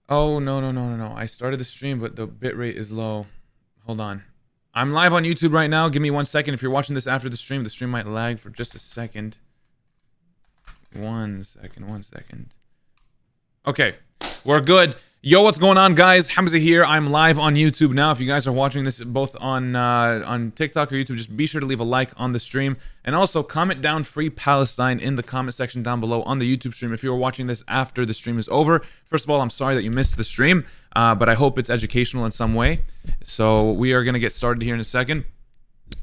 Oh, no, no, no, no, no. I started the stream, but the bitrate is low. Hold on. I'm live on YouTube right now. Give me 1 second. If you're watching this after the stream might lag for just a second. 1 second, 1 second. Okay, we're good. Yo, what's going on, guys? Hamza here. I'm live on YouTube now. If you guys are watching this both on TikTok or YouTube, just be sure to leave a like on the stream. And also, comment down Free Palestine in the comment section down below on the YouTube stream if you're watching this after the stream is over. First of all, I'm sorry that you missed the stream, but I hope it's educational in some way. So we are going to get started here in a second.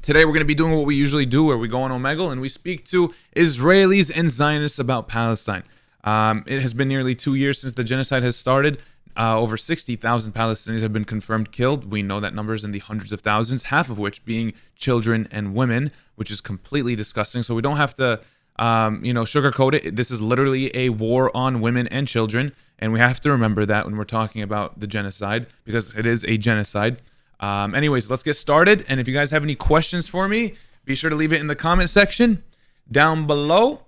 Today, we're going to be doing what we usually do, where we go on Omegle and we speak to Israelis and Zionists about Palestine. It has been nearly 2 years since the genocide has started. Over 60,000 Palestinians have been confirmed killed. We know that number is in the hundreds of thousands, half of which being children and women, which is completely disgusting. So we don't have to, sugarcoat it. This is literally a war on women and children, and we have to remember that when we're talking about the genocide, because it is a genocide. Anyways, let's get started. And if you guys have any questions for me, be sure to leave it in the comment section down below.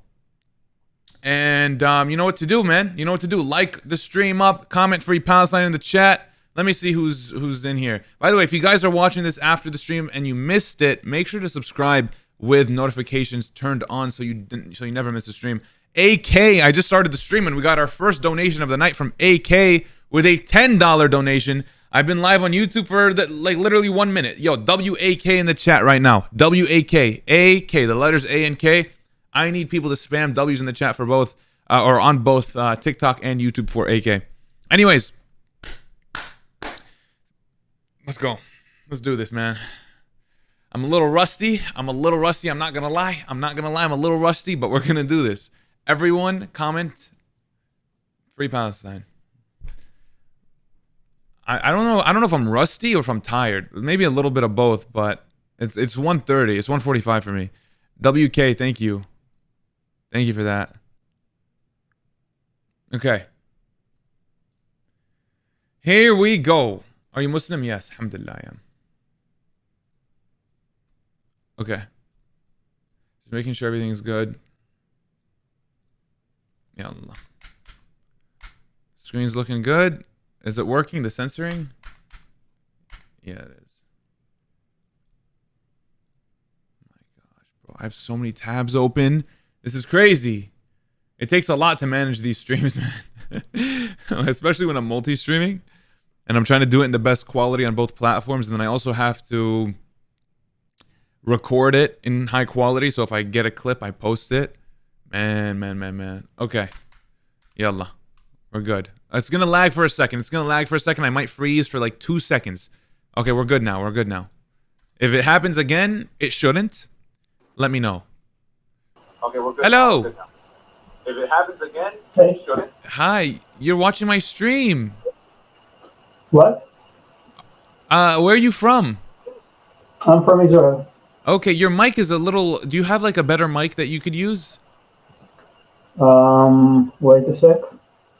And you know what to do, man. You know what to do. Like the stream up, comment Free Palestine in the chat. Let me see who's in here. By the way, if you guys are watching this after the stream and you missed it, make sure to subscribe with notifications turned on so you never miss a stream. AK, I just started the stream and we got our first donation of the night from AK with a $10 donation. I've been live on YouTube for literally 1 minute. Yo, WAK in the chat right now. WAK, AK, the letters A and K. I need people to spam W's in the chat for both, or on both TikTok and YouTube for AK. Anyways, let's go. Let's do this, man. I'm a little rusty. I'm not gonna lie. I'm a little rusty, but we're gonna do this. Everyone, comment Free Palestine. I don't know. I don't know if I'm rusty or if I'm tired. Maybe a little bit of both, but it's 1:30. It's 1:45 for me. WK, thank you. Thank you for that. Okay. Here we go. Are you Muslim? Yes. Alhamdulillah, I am. Okay. Just making sure everything's good. Ya Allah. Screen's looking good. Is it working? The censoring? Yeah, it is. Oh my gosh, bro. I have so many tabs open. This is crazy. It takes a lot to manage these streams, man. Especially when I'm multi-streaming. And I'm trying to do it in the best quality on both platforms. And then I also have to record it in high quality. So if I get a clip, I post it. Man. Okay. Yallah. We're good. It's going to lag for a second. I might freeze for like 2 seconds. Okay, we're good now. If it happens again, it shouldn't. Let me know. Okay, we're good. Hello. Now. If it happens again, it shouldn't. Hi, you're watching my stream. What? Where are you from? I'm from Israel. Okay, your mic is a little... Do you have like a better mic that you could use? Wait a sec.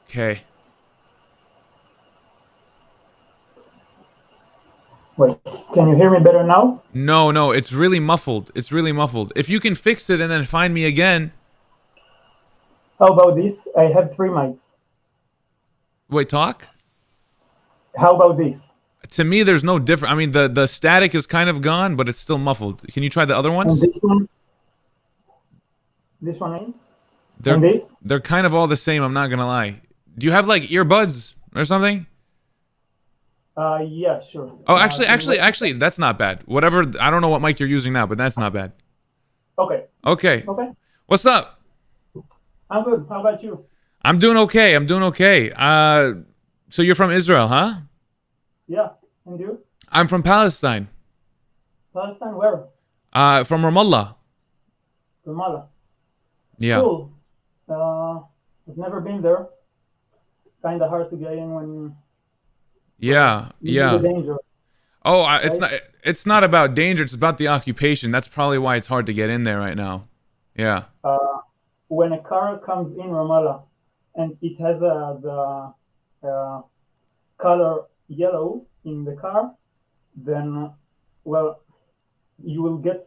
Okay. Wait, can you hear me better now? No, it's really muffled. If you can fix it and then find me again... How about this? I have 3 mics. Wait, talk? How about this? To me, there's no difference. I mean, the static is kind of gone, but it's still muffled. Can you try the other And ones? this one? This one ain't? And this? They're kind of all the same, I'm not gonna lie. Do you have like earbuds or something? Yeah, sure. Oh, actually, that's not bad. Whatever, I don't know what mic you're using now, but that's not bad. Okay. Okay. Okay. What's up? I'm good. How about you? I'm doing okay. So you're from Israel, huh? Yeah. And you? I'm from Palestine. Palestine, where? From Ramallah. Ramallah. Yeah. Cool. I've never been there. Kind of hard to get in when... Yeah. Danger. Oh, it's not about danger. It's about the occupation. That's probably why it's hard to get in there right now. Yeah. When a car comes in Ramallah and it has the color yellow in the car, then, well, you will get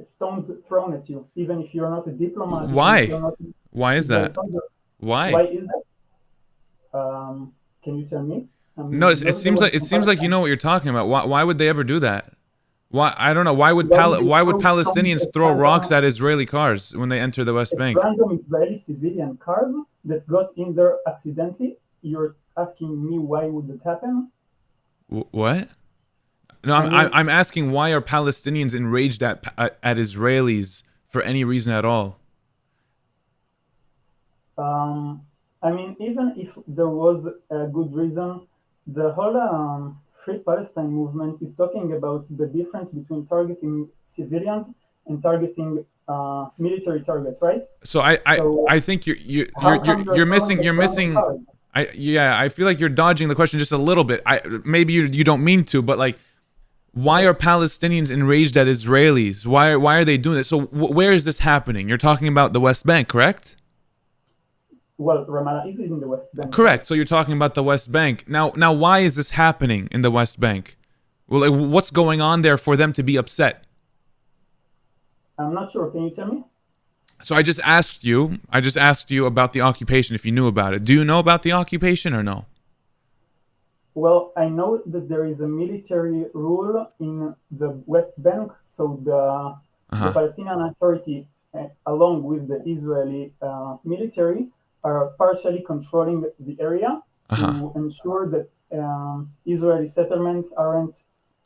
stones thrown at you, even if you're not a diplomat. Why? Why is that? Why? Why is that? Can you tell me? No, it seems like you know what you're talking about. Why would they ever do that? Why, I don't know. Why would Palestinians throw rocks at Israeli cars when they enter the West Bank? Random Israeli civilian cars that got in there accidentally. You're asking me why would that happen? What? No, I'm asking why are Palestinians enraged at Israelis for any reason at all? I mean, even if there was a good reason, the whole Free Palestine movement is talking about the difference between targeting civilians and targeting military targets, right? So I think you're missing. I feel like you're dodging the question just a little bit. Maybe you don't mean to, but like, why are Palestinians enraged at Israelis? Why are they doing this? So where is this happening? You're talking about the West Bank, correct? Well, Ramallah is in the West Bank. Correct. So you're talking about the West Bank. Now, why is this happening in the West Bank? Well, like, what's going on there for them to be upset? I'm not sure. Can you tell me? So I just asked you about the occupation, if you knew about it. Do you know about the occupation or no? Well, I know that there is a military rule in the West Bank, so the Palestinian Authority, along with the Israeli military, are partially controlling the area to ensure that Israeli settlements aren't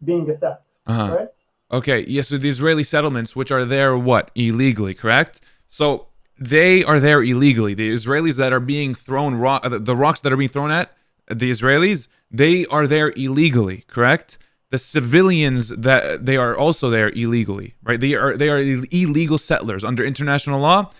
being attacked, right? Okay, yes, so the Israeli settlements, which are there, what, illegally, correct? So they are there illegally. The Israelis that are being thrown, the rocks that are being thrown at the Israelis, they are there illegally, correct? The civilians, that they are also there illegally, right? They are illegal settlers under international law.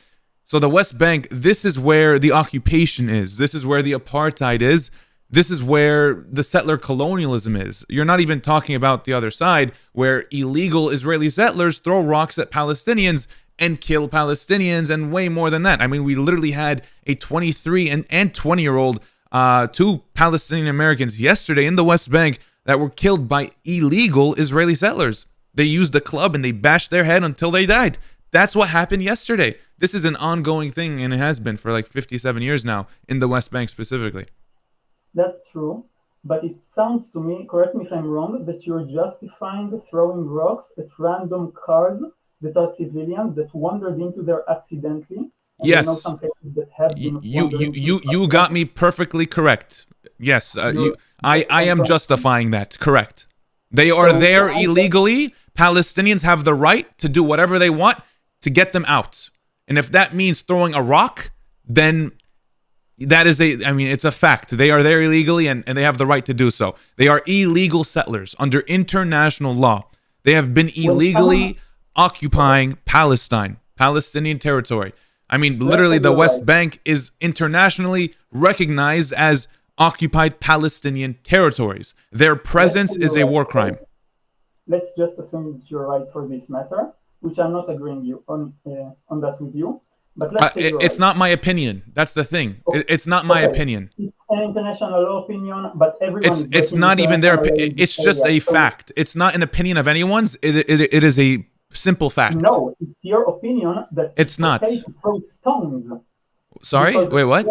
So the West Bank, this is where the occupation is. This is where the apartheid is. This is where the settler colonialism is. You're not even talking about the other side, where illegal Israeli settlers throw rocks at Palestinians and kill Palestinians, and way more than that. I mean, we literally had a 23 and 20-year-old, two Palestinian Americans yesterday in the West Bank that were killed by illegal Israeli settlers. They used a club and they bashed their head until they died. That's what happened yesterday. This is an ongoing thing, and it has been for like 57 years now in the West Bank specifically. That's true, but it sounds to me, correct me if I'm wrong, that you're justifying throwing rocks at random cars that are civilians that wandered into there accidentally. Yes. I know some cases that have been you got me perfectly correct. Yes, I am justifying that. Correct. They are there illegally. Palestinians have the right to do whatever they want to get them out. And if that means throwing a rock, then that is it's a fact. They are there illegally and they have the right to do so. They are illegal settlers under international law. They have been illegally occupying Palestinian territory. I mean, literally the West Bank is internationally recognized as occupied Palestinian territories. Their presence is a war crime. Let's just assume that you're right for this matter, which I'm not agreeing on that with you. But let's say it's not my opinion. That's the thing. It's not my opinion. It's an international law opinion, but everyone. It's not even their. It's just a fact. It's not an opinion of anyone's. It is a simple fact. No, it's your opinion that it's not. Okay to throw stones. Sorry. Wait. What?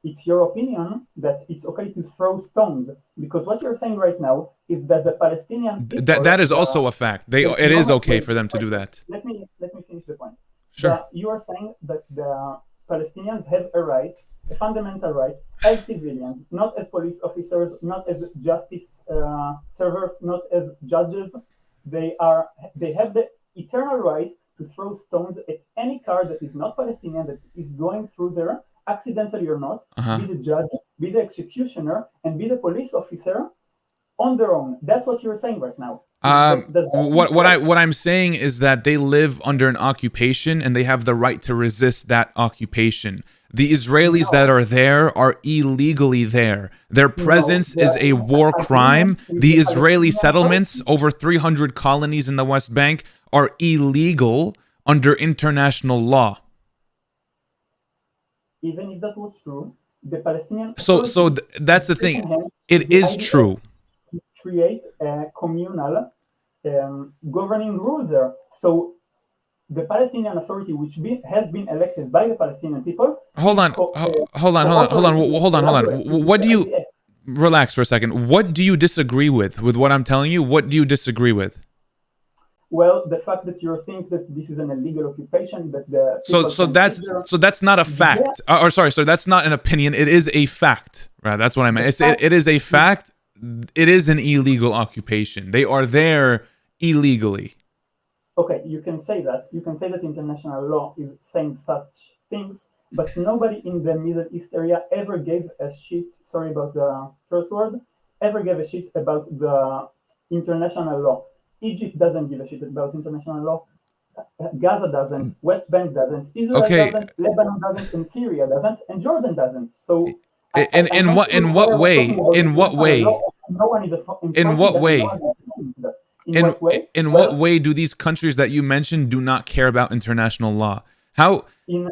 It's your opinion that it's okay to throw stones, because what you're saying right now is that the Palestinian people, that is also a fact. It is okay for them to do that. Let me finish the point. Sure. You are saying that the Palestinians have a right, a fundamental right, as civilians, not as police officers, not as justice servers, not as judges. They have the eternal right to throw stones at any car that is not Palestinian, that is going through there, accidentally or not, be the judge, be the executioner, and be the police officer on their own. That's what you're saying right now. What I'm saying is that they live under an occupation and they have the right to resist that occupation. The Israelis that are there are illegally there. Their presence is a war crime. The Israeli settlements, over 300 colonies in the West Bank, are illegal under international law. Even if that was true, the Palestinian... That's the thing. It is true. Create a communal governing rule there. So the Palestinian Authority, which has been elected by the Palestinian people. Hold on. Hold on. What do you... Relax for a second. What do you disagree with what I'm telling you? What do you disagree with? Well, the fact that you think that this is an illegal occupation, that the so that's not a fact. So that's not an opinion. It is a fact. Right? That's what I meant. It is a fact. It is an illegal occupation. They are there illegally. Okay, you can say that. You can say that international law is saying such things, but nobody in the Middle East area ever gave a shit, sorry about the first word, ever gave a shit about the international law. Egypt doesn't give a shit about international law. Gaza doesn't. West Bank doesn't. Israel doesn't. Lebanon doesn't. And Syria doesn't. And Jordan doesn't. So, in what way? In what way? In what way? In what way do these countries that you mentioned do not care about international law? How can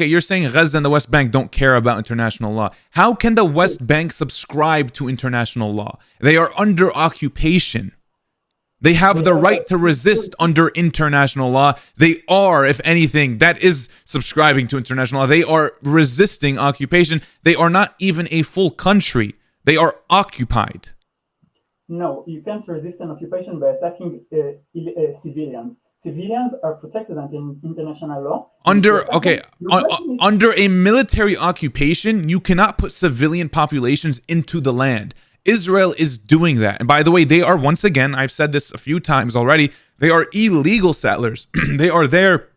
you're saying Gaza and the West Bank don't care about international law. How can the West Bank subscribe to international law? They are under occupation. They have the right to resist under international law. They are, if anything, that is subscribing to international law. They are resisting occupation. They are not even a full country. They are occupied. No, you can't resist an occupation by attacking civilians. Civilians are protected under international law. Under a military occupation, you cannot put civilian populations into the land. Israel is doing that. And by the way, they are, once again, I've said this a few times already, they are illegal settlers. They are there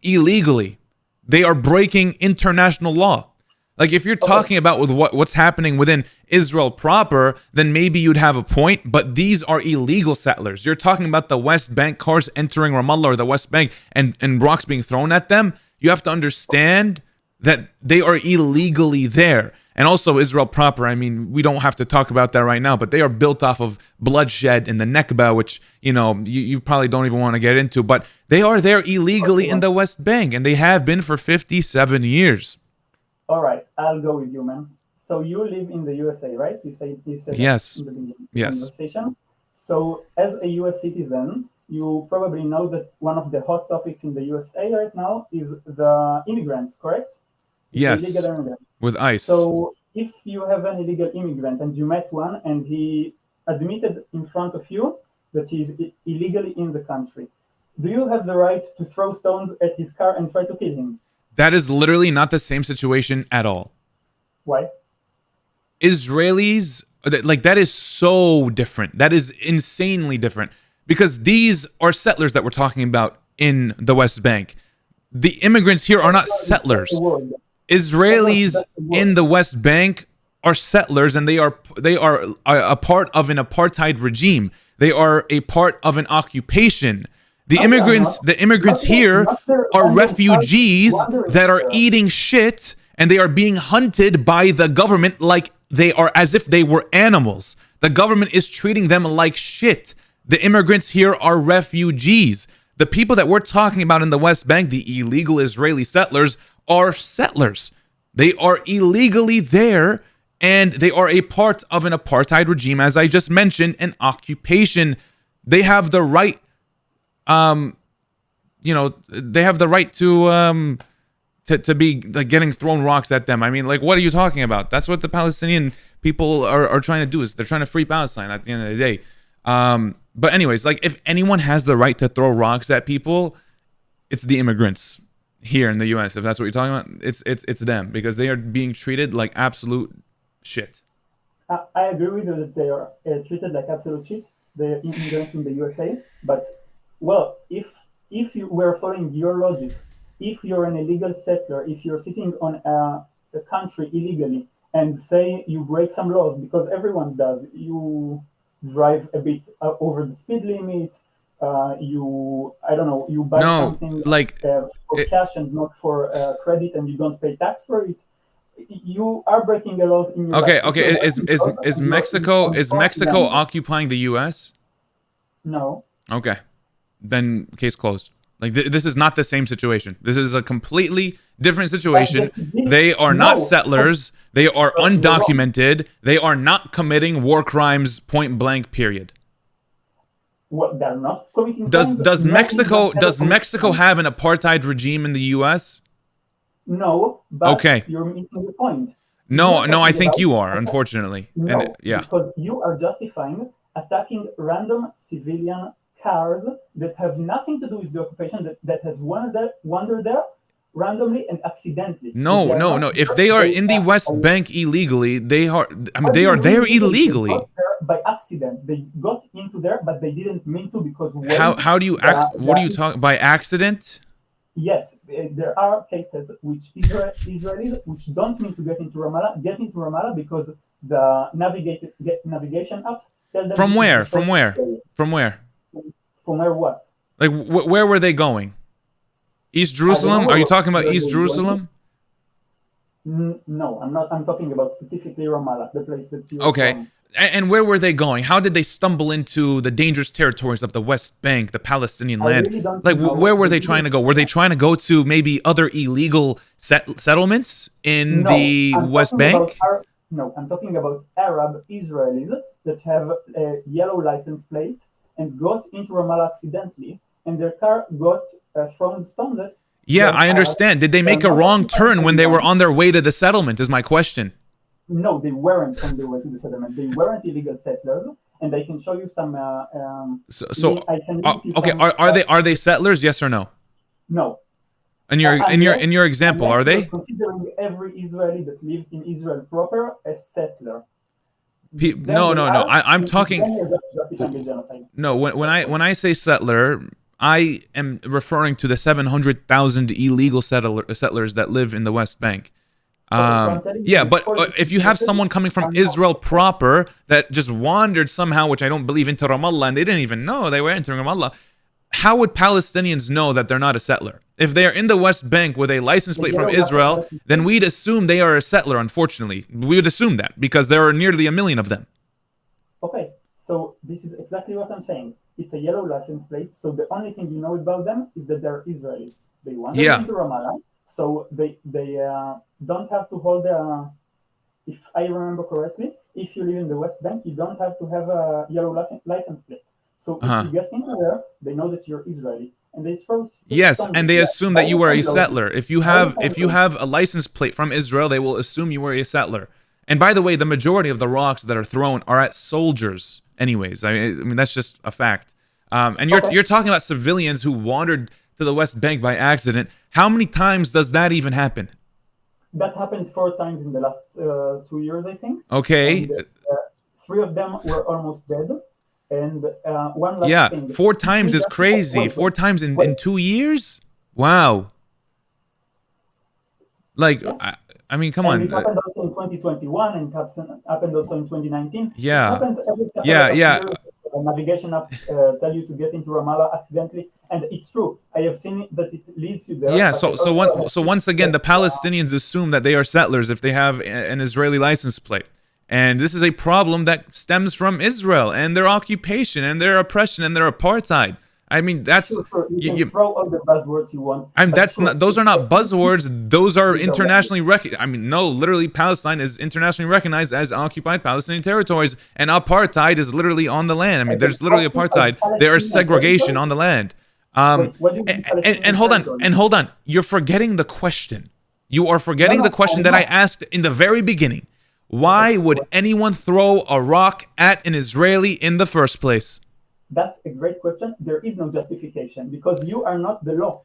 illegally. They are breaking international law. Like, if you're talking about with what's happening within Israel proper, then maybe you'd have a point, but these are illegal settlers. You're talking about the West Bank, cars entering Ramallah or the West Bank and rocks being thrown at them. You have to understand that they are illegally there. And also Israel proper, I mean, we don't have to talk about that right now, but they are built off of bloodshed in the Nakba, which, you probably don't even want to get into, but they are there illegally in the West Bank, and they have been for 57 years. All right, I'll go with you, man. So you live in the USA, right? You said yes. In the beginning of yes. the conversation. So as a US citizen, you probably know that one of the hot topics in the USA right now is the immigrants, correct? Yes. The illegal immigrants. With ICE. So if you have an illegal immigrant and you met one and he admitted in front of you that he's illegally in the country, do you have the right to throw stones at his car and try to kill him? That is literally not the same situation at all. Why? Israelis, that is so different. That is insanely different. Because these are settlers that we're talking about in the West Bank. The immigrants here are not settlers. Israelis in the West Bank are settlers, and they are a part of an apartheid regime. They are a part of an occupation. The immigrants here are refugees that are eating shit, and they are being hunted by the government like they are, as if they were animals. The government is treating them like shit. The immigrants here are refugees. The people that we're talking about in the West Bank, the illegal Israeli settlers, are settlers. They are illegally there, and they are a part of an apartheid regime, as I just mentioned, an occupation. They have the right, they have the right to be like getting thrown rocks at them. I mean, like, what are you talking about? That's what the Palestinian people are trying to do, is they're trying to free Palestine at the end of the day. But anyways, like, if anyone has the right to throw rocks at people, it's the immigrants here in the US. If that's what you're talking about, it's them, because they are being treated like absolute shit. I agree with you that they are treated like absolute shit, the immigrants in the USA. But, well, if you were following your logic, if you're an illegal settler, if you're sitting on a country illegally, and say you break some laws, because everyone does, you drive a bit over the speed limit, you buy something for cash and not for credit, and you don't pay tax for it. You are breaking the laws in your life. Okay. Is Mexico occupying the U.S.? No. Okay, then case closed. Like, this is not the same situation. This is a completely different situation. They are not settlers. They are undocumented. They are not committing war crimes, point blank, period. What, they're not committing Does crimes? Mexico have an apartheid regime in the U.S.? No, but Okay. you're missing the point. No, You're I talking think about- you are, unfortunately. No, And yeah. because you are justifying attacking random civilian cars that have nothing to do with the occupation, that has wandered there randomly and accidentally. No. If they are in the West Bank illegally, they are. I mean, they are there illegally. They got there by accident. They got into there, but they didn't mean to, because How do you act? What are you talking by accident? Yes, there are cases which Israelis which don't mean to get into Ramallah because the navigation apps tell them. From where? From where? From where? From where? What? Like where were they going? East Jerusalem? Are you talking about East Jerusalem? No, I'm not. I'm talking about specifically Ramallah, the place that you. Okay. And where were they going? How did they stumble into the dangerous territories of the West Bank, the Palestinian land? Really Like, where were they trying to go? Were they trying to go to maybe other illegal settlements in the West Bank? No, I'm talking about Arab Israelis that have a yellow license plate and got into Ramallah accidentally, and their car got thrown stolen. Yeah, I understand. Did they make a wrong turn when they were on their way to the settlement, is my question. No, they weren't on their way to the settlement. They weren't illegal settlers, and I can show you some. Okay, are they settlers? Yes or no? No. In your example, are they? Considering every Israeli that lives in Israel proper a settler. No. I'm talking. No, when I say settler, I am referring to the 700,000 illegal settlers that live in the West Bank. Yeah, but if you have someone coming from Israel proper that just wandered somehow, which I don't believe, into Ramallah, and they didn't even know they were entering Ramallah, how would Palestinians know that they're not a settler? If they are in the West Bank with a license plate from Israel, then we'd assume they are a settler, unfortunately. We would assume that because there are nearly 1 million of them. Okay, so this is exactly what I'm saying. It's a yellow license plate, so the only thing you know about them is that they're Israeli. They wandered into Ramallah, so they don't have to hold if I remember correctly, if you live in the West Bank, you don't have to have a yellow license plate. So if you get into there, they know that you're Israeli, and they throw. Yes, and they assume that you are a settler. If you have a license plate from Israel, they will assume you are a settler. And by the way, the majority of the rocks that are thrown are at soldiers. Anyways, I mean that's just a fact. And you're talking about civilians who wandered to the West Bank by accident. How many times does that even happen? That happened 4 times in the last 2 years, I think. Okay. And, 3 of them were almost dead. And one last thing. 4 times is crazy. 4 times in 2 years? Wow. Like, yeah. I mean, come on. It happened also in 2021, and it happened also in 2019. Yeah. It happens every couple of years. Navigation apps tell you to get into Ramallah accidentally, and it's true. I have seen that it leads you there. Yeah. So once again, the Palestinians assume that they are settlers if they have an Israeli license plate, and this is a problem that stems from Israel and their occupation and their oppression and their apartheid. I mean, that's sure. You can throw all the buzzwords you want. Those are not buzzwords. Those are internationally recognized. I mean, no, literally, Palestine is internationally recognized as occupied Palestinian territories, and apartheid is literally on the land. I mean, there's literally apartheid. There is segregation on the land. And hold on. You're forgetting the question. You are forgetting the question that I asked in the very beginning. Why would anyone throw a rock at an Israeli in the first place? That's a great question. There is no justification because you are not the law.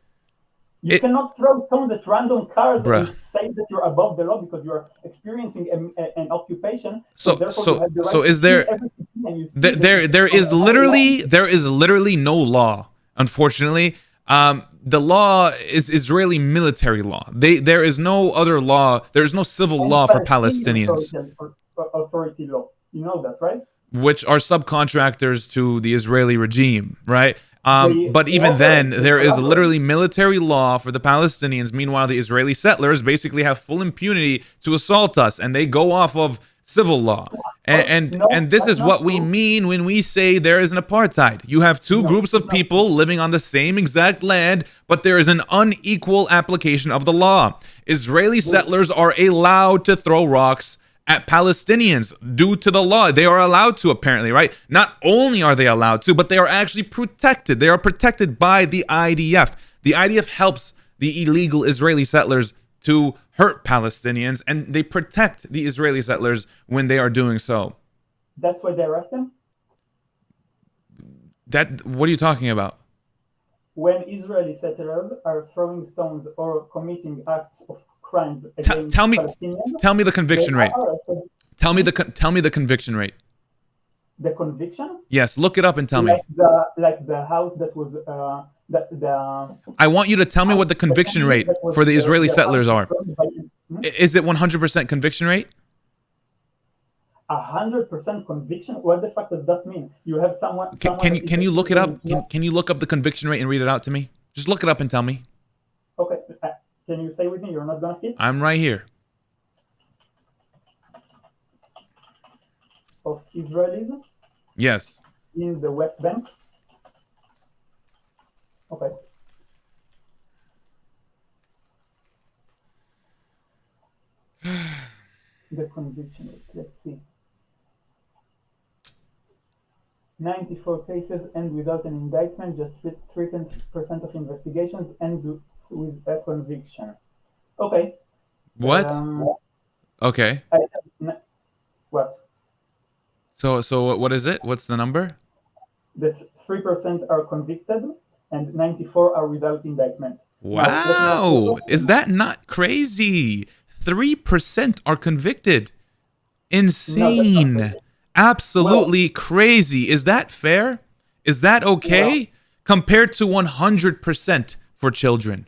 You cannot throw stones at random cars and say that you're above the law because you're experiencing an occupation. So is there? There is literally no law. Unfortunately, the law is Israeli military law. There is no other law. There is no civil law for Palestinians. Authority law. You know that, right? Which are subcontractors to the Israeli regime, right? But even then, there is literally military law for the Palestinians. Meanwhile, the Israeli settlers basically have full impunity to assault us, and they go off of civil law. And this is what we mean when we say there is an apartheid. You have two groups of people living on the same exact land, but there is an unequal application of the law. Israeli settlers are allowed to throw rocks at Palestinians due to the law. They are allowed to, apparently, right? Not only are they allowed to, but they are actually protected. They are protected by the IDF. The IDF helps the illegal Israeli settlers to hurt Palestinians, and they protect the Israeli settlers when they are doing so. That's why they arrest them? What are you talking about? When Israeli settlers are throwing stones or committing acts of crimes against Tell me the conviction rate. Tell me the conviction rate. The conviction? Yes, look it up and tell me. Like the house that was I want you to tell me what the conviction rate for the Israeli settlers are. Is it 100% conviction rate? 100% conviction? What the fuck does that mean? You have someone. Can you look it up? Can you look up the conviction rate and read it out to me? Just look it up and tell me. Okay. Can you stay with me? You're not gonna skip? I'm right here. Of Israelis? Yes. In the West Bank? Okay. The conviction rate, let's see. 94 cases end without an indictment, just 3% of investigations end with a conviction. Okay. What? Okay. What? So what is it? What's the number? The 3% are convicted and 94 are without indictment. Wow. Is that not crazy? 3% are convicted. Insane. No, absolutely crazy. Is that fair? Is that okay? Compared to 100% for children.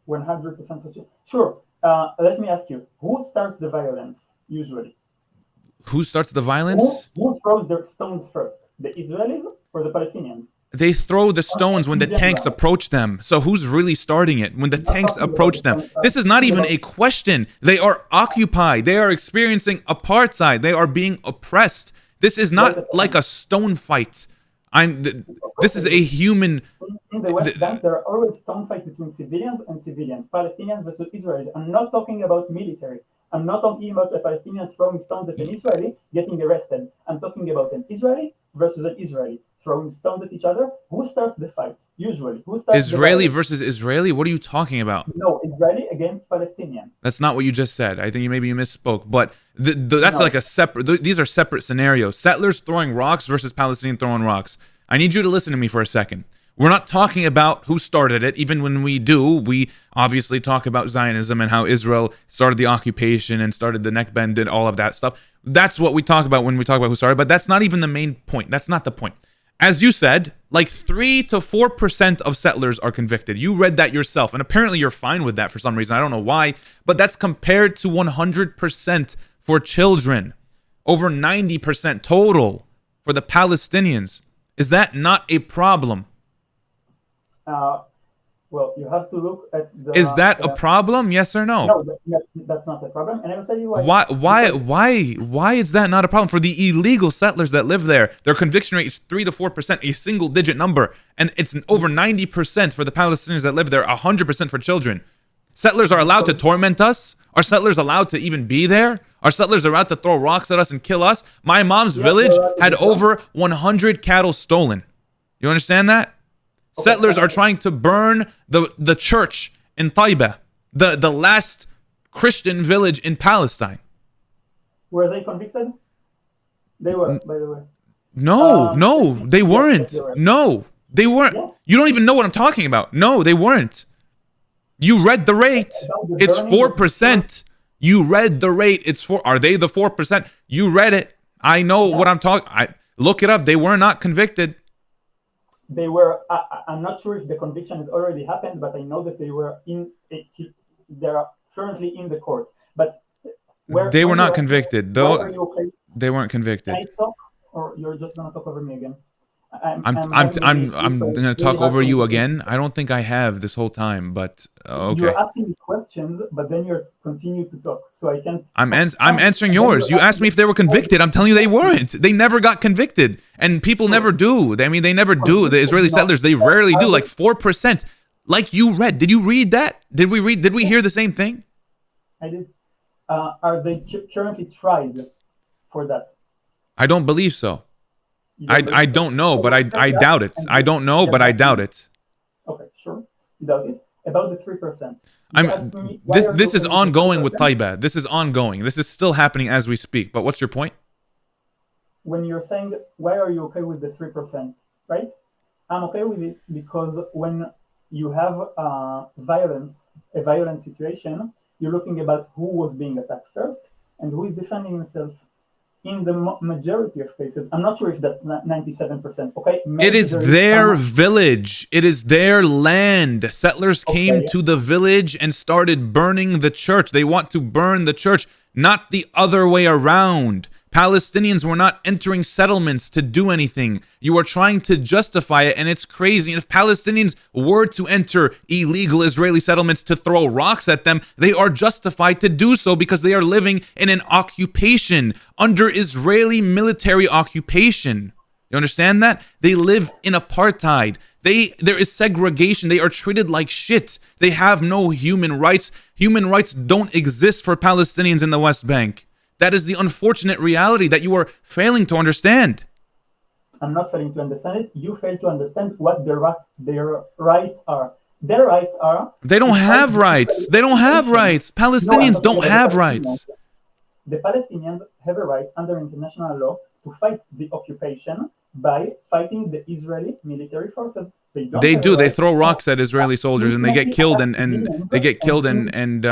100% for children. Sure. Let me ask you, who starts the violence usually? Who starts the violence? Who throws the stones first? The Israelis or the Palestinians? They throw the stones when the tanks approach them. So who's really starting it? When the tanks approach them. This is not even a question. They are occupied. They are experiencing apartheid. They are being oppressed. This is not like a stone fight. This is a human... In the West Bank, there are always stone fights between civilians and civilians. Palestinians versus Israelis. I'm not talking about military. I'm not talking about a Palestinian throwing stones at an Israeli getting arrested. I'm talking about an Israeli versus an Israeli throwing stones at each other. Who starts the fight? Usually. Who starts Israeli versus Israeli? What are you talking about? No, Israeli against Palestinian. That's not what you just said. I think you misspoke. But that's like a separate... These are separate scenarios. Settlers throwing rocks versus Palestinian throwing rocks. I need you to listen to me for a second. We're not talking about who started it. Even when we do, we obviously talk about Zionism and how Israel started the occupation and started the Nakba and did all of that stuff. That's what we talk about when we talk about who started, but that's not even the main point. That's not the point. As you said, like 3 to 4% of settlers are convicted. You read that yourself, and apparently you're fine with that for some reason. I don't know why, but that's compared to 100% for children. Over 90% total for the Palestinians. Is that not a problem? Well, you have to look at the... Is that a problem? Yes or no? No, that's not a problem, and I'll tell you why. Why is that not a problem for the illegal settlers that live there? Their conviction rate is 3 to 4%, a single-digit number, and it's over 90% for the Palestinians that live there, 100% for children. Settlers are allowed to torment us? Are settlers allowed to even be there? Are settlers allowed to throw rocks at us and kill us? My mom's village had over 100 cattle stolen. You understand that? Settlers are trying to burn the church in Taiba, the last Christian village in Palestine. Were they convicted? They were, by the way. No, they weren't. Yes, they were. No, they weren't. Yes. You don't even know what I'm talking about. No, they weren't. You read the rate. It's 4%. You read the rate. It's 4. Are they the 4%? You read it. I know what I'm talking. Look it up. They were not convicted. They were. I'm not sure if the conviction has already happened, but I know that they were they are currently in the court. But they were not convicted, though. Okay? They weren't convicted. Can I talk, or you're just gonna talk over me again? I'm gonna talk over you again. I don't think I have this whole time, but okay. You're asking me questions, but then you're continue to talk, so I can't. I'm answering yours. You asked me if they were convicted. I'm telling you they weren't. They never got convicted, and people never do. I mean, they never do. The Israeli settlers, they rarely do. Like 4%. Like you read. Did you read that? Did we hear the same thing? I did. Are they currently tried for that? I don't believe so. You I believe so? don't know, but I Yeah, doubt it. and I don't know, yeah, but I doubt it. Okay, sure. You doubt it. About the 3%. I'm this is ongoing with Taiba. This is ongoing. This is still happening as we speak. But what's your point? When you're saying why are you okay with the 3%, right? I'm okay with it because when you have a violent situation, you're looking about who was being attacked first and who is defending himself. In the majority of cases, I'm not sure if that's 97%. Okay, it is their village. It is their land. Settlers came to the village and started burning the church. They want to burn the church, not the other way around. Palestinians were not entering settlements to do anything. You are trying to justify it, and it's crazy. And if Palestinians were to enter illegal Israeli settlements to throw rocks at them, they are justified to do so because they are living in an occupation, under Israeli military occupation. You understand that? They live in apartheid. There is segregation. They are treated like shit. They have no human rights. Human rights don't exist for Palestinians in the West Bank. That is the unfortunate reality that you are failing to understand. I'm not failing to understand it. You fail to understand what their rights are. Their rights are... They don't have rights. They don't have rights. Palestinians don't have rights. The Palestinians have a right under international law to fight the occupation by fighting the Israeli military forces. They do. They throw rocks at Israeli soldiers and they get killed and they get killed and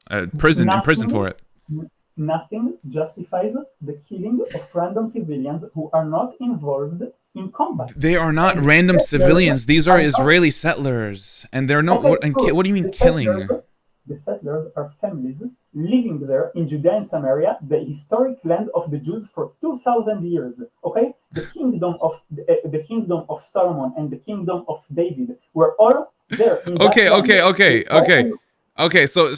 imprisoned for it. Nothing justifies the killing of random civilians who are not involved in combat. They are not random civilians. These are Israeli settlers, and they're not. What do you mean killing? The settlers are families living there in Judea and Samaria, the historic land of the Jews for 2,000 years. Okay, the kingdom of Solomon and the kingdom of David were all there. Okay, so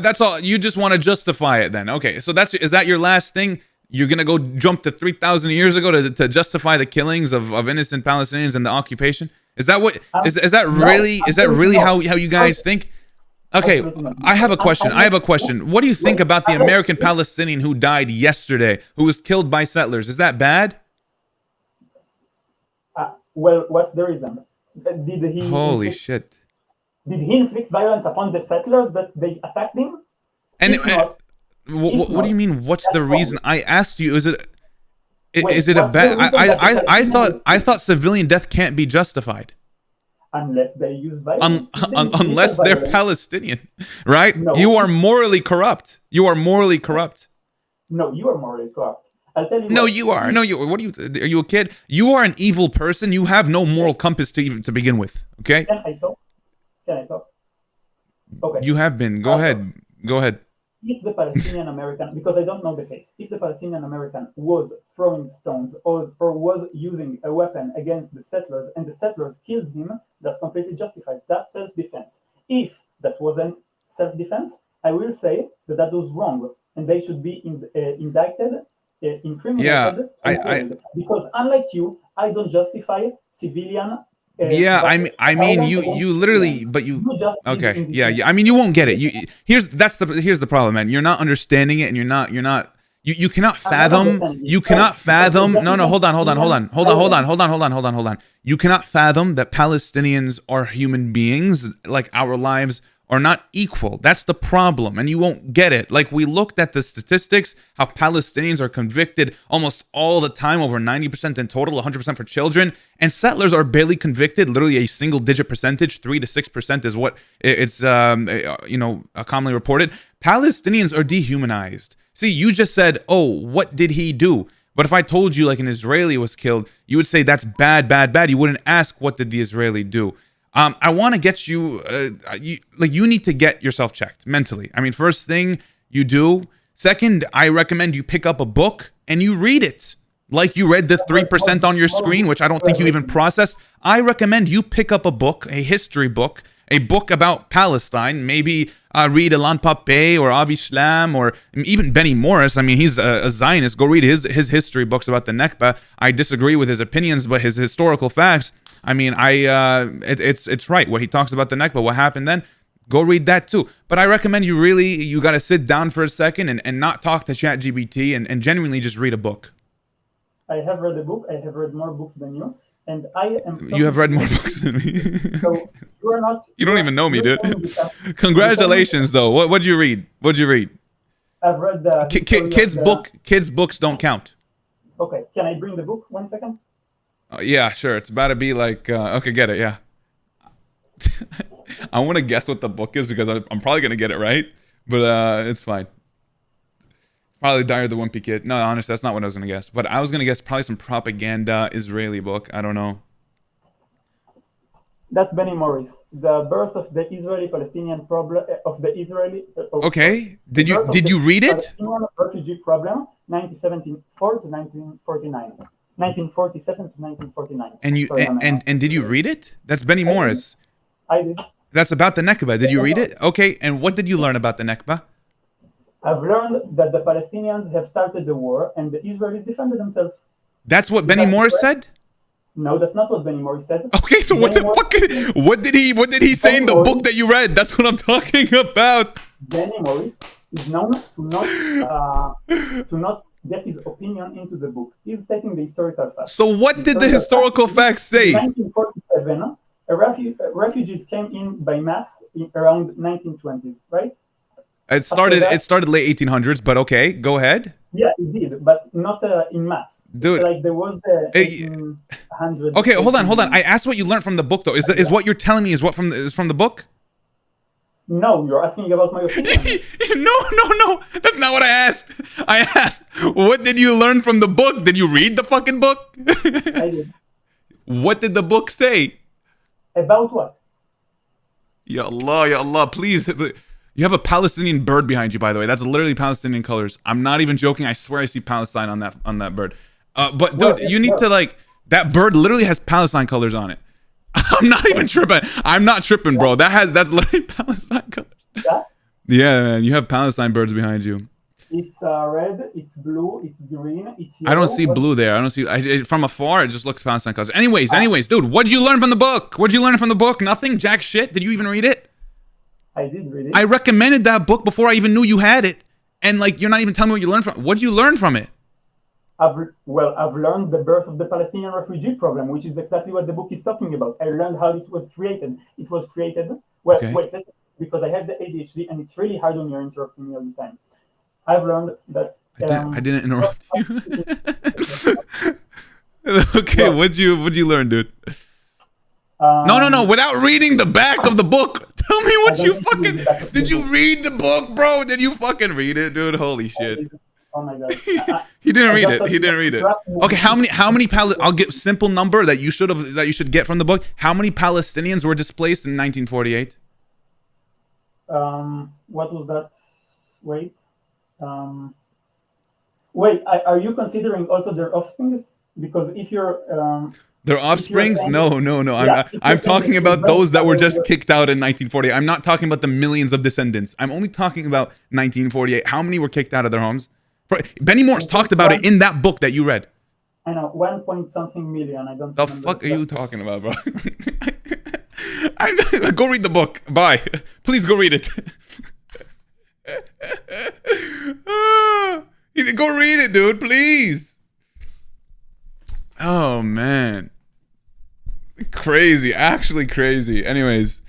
that's all. You just want to justify it then. Okay, so is that your last thing? You're going to go jump to 3,000 years ago to justify the killings of innocent Palestinians and the occupation? Is that what is that really how you guys think? Okay, I have a question. What do you think about the American Palestinian who died yesterday, who was killed by settlers? Is that bad? Well, what's the reason? Holy shit. Did he inflict violence upon the settlers that they attacked him? And what do you mean? What's the reason? I asked you. Is it a bad? I thought civilian death can't be justified unless they use violence. Unless they're Palestinian, right? No. You are morally corrupt. No, you are morally corrupt. I'll tell you. No, you are. No, you. What are you? Are you a kid? You are an evil person. You have no moral compass to begin with. Okay. Can I talk? Okay. You have been. Go ahead. If the Palestinian American, because I don't know the case, if the Palestinian American was throwing stones or was using a weapon against the settlers and the settlers killed him, that's completely justified. That's self-defense. If that wasn't self-defense, I will say that was wrong and they should be indicted, incriminated, because unlike you, I don't justify civilian. I mean, you literally, but you okay, yeah. I mean, you won't get it. Here's the problem, man. You're not understanding it, and you cannot fathom. You cannot fathom. No, hold on. You cannot fathom that Palestinians are human beings, like our lives are not equal. That's the problem, and you won't get it. Like, we looked at the statistics, how Palestinians are convicted almost all the time, over 90% in total, 100% for children, and settlers are barely convicted, literally a single-digit percentage, 3 to 6% is what it's commonly reported. Palestinians are dehumanized. See, you just said, oh, what did he do? But if I told you like an Israeli was killed, you would say that's bad. You wouldn't ask, what did the Israeli do? I want to get you, you need to get yourself checked mentally. I mean, first thing you do. Second, I recommend you pick up a book and you read it. Like you read the 3% on your screen, which I don't think you even processed. I recommend you pick up a book, a history book, a book about Palestine. Maybe read Ilan Pape or Avi Shlam or even Benny Morris. I mean, he's a Zionist. Go read his history books about the Nakba. I disagree with his opinions, but his historical facts, I mean, it's right. What he talks about the Nakba, what happened then, Go read that too. But I recommend you got to sit down for a second and not talk to ChatGPT and genuinely just read a book. I have read a book. I have read more books than you. And I am. You have read more books than me. So you are not. You don't even know me, dude. Congratulations, though. What'd you read? What'd you read? I've read the kids' books don't count. Okay, can I bring the book 1 second? Yeah, sure. It's about to be like okay, get it, yeah. I want to guess what the book is because I'm probably gonna get it right, but it's fine. Probably Dire the Wimpy Kid. No, honestly, that's not what I was gonna guess. But I was gonna guess probably some propaganda Israeli book. I don't know. That's Benny Morris, the birth of the Israeli-Palestinian problem of the Israeli. Okay, did you read it? Palestinian refugee problem, 1974 to 1949, 1947 to 1949. And you and did you read it? That's Benny Morris. I did. That's about the Nakba. Did you read it? Okay, and what did you learn about the Nakba? I've learned that the Palestinians have started the war and the Israelis defended themselves. That's what Benny Morris said? No, that's not what Benny Morris said. Okay, so what did he say in the book that you read? That's what I'm talking about. Benny Morris is known to not get his opinion into the book. He's stating the historical facts. So what did the historical facts say? In 1947, refugees came in by mass around 1920s, right? It started late 1800s, but okay, go ahead. Yeah, it did, but not in mass. Dude, like there was the 1800s. Okay, hold on. I asked what you learned from the book, though. Is what you're telling me is from the book? No, you're asking about my opinion. No. That's not what I asked. I asked, what did you learn from the book? Did you read the fucking book? I did. What did the book say? About what? Ya Allah, please. You have a Palestinian bird behind you, by the way. That's literally Palestinian colors. I'm not even joking. I swear I see Palestine on that bird. But dude, you need to that bird literally has Palestine colors on it. I'm not even tripping. I'm not tripping, bro. That's literally Palestine colors. That? Yeah, man. You have Palestine birds behind you. It's red, it's blue, it's green, it's yellow. I don't see blue there. I don't see. From afar, it just looks Palestine colors. Anyways, dude, what'd you learn from the book? What'd you learn from the book? Nothing? Jack shit? Did you even read it? I did read it. I recommended that book before I even knew you had it. And you're not even telling me what you learned from it. What'd you learn from it? I've learned the birth of the Palestinian refugee problem, which is exactly what the book is talking about. I learned how it was created. It was created, because I have the ADHD and it's really hard when you're interrupting me all the time. I've learned that... I didn't interrupt you. Okay, what'd you learn, dude? No. Without reading the back of the book. Tell me what you fucking... Did you read the book, bro? Did you fucking read it, dude? Holy shit. Oh my God. He didn't read it. Okay, how many I'll get simple number that you should get from the book. How many Palestinians were displaced in 1948? What was that? Wait. Are you considering also their offsprings? Because if you're their offsprings? No. I'm talking about those that were just kicked out in 1948. I'm not talking about the millions of descendants. I'm only talking about 1948. How many were kicked out of their homes? Benny Morris talked about it in that book that you read. I know, 1 point something million. I don't. The fuck are you talking about, bro? Go read the book. Bye. Please go read it. Go read it, dude. Please. Oh man, crazy. Actually crazy. Anyways,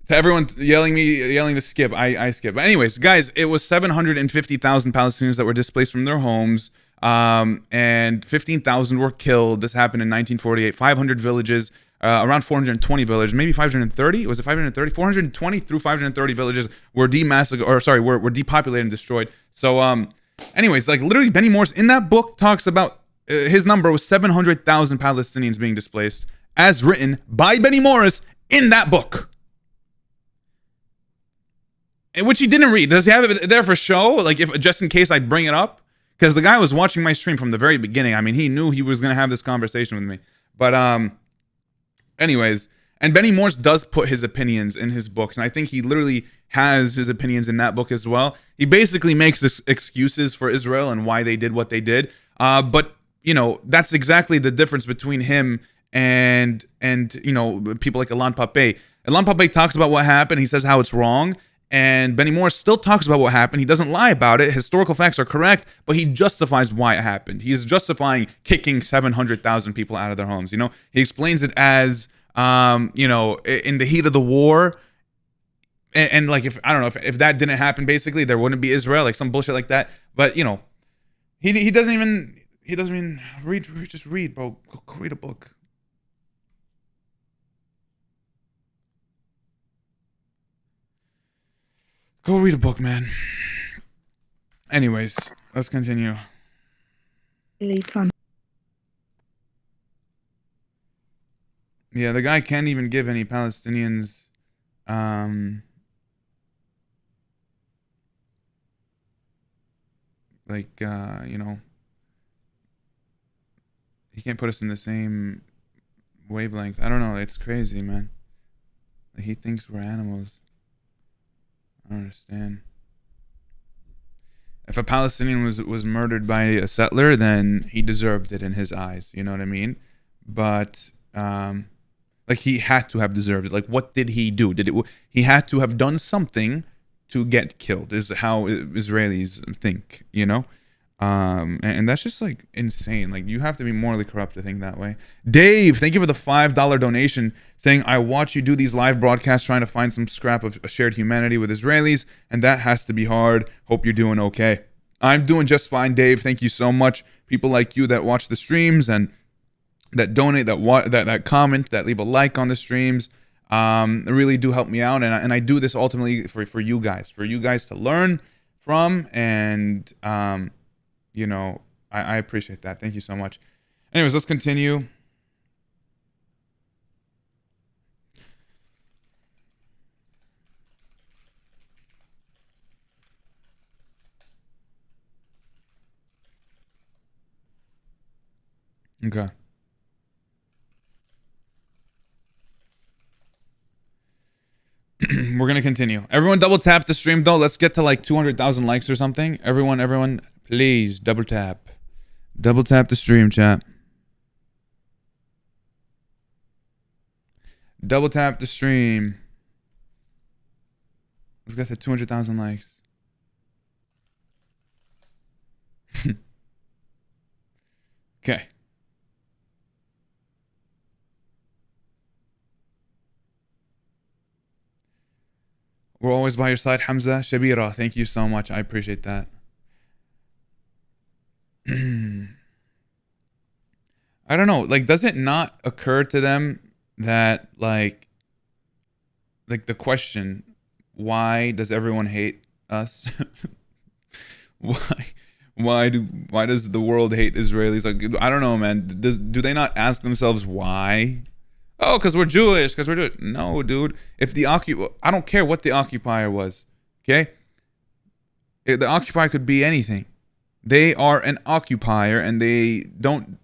to everyone yelling to skip, I skip. But anyways, guys, it was 750,000 Palestinians that were displaced from their homes, and 15,000 were killed. This happened in 1948. 500 villages, around 420 villages, maybe 530. Was it 530? 420 through 530 villages were were depopulated and destroyed. So, anyways, literally, Benny Morris in that book talks about. His number was 700,000 Palestinians being displaced, as written by Benny Morris in that book. And which he didn't read. Does he have it there for show? Just in case I bring it up? Because the guy was watching my stream from the very beginning. I mean, he knew he was going to have this conversation with me. But, anyways, and Benny Morris does put his opinions in his books. And I think he literally has his opinions in that book as well. He basically makes excuses for Israel and why they did what they did. But, that's exactly the difference between him and people like Alain Papé. Ilan Pape talks about what happened. He says how it's wrong. And Benny Morris still talks about what happened. He doesn't lie about it. Historical facts are correct, but he justifies why it happened. He is justifying kicking 700,000 people out of their homes. You know, he explains it as, you know, in the heat of the war. And like, if I don't know, if that didn't happen, basically, there wouldn't be Israel, like some bullshit like that. But, you know, he doesn't even read, just read, bro. Go read a book. Go read a book, man. Anyways, let's continue. Yeah, the guy can't even give any Palestinians, you know, he can't put us in the same wavelength. I don't know. It's crazy, man. He thinks we're animals. I don't understand. If a Palestinian was murdered by a settler, then he deserved it in his eyes. You know what I mean? But like, he had to have deserved it. Like, what did he do? He had to have done something to get killed, is how Israelis think, you know? And that's just like insane. Like, you have to be morally corrupt to think that way. Dave, thank you for the $5 donation, saying, I watch you do these live broadcasts trying to find some scrap of a shared humanity with Israelis, and that has to be hard. Hope you're doing okay. I'm doing just fine, Dave. Thank you so much. People like you that watch the streams and that donate, that comment, that leave a like on the streams, really do help me out. And I do this ultimately for you guys to learn from, and you know, I appreciate that. Thank you so much. Anyways, let's continue. Okay. We're gonna continue. Everyone double tap the stream though. Let's get to like 200,000 likes or something. Everyone, please double tap. Double tap the stream, chat. Double tap the stream. Let's get to 200,000 likes. Okay. We're always by your side, Hamza. Shabira, thank you so much. I appreciate that. I don't know. Like, does it not occur to them that, like the question, why does everyone hate us? Why does the world hate Israelis? Like, I don't know, man. Do they not ask themselves why? Oh, because we're Jewish. No, dude. If I don't care what the occupier was. Okay? The occupier could be anything. They are an occupier, and they don't,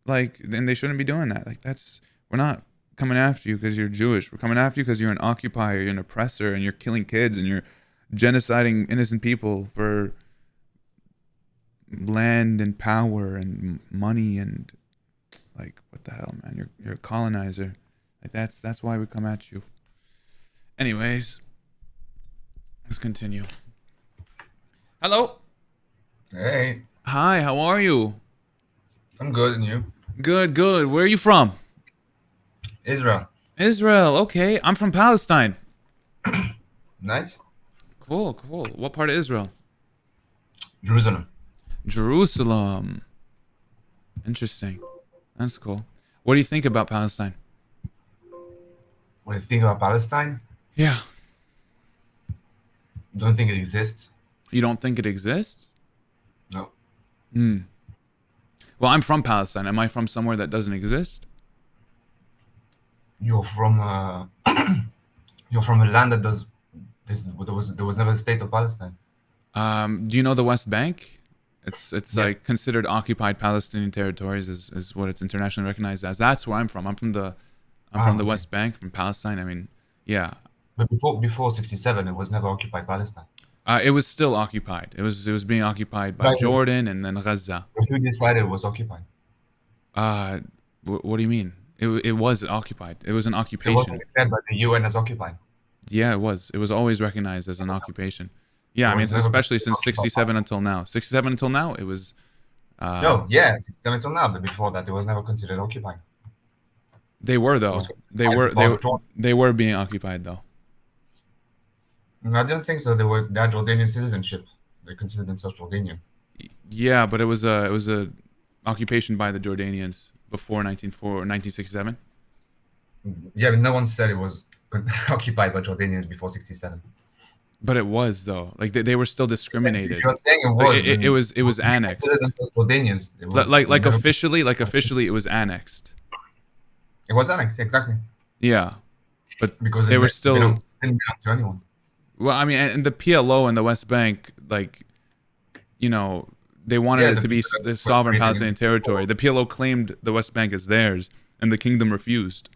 like, and they shouldn't be doing that. Like, we're not coming after you because you're Jewish. We're coming after you because you're an occupier, you're an oppressor, and you're killing kids, and you're genociding innocent people for land and power and money, and like, what the hell, man? You're a colonizer. Like, that's why we come at you. Anyways, let's continue. Hello. Hey. Hi, how are you? I'm good, and you? Good. Where are you from? Israel. Israel, okay. I'm from Palestine. Nice. Cool. What part of Israel? Jerusalem. Interesting. That's cool. What do you think about Palestine? What do you think about Palestine? Yeah. Don't think it exists. You don't think it exists? No. Well, I'm from Palestine. Am I from somewhere that doesn't exist? You're from a land that does. There was never a state of Palestine. Do you know the West Bank? It's Yeah. like considered occupied Palestinian territories is what it's internationally recognized as. That's where I'm from. I'm from the Okay. West Bank, from Palestine. I mean, yeah. But before 67, it was never occupied Palestine. It was still occupied. It was being occupied by Right. Jordan and then Gaza. But who decided it was occupied? What do you mean? It was occupied. It was an It occupation. wasn't declared by the UN as occupied. Yeah, it was. It was always recognized as an occupation. Yeah, I It mean, was never especially considered since 67 until now. 67 until now, it was. No, yeah, 67 until now, but before that, it was never considered occupied. They were though. was They were. occupied by Jordan. They were being occupied though. I don't think so. They had Jordanian citizenship. They considered themselves Jordanian. Yeah, but it was a occupation by the Jordanians before 1967. Yeah, but no one said it was occupied by Jordanians before 67. But it was though. Like they were still discriminated. You're saying it was. It was annexed. Considered themselves Jordanians. It was, Like officially, it was annexed. It was annexed, exactly. Yeah, but Because they were still. didn't belong to anyone. Well, I mean, and the PLO and the West Bank, like, you know, they wanted it to be the sovereign Palestinian territory. The PLO claimed the West Bank as theirs, and the kingdom refused.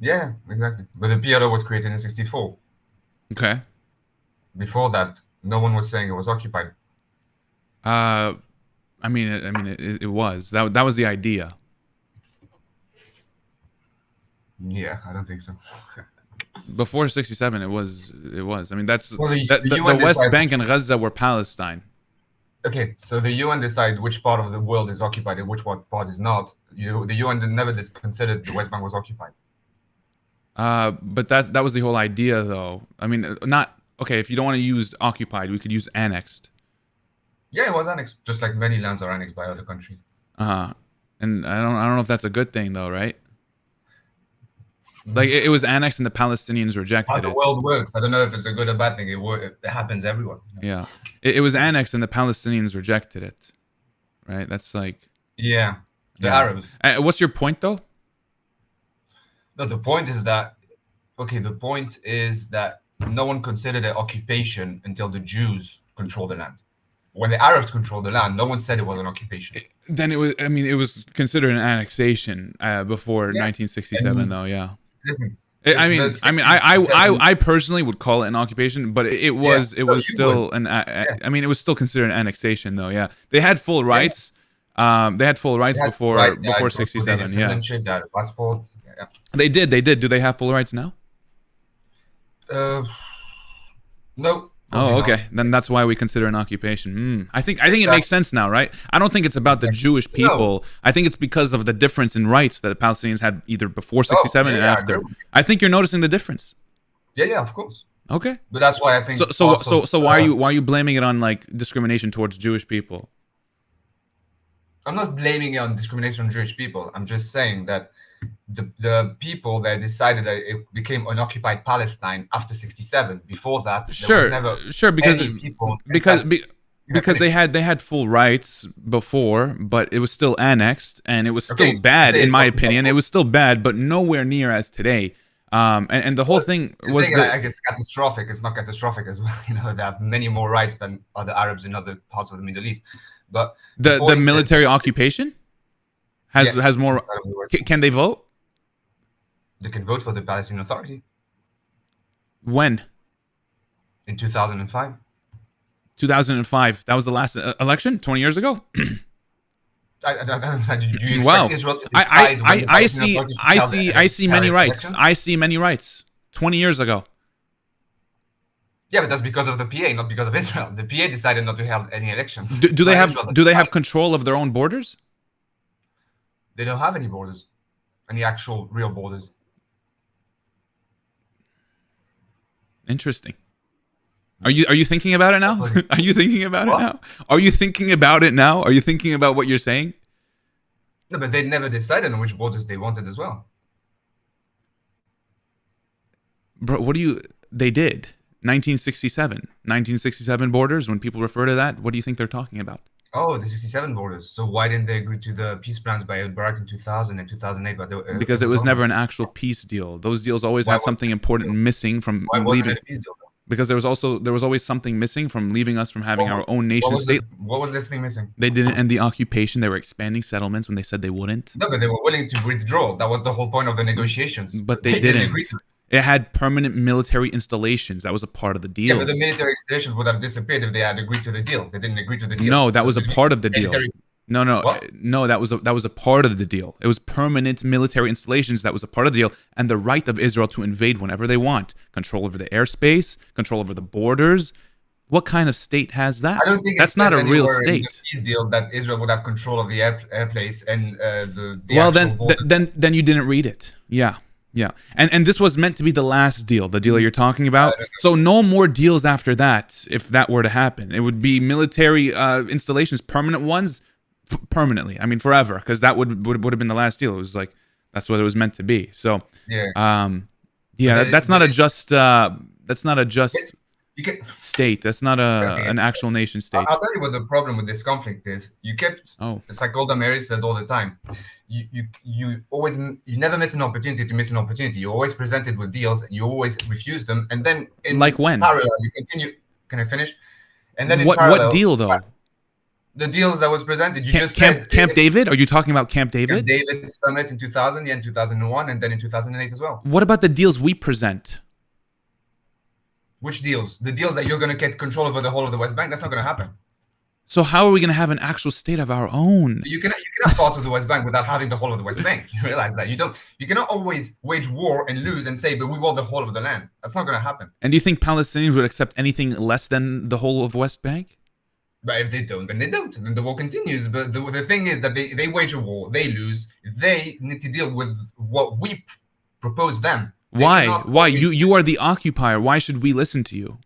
Yeah, exactly. But the PLO was created in 64. Okay. Before that, no one was saying it was occupied. I mean, it was. That was the idea. Yeah, I don't think so. Before 67, it was. I mean, that's Well, the the UN West decided- Bank and Gaza were Palestine. Okay, so the UN decided which part of the world is occupied and which part is not. The UN never considered the West Bank was occupied. But that was the whole idea, though. I mean, not okay. If you don't want to use occupied, we could use annexed. Yeah, it was annexed, just like many lands are annexed by other countries. And I don't know if that's a good thing, though, right? Like it was annexed and the Palestinians How rejected the it. world works, I don't know if it's a good or bad thing. It happens everywhere. Yeah, it was annexed and the Palestinians rejected it, right? That's like. Yeah, the Yeah. Arabs. What's your point, though? No, the point is that no one considered it occupation until the Jews controlled the land. When the Arabs controlled the land, no one said it was an occupation. Then it was. I mean, it was considered an annexation before 1967, And- though. Yeah. Listen, I personally would call it an occupation, but it was you still would. I mean, it was still considered an annexation, though. Yeah, they had full rights. They had full rights before Rights, yeah, before it was 67. Jordanian Yeah, citizenship, they had a passport. Yeah. they did. Do they have full rights now? No. Oh, probably not. okay. Then that's why we consider an occupation. I think it makes sense now, right? I don't think it's about the Jewish people. I think it's because of the difference in rights that the Palestinians had either before 67 and yeah, I after. agree. I think you're noticing the difference. Yeah, of course. Okay. But that's why I think. So why are you blaming it on like discrimination towards Jewish people? I'm not blaming it on discrimination on Jewish people. I'm just saying that the people that decided that it became unoccupied Palestine after 67. Before that, there was never because any people because they had full rights before, but it was still annexed, and it was still Okay, bad in my something opinion. like- It was still bad, but nowhere near as today. And the whole thing You're was saying that like it's catastrophic. It's not catastrophic as well. They have many more rights than other Arabs in other parts of the Middle East. But the point is- military occupation has more. Can they vote? They can vote for the Palestinian Authority When? in 2005. 2005. That was the last election 20 years ago. Do you expect Wow. Israel to decide when the I Palestinian Authority should I see many carry rights. elections? I see many rights 20 years ago. Yeah, but that's because of the PA, not because of Israel. The PA decided not to have any elections. Do they Not have Israel. do they have control of their own borders? They don't have any borders, any actual real borders. Interesting. Are you thinking about it now? Are you thinking about it What? now? Are you thinking about it now? Are you thinking about what you're saying? No, but they never decided on which borders they wanted as well. Bro, they did. 1967 borders, when people refer to that, what do you think they're talking about? Oh, the 67 borders. So why didn't they agree to the peace plans by Barak in 2000 and 2008? But Because it was never an actual peace deal. Those deals always Why had was- something important missing from Why wasn't leaving. it a peace deal? Because there was always something missing from leaving us from having our own nation state. What was this thing missing? They didn't end the occupation. They were expanding settlements when they said they wouldn't. No, but they were willing to withdraw. That was the whole point of the negotiations. But they didn't. agree to it. It had permanent military installations. That was a part of the Yeah, deal. but the military installations would have disappeared if they had agreed to the deal. They didn't agree to the deal. No, that So was a the part of the deal. military- No. What? No, that was a part of the deal. It was permanent military installations that was a part of the deal, and the right of Israel to invade whenever they want, control over the airspace, control over the borders. What kind of state has that? I don't think That's not a real anywhere in the state. peace deal that Israel would have control of the airspace and the Well, actual border. then you didn't read it. Yeah. And this was meant to be the last deal, the deal you're talking about. So no more deals after that, if that were to happen. It would be military installations, permanent ones, permanently. I mean, forever, because that would have been the last deal. It was like that's what it was meant to be. So that's not a just You can, state. That's not an actual nation state. I'll tell you what the problem with this conflict is. You kept, it's like Golda Meir said all the time. You never miss an opportunity to miss an opportunity. You're always presented with deals, and you always refuse them. And then in like when? parallel, you continue. Can I finish? And then in what parallel, deal though? The deals that was presented. You just said Camp David. Are you talking about Camp David? Camp David summit in 2000, in 2001, and then in 2008 as well. What about the deals we present? Which deals? The deals that you're going to get control over the whole of the West Bank? That's not going to happen. So how are we going to have an actual state of our own? You cannot have parts of the West Bank without having the whole of the West Bank. You realize that you cannot always wage war and lose and say, but we want the whole of the land. That's not going to happen. And do you think Palestinians would accept anything less than the whole of West Bank? But if they don't, then they don't. And then the war continues. But the thing is that they wage a war, they lose. They need to deal with what we propose them. Why? You are the occupier. Why should we listen to you?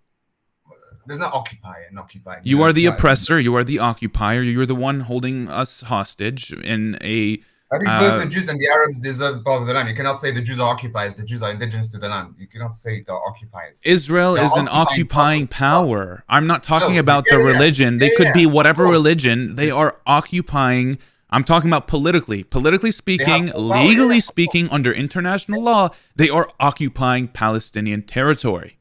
There's no occupier and occupied. You are the oppressor. You are the occupier. You're the one holding us hostage in a... I think both the Jews and the Arabs deserve part of the land. You cannot say the Jews are occupiers. The Jews are indigenous to the land. You cannot say they're occupiers. Israel is an occupying power. I'm not talking about the religion. They could be whatever religion. They are occupying... I'm talking about politically. Politically speaking, legally speaking, under international law, they are occupying Palestinian territory.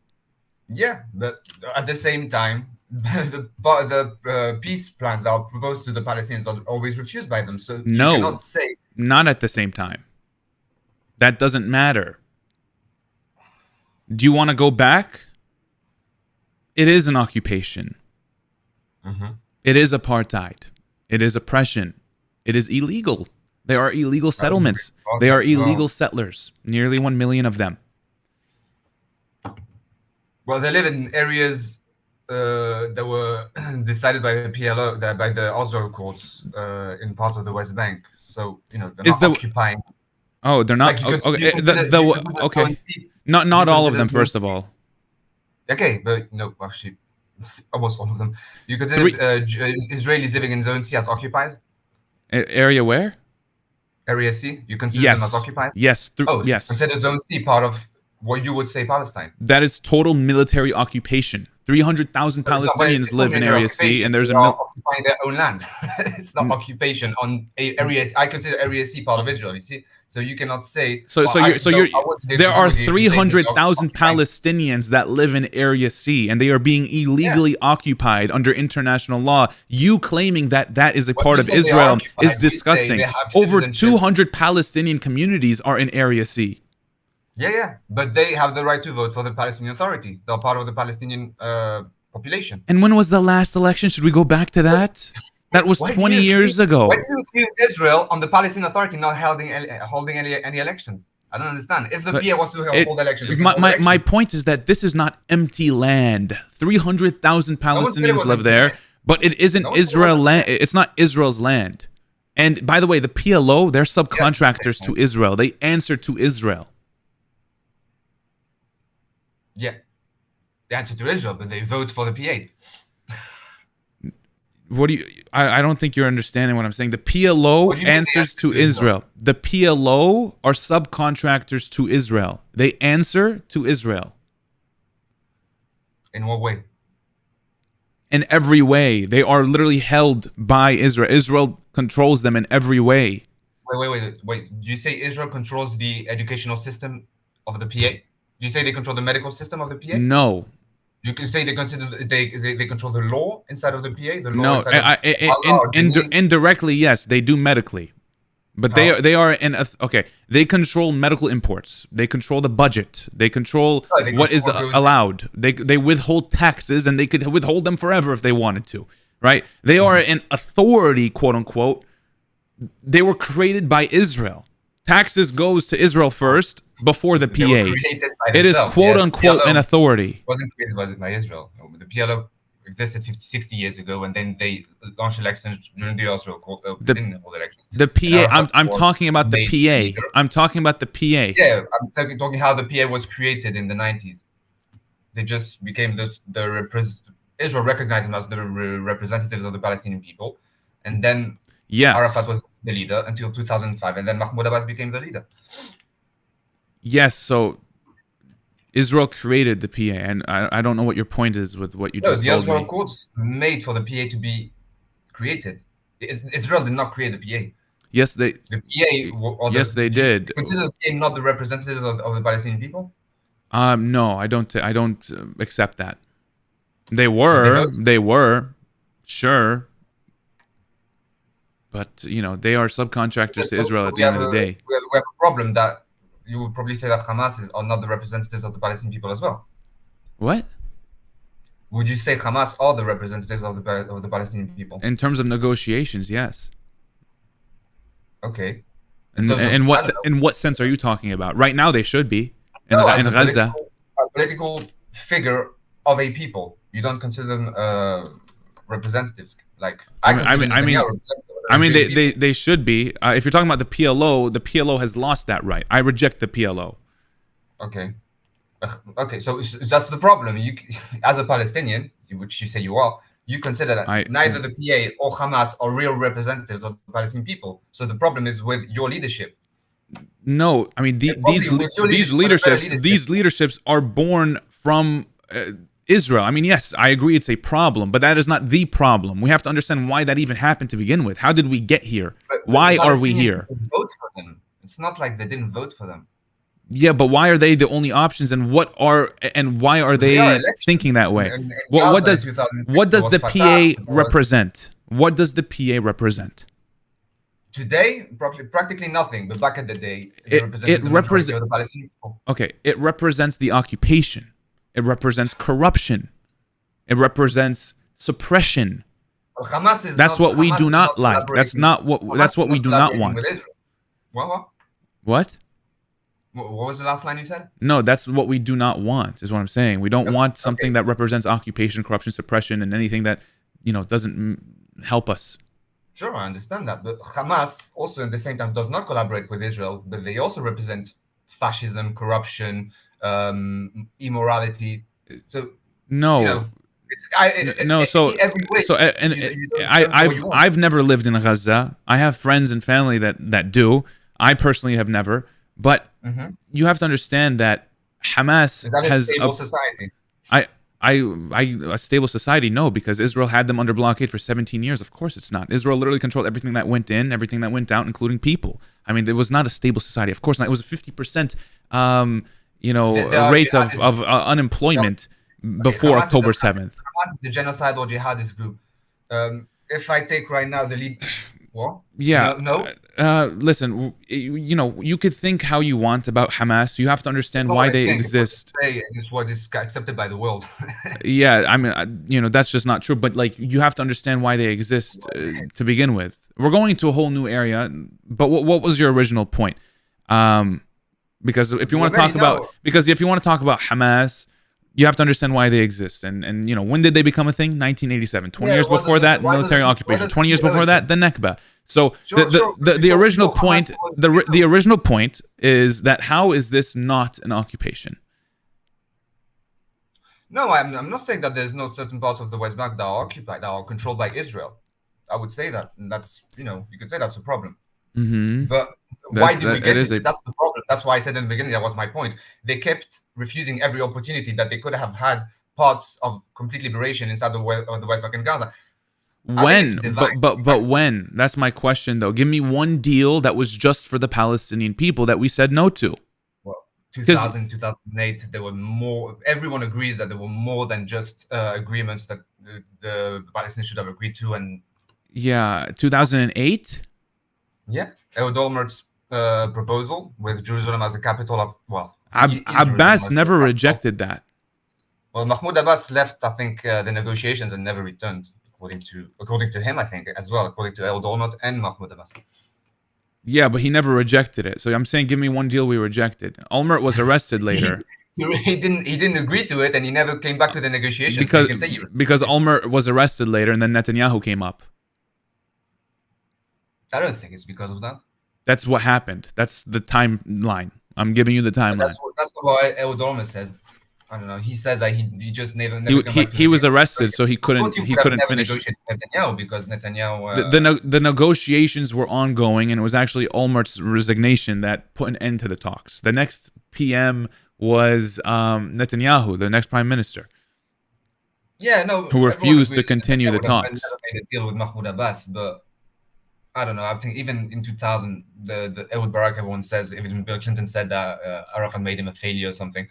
Yeah, but at the same time, the peace plans that are proposed to the Palestinians are always refused by them. So no, you cannot say... not at the same time. That doesn't matter. Do you want to go back? It is an occupation. Mm-hmm. It is apartheid. It is oppression. It is illegal. There are illegal settlements. They are illegal settlers. Nearly 1 million of them. Well, they live in areas that were decided by the PLO, by the Oslo courts in parts of the West Bank. So, they're not occupying. Oh, they're not. Okay. Not all of them, first of all. Okay, but no, actually, almost all of them. You consider Israelis living in Zone C as occupied? Area where? Area C. You consider them as occupied? Yes. Yes. Consider Zone C part of what you would say Palestine. That is total military occupation. 300,000 Palestinians live in Area C, and there's occupying their own land. It's not occupation on Area C. I consider Area C part of Israel. You see, so you cannot say. There are 300,000 Palestinians that live in Area C, and they are being illegally occupied under international law. You claiming that is a part of Israel is disgusting. Over 200 Palestinian communities are in Area C. Yeah, but they have the right to vote for the Palestinian Authority. They're part of the Palestinian population. And when was the last election? Should we go back to that? That was 20 years ago. Why do you accuse Israel on the Palestinian Authority not holding any elections? I don't understand. If the PA wants to hold elections, my point is that this is not empty land. 300,000 Palestinians live there, but it isn't Israel land. It's not Israel's land. And by the way, the PLO, they're subcontractors to Israel. They answer to Israel. Yeah, they answer to Israel, but they vote for the PA. I don't think you're understanding what I'm saying. The PLO answers to Israel. The PLO are subcontractors to Israel. They answer to Israel. In what way? In every way. They are literally held by Israel. Israel controls them in every way. Wait. Do you say Israel controls the educational system of the PA? Do you say they control the medical system of the PA? No. You can say they control the law inside of the PA. Indirectly, yes, they do medically, but they are They control medical imports. They control the budget. They control what is allowed. They withhold taxes, and they could withhold them forever if they wanted to. right? They are an authority, quote unquote. They were created by Israel. Taxes goes to Israel first before the They were PA. created by It is themselves. quote Yes, unquote PLO an authority. wasn't created by Israel. The PLO existed 50, 60 years ago, and then they launched elections during the Oslo. They didn't hold elections. The PA. I'm talking about the made PA. leader. I'm talking about the PA. Yeah, I'm talking how the PA was created in the 90s. They just became Israel recognized them as the representatives of the Palestinian people, and then Yes. Arafat was the leader until 2005, and then Mahmoud Abbas became the leader. Yes. So Israel created the PA, and I don't know what your point is with what you No, just the told Oslo me. Accords made for the PA to be created. Israel did not create the PA. Yes, they. The PA, or Yes, they did. Consider the PA not the representative of the Palestinian people. No, I don't accept that. They were, sure, but they are subcontractors to Israel at the end of the day. We have a problem that you would probably say that Hamas are not the representatives of the Palestinian people as well. What? Would you say Hamas are the representatives of the Palestinian people? In terms of negotiations, yes. Okay. In what sense are you talking about? Right now, they should be in Gaza. A political figure of a people. You don't consider them representatives. Like I mean, they should be. If you're talking about the PLO has lost that right. I reject the PLO. Okay. Okay, so that's the problem. You, as a Palestinian, which you say you are, you consider that neither the PA or Hamas are real representatives of the Palestinian people. So the problem is with your leadership. No, I mean these leaderships are born from Israel. I mean, yes, I agree it's a problem, but that is not the problem. We have to understand why that even happened to begin with. How did we get here? Why are we here? Vote for them. It's not like they didn't vote for them. Yeah, but why are they the only options, and why are they thinking that way? What does the PA represent? What does the PA represent? Today, practically nothing, but back in the day, it represents the Palestinian people. Okay, it represents the occupation. It represents corruption. It represents suppression. Well, Hamas is that's what we do not like. That's what we do not want. What? What was the last line you said? No, that's what we do not want, is what I'm saying. We don't want something that represents occupation, corruption, suppression, and anything that, doesn't help us. Sure, I understand that. But Hamas also at the same time does not collaborate with Israel, but they also represent fascism, corruption, immorality. So no. I've never lived in Gaza. I have friends and family that do. I personally have never. But you have to understand that Hamas has a stable society. A stable society, no, because Israel had them under blockade for 17 years. Of course it's not. Israel literally controlled everything that went in, everything that went out, including people. I mean, it was not a stable society. Of course not. It was a 50% rate of unemployment before October 7th. Hamas is the genocide or jihadist group. If I take right now the lead... What? Yeah. No. Listen, you could think how you want about Hamas. You have to understand why they exist. It's what is accepted by the world. Yeah, I mean, that's just not true. But you have to understand why they exist to begin with. We're going to a whole new area. But what was your original point? Because if you want to talk about Hamas, you have to understand why they exist. And when did they become a thing? 1987. 20 years before that, military occupation. 20 years before that, the Nakba. So the original point, the original point is that how is this not an occupation? No, I'm not saying that there's no certain parts of the West Bank that are occupied, that are controlled by Israel. I would say that, and that's you could say that's a problem. Mm-hmm. But why did we get it? That's the problem. That's why I said in the beginning that was my point. They kept refusing every opportunity that they could have had parts of complete liberation inside the West Bank and Gaza. When? But when? That's my question, though. Give me one deal that was just for the Palestinian people that we said no to. Well, 2000, 2008, there were more. Everyone agrees that there were more than just agreements that the Palestinians should have agreed to. And yeah, 2008. Yeah, Ehud Olmert's proposal with Jerusalem as a capital of Abbas never rejected that. Well, Mahmoud Abbas left, I think, the negotiations and never returned. according to him, I think, as well, according to Ehud Olmert and Mahmoud Abbas. Yeah, but he never rejected it. So I'm saying, give me one deal we rejected. Olmert was arrested later. He didn't agree to it, and he never came back to the negotiations. Because Olmert was arrested later, and then Netanyahu came up. I don't think it's because of that. That's what happened. That's the timeline. I'm giving you the timeline. That's what Ehud Olmert says. I don't know. He says that he just never. He was arrested, so he couldn't finish. Netanyahu because Netanyahu. The negotiations were ongoing, and it was actually Olmert's resignation that put an end to the talks. The next PM was Netanyahu, the next prime minister. Yeah, no. Who refused to continue the talks. Never made a deal with Mahmoud Abbas, but I don't know. I think even in 2000, the Ehud Barak, everyone says, even Bill Clinton said that Arafat made him a failure or something.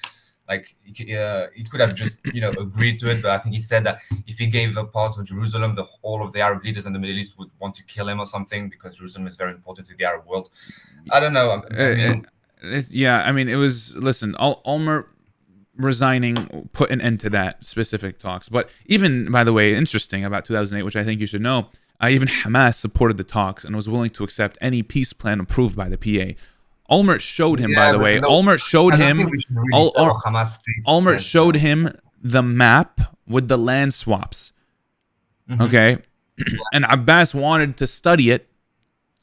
Like he could have just agreed to it, but I think he said that if he gave a part of Jerusalem, the whole of the Arab leaders in the Middle East would want to kill him or something because Jerusalem is very important to the Arab world. I don't know. I mean, it was. Listen, Olmert resigning put an end to that specific talks. But even, by the way, interesting about 2008, which I think you should know, even Hamas supported the talks and was willing to accept any peace plan approved by the PA. Olmert showed him, by the way. Olmert showed him. Olmert showed him the map with the land swaps. Mm-hmm. Okay, and Abbas wanted to study it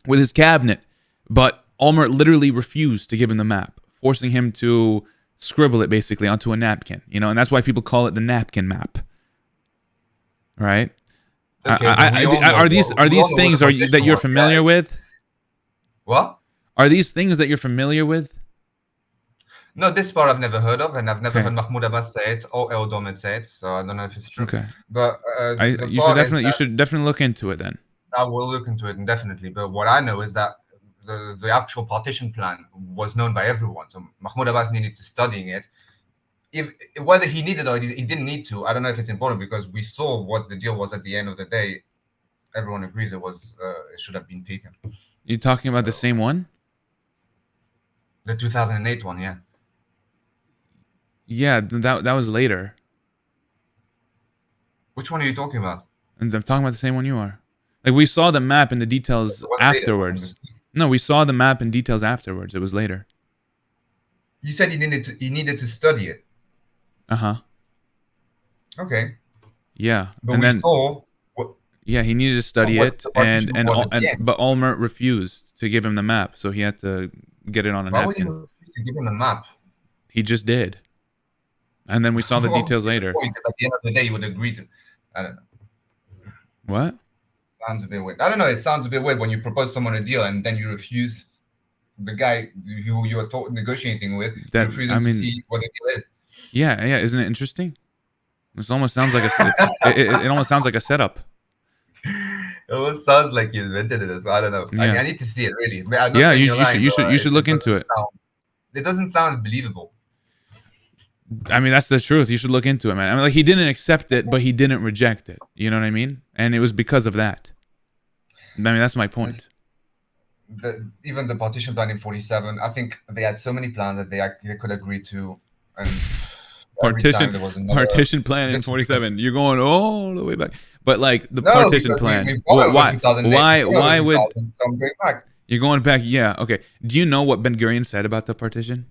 with his cabinet, but Olmert literally refused to give him the map, forcing him to scribble it basically onto a napkin. And that's why people call it the napkin map. Right? Okay, are these things that you're familiar with? What? Are these things that you're familiar with? No, this part I've never heard of, and I've never heard Mahmoud Abbas say it or Ehud Olmert say it, so I don't know if it's true. Okay. But you should definitely look into it then. I will look into it indefinitely. But what I know is that the actual partition plan was known by everyone. So Mahmoud Abbas needed to studying it. Whether he needed or he didn't need to, I don't know if it's important because we saw what the deal was at the end of the day. Everyone agrees it should have been taken. You talking about the same one? The 2008 one, yeah. Yeah, that was later. Which one are you talking about? And I'm talking about the same one you are. Like we saw the map and the details afterwards. No, we saw the map and details afterwards. It was later. You said he needed to study it. Uh-huh. Okay. Yeah. But we saw. Yeah, he needed to study it, but Olmert refused to give him the map, so he had to get it on a napkin. Why would he refuse to give him a map? He just did. And then we saw the details later. At the end of the day, you would agree to. I don't know. What? Sounds a bit weird. I don't know. It sounds a bit weird when you propose someone a deal and then you refuse the guy who you are negotiating with. To see what the deal is. Yeah. Isn't it interesting? It almost sounds like it almost sounds like a setup. It almost sounds like you invented it as well. I don't know. Yeah. I need to see it really. You should look into it. It doesn't sound believable. I mean, that's the truth. You should look into it, man. I mean, like he didn't accept it, but he didn't reject it. You know what I mean? And it was because of that. I mean, that's my point. Even the partition plan in 47, I think they had so many plans that they could agree to. And partition plan in 47. You're going all the way back. But like the partition plan. Why would you're going back? Yeah. Okay. Do you know what Ben Gurion said about the partition?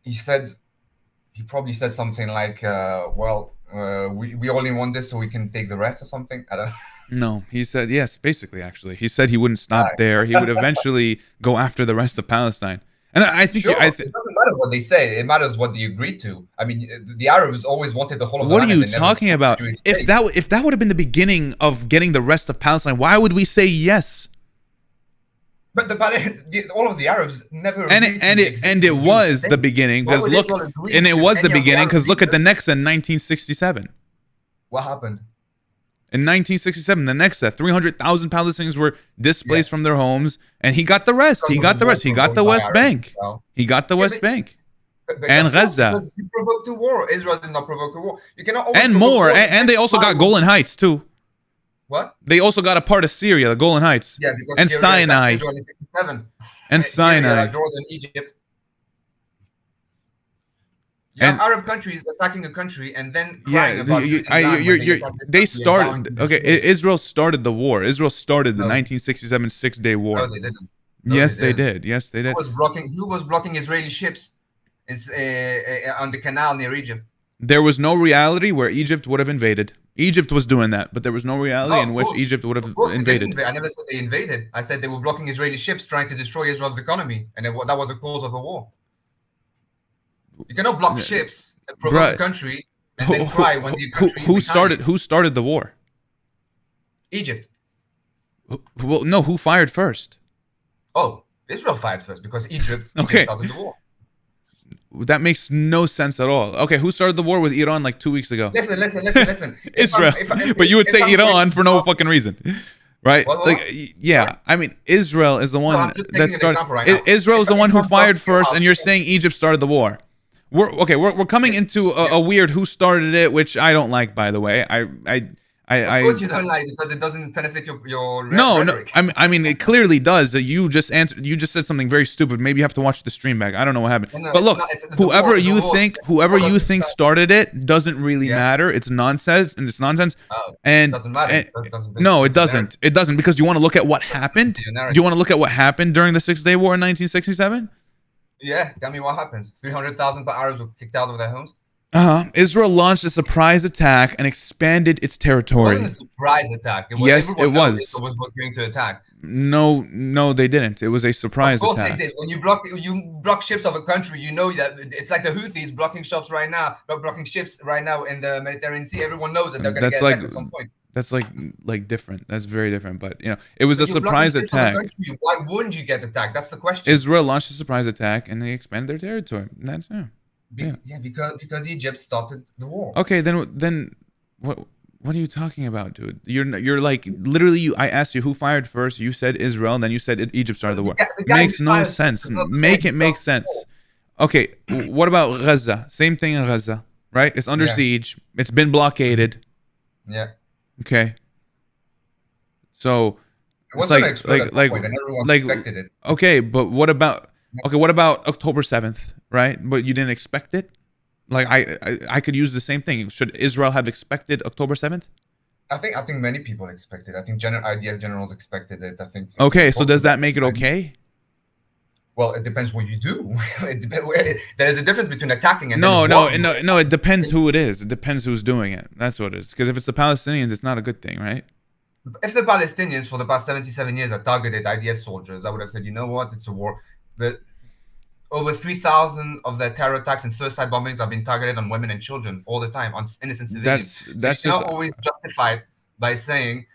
He probably said something like, we only want this so we can take the rest or something. I don't know. No, he said yes, basically, actually. He said he wouldn't stop there. He would eventually go after the rest of Palestine. And I think it doesn't matter what they say. It matters what they agreed to. I mean, the Arabs always wanted the whole of the land. What are you talking about? If that would have been the beginning of getting the rest of Palestine, why would we say yes? But all of the Arabs never. And it was the beginning because look, and it was the beginning because look at the Nexa in 1967. What happened? In 1967, the Nexa, 300,000 Palestinians were displaced from their homes, and he got the rest. He got the rest. He got the West Bank. He got the West Bank and Gaza. Because you provoked a war. Israel did not provoke a war. You cannot. And more, and they also got Golan Heights too. What? They also got a part of Syria, the Golan Heights. Yeah, because and Sinai. And Sinai. Jordan, Egypt. You have Arab countries attacking a country and then crying Yeah, about losing land when they attack this they country and bowing started. to Okay, the state. Israel started the war. Israel started the No. 1967 Six-Day War. No, they didn't. No, Yes, they didn't. did. Yes, they did. Who was blocking Israeli ships on the canal near Egypt? There was no reality where Egypt would have invaded. Egypt was doing that, but there was no reality No, in of which course. Egypt would have Of course they didn't invaded. I never said they invaded. I said they were blocking Israeli ships trying to destroy Israel's economy, and that was the cause of the war. You cannot block ships and provoke a country and then cry when the country Who started the war? Egypt. Well, no, who fired first? Oh, Israel fired first because Egypt Okay. started the war. That makes no sense at all. Okay, who started the war with Iran like 2 weeks ago? Listen. Israel. But you would say Iran for no fucking reason. Right? What? Like, yeah. I mean, Israel is the one I'm just taking that an started. example right now. Israel is the one who If I fired block your first, and you're house- saying Egypt started the war. We're coming into a weird who started it, which I don't like, by the way. Of course you don't like because it doesn't benefit your No. rhetoric. I mean, it clearly does. You just answered. You just said something very stupid. Maybe you have to watch the stream back. I don't know what happened. No, but it's look, not- it's the whoever war, you the war. think, War started it doesn't really Yeah. matter. It's nonsense, and it's nonsense. Oh, And doesn't matter. and- It doesn't no, it benefit the doesn't. It doesn't because you want to look at what happened. the Do narrative. you want to look at what happened during the Six-Day War in 1967? Yeah, tell me what happens. 300,000 Arabs were kicked out of their homes. Israel launched a surprise attack and expanded its It territory. wasn't a surprise attack. Yes, everyone it knows was. Israel was going to attack. No, they didn't. It was a surprise Of course attack. they did. When you block ships of a country, you know that it's like the Houthis blocking ships right now. Blocking ships right now in the Mediterranean Sea. Everyone knows that they're going to That's get attacked like- at some point. That's like different. That's very different. But it was a When you're blocking surprise ships of a attack. country, why wouldn't you get attacked? That's the question. Israel launched a surprise attack and they expanded their territory. That's yeah. Because Egypt started the war. Okay, then what are you talking about, dude? You're like literally. I asked you who fired first. You said Israel, and then you said Egypt started the war. The guy Makes who no fired sense. first is not Make the it make guy. sense. Okay, what about Gaza? Same thing in Gaza, right? It's under Yeah. siege. It's been blockaded. Yeah. Okay. So It was like- gonna explode at some like- point, and everyone like- expected it. okay, but what about October 7th, right? But you didn't expect it? Like I could use the same thing. Should Israel have expected October 7th? I think many people expected. I think IDF generals expected it. I think. Okay, so does that make it okay? Well, it depends what you do. There's a difference between attacking and No, then no, blocking. no. It depends who it is. It depends who's doing it. That's what it is. Because if it's the Palestinians, it's not a good thing, right? If the Palestinians for the past 77 years have targeted IDF soldiers, I would have said, you know what, it's a war. But over 3,000 of their terror attacks and suicide bombings have been targeted on women and children all the time, on innocent civilians. That's so you just cannot always justify it by saying,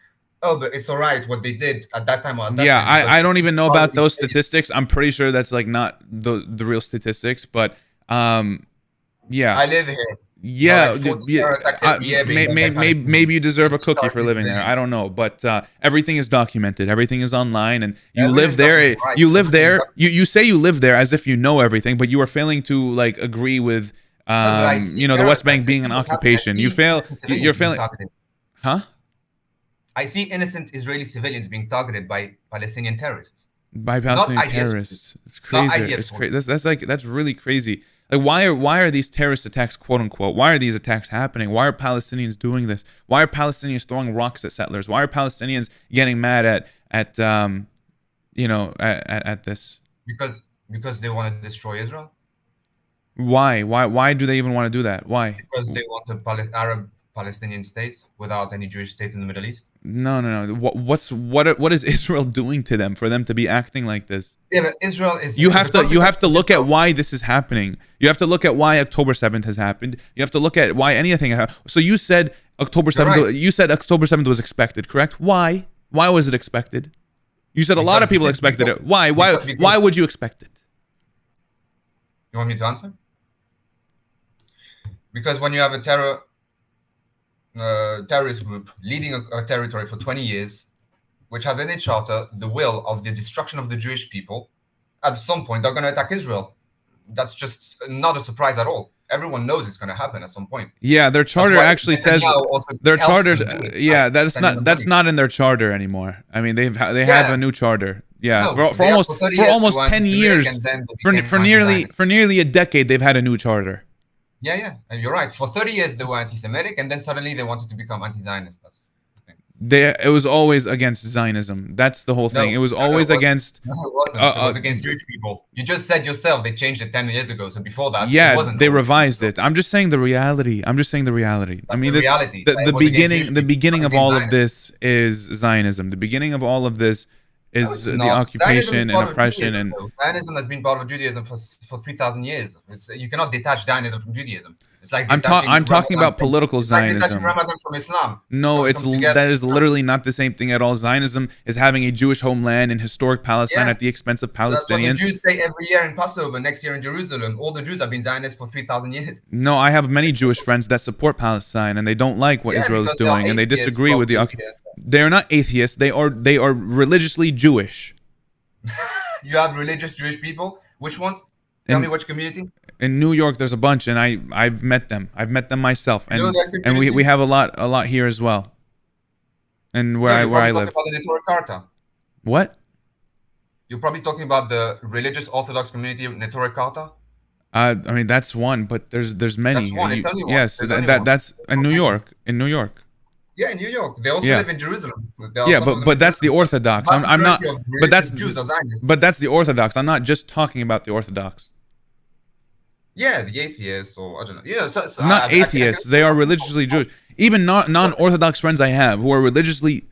oh, but it's all right what they did at that time or at that yeah. time. I don't even know about those Probably- statistics. I'm pretty sure that's like not the real statistics, but yeah. I live here. Yeah, like 40 terror attacks every year being done by Palestinians. maybe you deserve a cookie Start for living there. living. I don't know, but everything is documented. Everything is online, and you Everything live is there. documented, right. You live Everything is there. documented. You say you live there as if you know everything, but you are failing to like agree with but I see the terror West Bank attacks being an and people occupation. have- I You see fail. innocent civilians You're being failing. targeted. Huh? I see innocent Israeli civilians being targeted by Palestinian terrorists. By Palestinian IDF terrorists. It's Not crazy. IDF It's crazy. That's really crazy. Like why are these terrorist attacks, quote unquote? Why are these attacks happening? Why are Palestinians doing this? Why are Palestinians throwing rocks at settlers? Why are Palestinians getting mad at this? Because they want to destroy Israel. Why do they even want to do that? Why? Because they want a Arab Palestinian state without any Jewish state in the Middle East. No. What is Israel doing to them for them to be acting like this? Yeah, but Israel is. You have to look at why this is happening. You have to look at why October 7th has happened. You have to look at why anything happened. So you said October 7th. right. You said October 7th was expected, correct? Why? Why was it expected? You said a lot of Because- people expected it. Why? because- Why would you expect it? You want me to answer? Because when you have a terrorist group leading a territory for 20 years, which has in its charter the will of the destruction of the Jewish people, at some point they're going to attack Israel. That's just not a surprise at all. Everyone knows it's going to happen at some point. Yeah, their charter why actually says Netanyahu also their helps charter. them do it, Yeah, by that's sending them not money. in their charter anymore. I mean, they have Yeah. a new charter. Yeah, No, for they have almost 30 years to 10 anti-Semitic years, and then they became for nearly a decade, they've had a new charter. Yeah, and you're right. For 30 years they were anti-Semitic, and then suddenly they wanted to become anti-Zionist. That's the thing. It was always against Zionism. That's the whole thing. It was always it against. No, it wasn't. It was against Jewish people. You just said yourself they changed it 10 years ago. So before that, it Yeah, wasn't they always revised against it. I'm just saying the reality. I mean, the this reality. the It was against beginning. Jewish The people, beginning not of against all of Zionists. this is Zionism. The beginning of all of this No, is it's the not. Zionism occupation is and part of oppression Judaism, and. though. Zionism has been part of Judaism for 3,000 years. You cannot detach Zionism from Judaism. It's like I'm talking Ramadan about political it's like detaching Zionism. Ramadan from Islam. No, It comes together. that is literally not the same thing at all. Zionism is having a Jewish homeland in historic Palestine Yeah. at the expense of That's what the Palestinians. Jews say every year in Passover, next year in Jerusalem. All the Jews have been Zionists for 3,000 years. No, I have many Jewish friends that support Palestine and they don't like what Yeah, Israel is because they are doing and they atheists, disagree with the probably, They're not atheists. They are religiously Jewish. You have religious Jewish people. Which ones? Tell me which community. In New York, there's a bunch, and I've met them. I've met them myself, You know and that community? we have a lot here as well. And where You're I probably live. talking about the Neturei Karta. What? You're probably talking about the religious Orthodox community of Neturei Karta. I mean that's one, but there's many. That's one. It's only one. Yes, There's only one. that's in New York. In New York. Yeah, in New York. They also Yeah. live in Jerusalem. There are Yeah, some of them but in that's the Jerusalem. Orthodox. Vast I'm not. majority of But that's religious Jews are Zionists. but that's the Orthodox. I'm not just talking about the Orthodox. Yeah, the atheists or I don't know. Yeah, so Not atheists. They are religiously Jewish. Even non-Orthodox friends I have who are religiously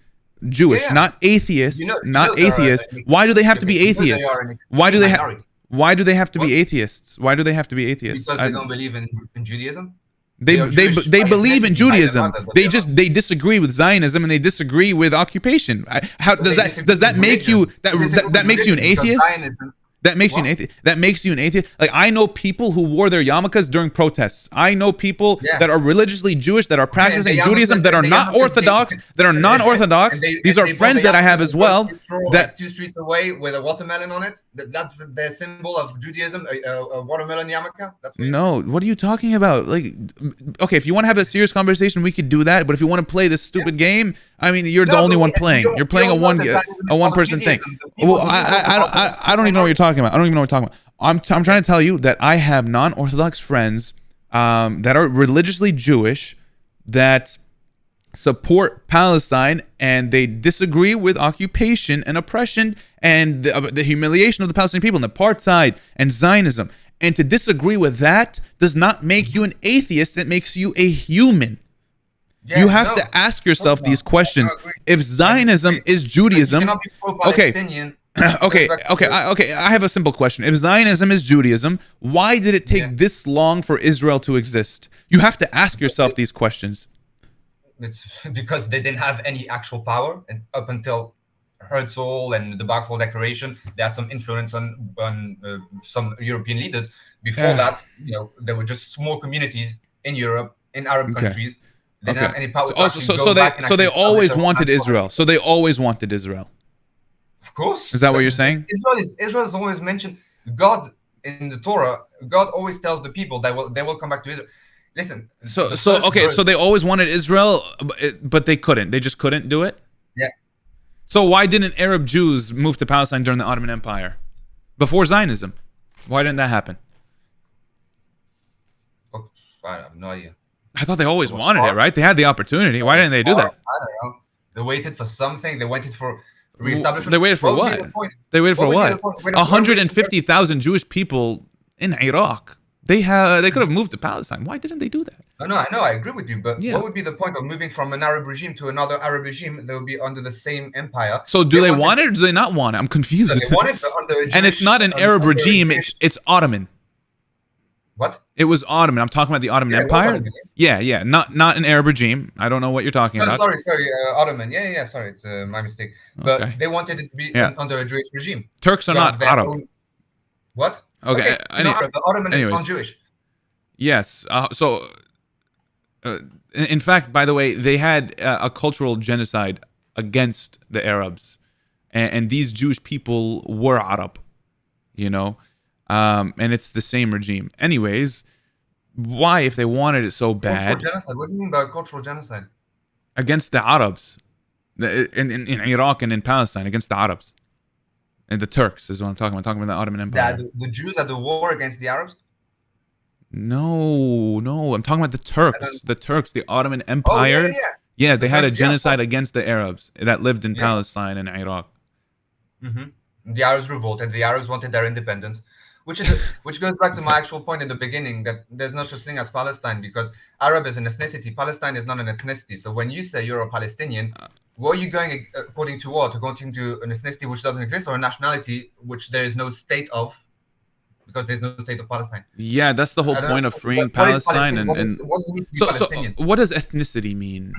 Jewish, Yeah. not atheists, You know not there are atheists. an- Why do they have to be you know they atheists? are an Why do they have? minority. Why do they have to be What? atheists? Why do they have to be atheists? Because they don't believe in Judaism. They are Jewish by believe in ethnicity, by their Judaism. mother, but They they're just they disagree with Zionism and they disagree with occupation. How But does they that disagree with make you religion. that makes you an Because atheist? Zionism- That makes you an What? atheist. That makes you an atheist. Like I know people who wore their yarmulkes during protests. I know people Yeah. that are religiously Jewish that are practicing the Judaism yarmulkes- that are the not yarmulkes, Orthodox, that are and non-Orthodox. they- These and are they brought friends the that I have yarmulkes as well. to throw, That like 2 streets away with a watermelon on it. That's their symbol of Judaism. A watermelon yarmulke. That's what no, what are you talking about? Like, okay, if you want to have a serious conversation, we could do that. But if you want to play this stupid game, I mean, you're the No, only but one playing. You're playing a you don't know that a one person Zionism is thing. part of Judaism. Well, I don't even know what you're talking about. I don't even know what you're talking about. I'm trying to tell you that I have non-Orthodox friends that are religiously Jewish that support Palestine and they disagree with occupation and oppression and the humiliation of the Palestinian people and apartheid and Zionism. And to disagree with that does not make you an atheist. It makes you a human. Yeah, You have no. to ask yourself these questions. I agree. If Zionism is Judaism, You cannot be okay, pro-Palestinian. okay. I have a simple question. If Zionism is Judaism, why did it take Yeah. this long for Israel to exist? You have to ask yourself these questions. It's because they didn't have any actual power, and up until Herzl and the Balfour Declaration, they had some influence on some European leaders. Before that, there were just small communities in Europe, in Arab Okay. countries. They didn't have any power. to actually So go back and they actually always establish their wanted own Israel. So they always wanted Israel. Of course. Is that what you're saying? Israel is always mentioned. God in the Torah, God always tells the people that they will come back to Israel. Listen. So the first okay. verse- So they always wanted Israel, but they couldn't. They just couldn't do it. Yeah. So why didn't Arab Jews move to Palestine during the Ottoman Empire, before Zionism? Why didn't that happen? Oh, I have no idea. I thought they always wanted it, right? They had the opportunity. Why didn't they do that? I don't know. They waited for something. They waited for reestablishment. They waited for would be what? the point? They waited for would be what? the point? When- 150,000 Jewish people in Iraq. They could have moved to Palestine. Why didn't they do that? No, I know. I agree with you. But Yeah. what would be the point of moving from an Arab regime to another Arab regime? They would be under the same empire. So do they wanted- want it or do they not want it? I'm confused. They wanted to under a And it's Jewish- not an Arab under a regime. Jewish- It's Ottoman. What? It was Ottoman. I'm talking about the Ottoman Yeah, it was Empire. Ottoman, Yeah. Not an Arab regime. I don't know what you're talking No, about. sorry, Ottoman. Yeah, sorry, it's my mistake. But Okay. they wanted it to be Yeah. under a Jewish regime. Turks are To not have their Arab. own- What? Okay, the Ottoman is anyways. non-Jewish. Yes. In fact, by the way, they had a cultural genocide against the Arabs, and these Jewish people were Arab, and it's the same regime. Anyways, why, if they wanted it so bad, Cultural genocide. What do you mean by cultural genocide? against the Arabs, in Iraq and in Palestine, against the Arabs, and the Turks is what I'm talking about. I'm talking about the Ottoman Empire. That the Jews at the war against the Arabs? No. I'm talking about the Turks. The Turks, the Ottoman Empire. Oh, yeah. Yeah, they had a Turks, yeah. genocide against the Arabs that lived in Yeah. Palestine and Iraq. The Arabs revolted. The Arabs wanted their independence, which goes back to my actual point in the beginning, that there's no such thing as Palestine, because Arab is an ethnicity. Palestine is not an ethnicity. So when you say you're a Palestinian, where are you going according to what? According to an ethnicity which doesn't exist, or a nationality which there is no state of, because there's no state of Palestine. Yeah, that's the whole point of freeing Palestine. What does it mean to be Palestinian? So what does ethnicity mean?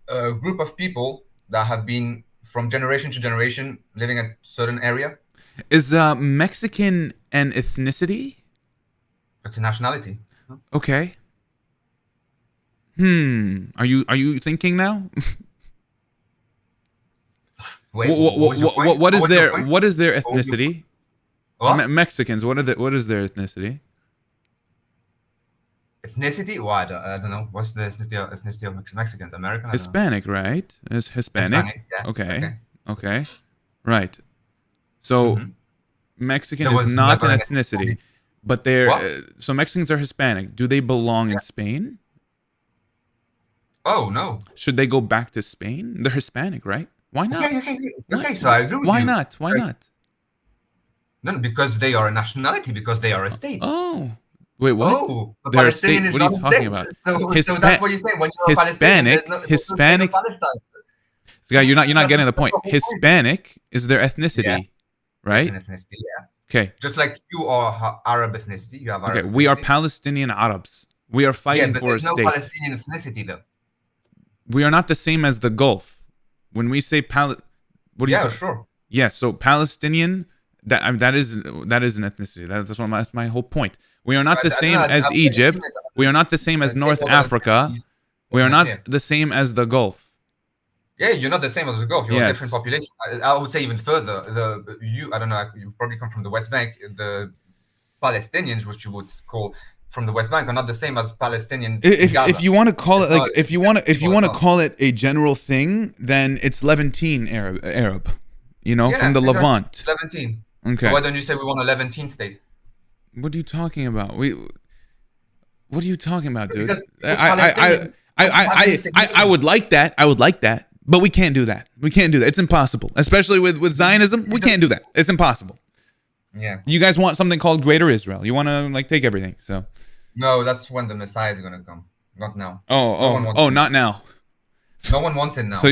A group of people that have been from generation to generation living in a certain area. Is Mexican an ethnicity? It's a nationality. Okay. Are you thinking now? Wait, what is their ethnicity? What? Mexicans. What is their ethnicity? Ethnicity? Well, I don't know. What's the ethnicity of Mexicans? American? Hispanic, right? Is Hispanic? Yeah. Okay. Right. So Mexican is not an ethnicity, but they're so Mexicans are Hispanic. Do they belong in Spain? Oh no. Should they go back to Spain? They're Hispanic, right? Why not? Okay, so I agree with you. Why not? No, because they are a nationality, because they are a state. Oh. Wait, what? Oh, the They're Palestinian a state. What are you talking about? So that's what you say when you're Hispanic. Hispanic. Yeah, you're not getting the point. Hispanic is their ethnicity, right? It's an ethnicity, yeah. Okay. Just like you are Arab ethnicity, you have Arab. Okay, we are Palestinian Arabs. We are fighting for a state. There's no Palestinian ethnicity though. We are not the same as the Gulf. When we say what do you? Yeah, sure. Yeah, so Palestinian. That is an ethnicity. That's my whole point. We are not the same as Egypt. We are not the same as North Africa. We are not the same as the Gulf. Yeah, you're not the same as the Gulf. You're a different population. I would say even further. I don't know. You probably come from the West Bank. The Palestinians, which you would call from the West Bank, are not the same as Palestinians. If you want to call it like if you want to call it a general thing, then it's Levantine Arab. You know, from the Levant. It's Levantine. Okay. So why don't you say we want a Levantine state? What are you talking about? What are you talking about, dude? Because I would like that. I would like that. But we can't do that. It's impossible. Especially with Zionism, we can't do that. It's impossible. Yeah. You guys want something called Greater Israel. You want to like take everything. So. No, that's when the Messiah is going to come. Not now. Not now. No one wants it now. So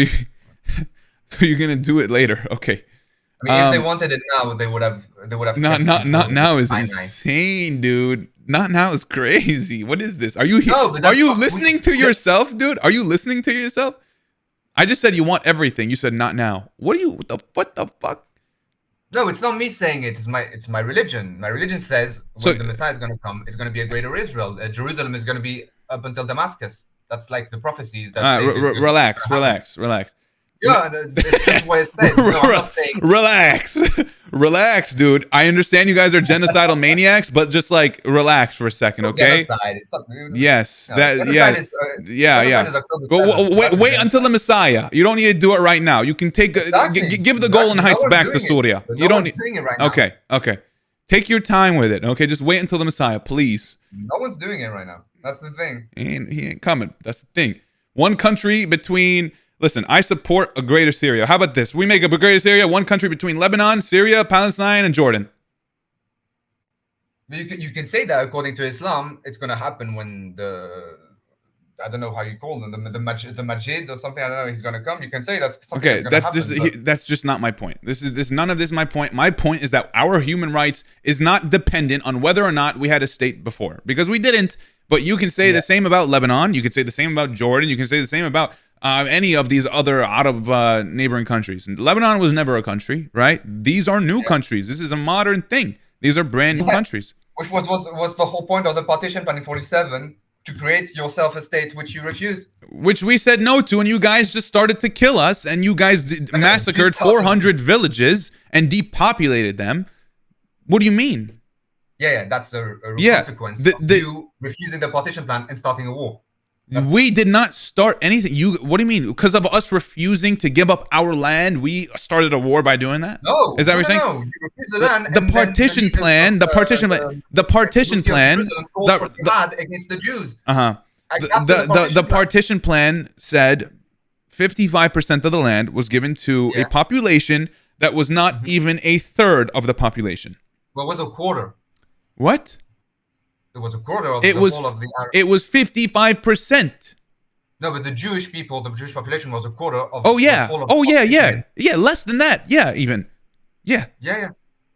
you're going to do it later. Okay. I mean, if they wanted it now, they would have. Not now is insane, dude. Not now is crazy. What is this? Are you listening to yourself, dude? Are you listening to yourself? I just said you want everything. You said not now. What the fuck? No, it's not me saying it. It's my religion. My religion says when the Messiah is going to come, it's going to be a greater Israel. Jerusalem is going to be up until Damascus. That's like the prophecies. That relax. Yeah, that's what it says. No, I'm not saying. Relax, dude. I understand you guys are genocidal maniacs, but just like relax for a second, okay? Genocide. It's not, yes, no, Wait until the Messiah. You don't need to do it right now. You can take give the Golan Heights back to Syria. You don't need doing it right now. Okay. Take your time with it. Okay, just wait until the Messiah, please. No one's doing it right now. That's the thing. He ain't coming. That's the thing. One country between. Listen, I support a greater Syria. How about this? We make up a greater Syria, one country between Lebanon, Syria, Palestine, and Jordan. You can say that according to Islam, it's going to happen when I don't know how you call them, the Majid or something. I don't know. He's going to come. You can say that's something. Okay, that's just not my point. None of this is my point. My point is that our human rights is not dependent on whether or not we had a state before, because we didn't. But you can say the same about Lebanon. You can say the same about Jordan. You can say the same about any of these other Arab neighboring countries. And Lebanon was never a country, right? These are new countries. This is a modern thing. These are brand new countries. Which was the whole point of the partition plan in 47, to create yourself a state, which you refused. Which we said no to, and you guys just started to kill us, and you guys massacred 400 villages and depopulated them. What do you mean? Yeah, that's a consequence of you refusing the partition plan and starting a war. We did not start anything. What do you mean? Because of us refusing to give up our land, we started a war by doing that? No, Is that what you're saying? No. You refuse the land. The partition plan, the partition plan, against the Jews. The partition plan said 55% of the land was given to a population that was not even a third of the population. Well, it was a quarter. What? It was a quarter of whole of the Arab. It was 55%. No, but the Jewish people, the Jewish population was a quarter of the whole of yeah, less than that. Yeah, even. Yeah. Yeah.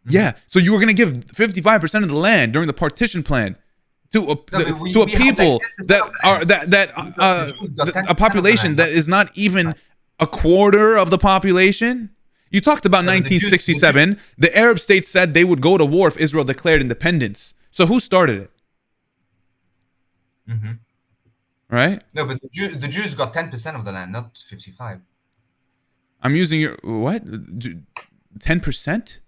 Yeah. So you were going to give 55% of the land during the partition plan to a people that are a population that is not even a quarter of the population. You talked about 1967. The Arab states said they would go to war if Israel declared independence. So who started it? Mm-hmm. Right? No, but the Jews got 10% of the land, not 55. I'm using your what? 10%?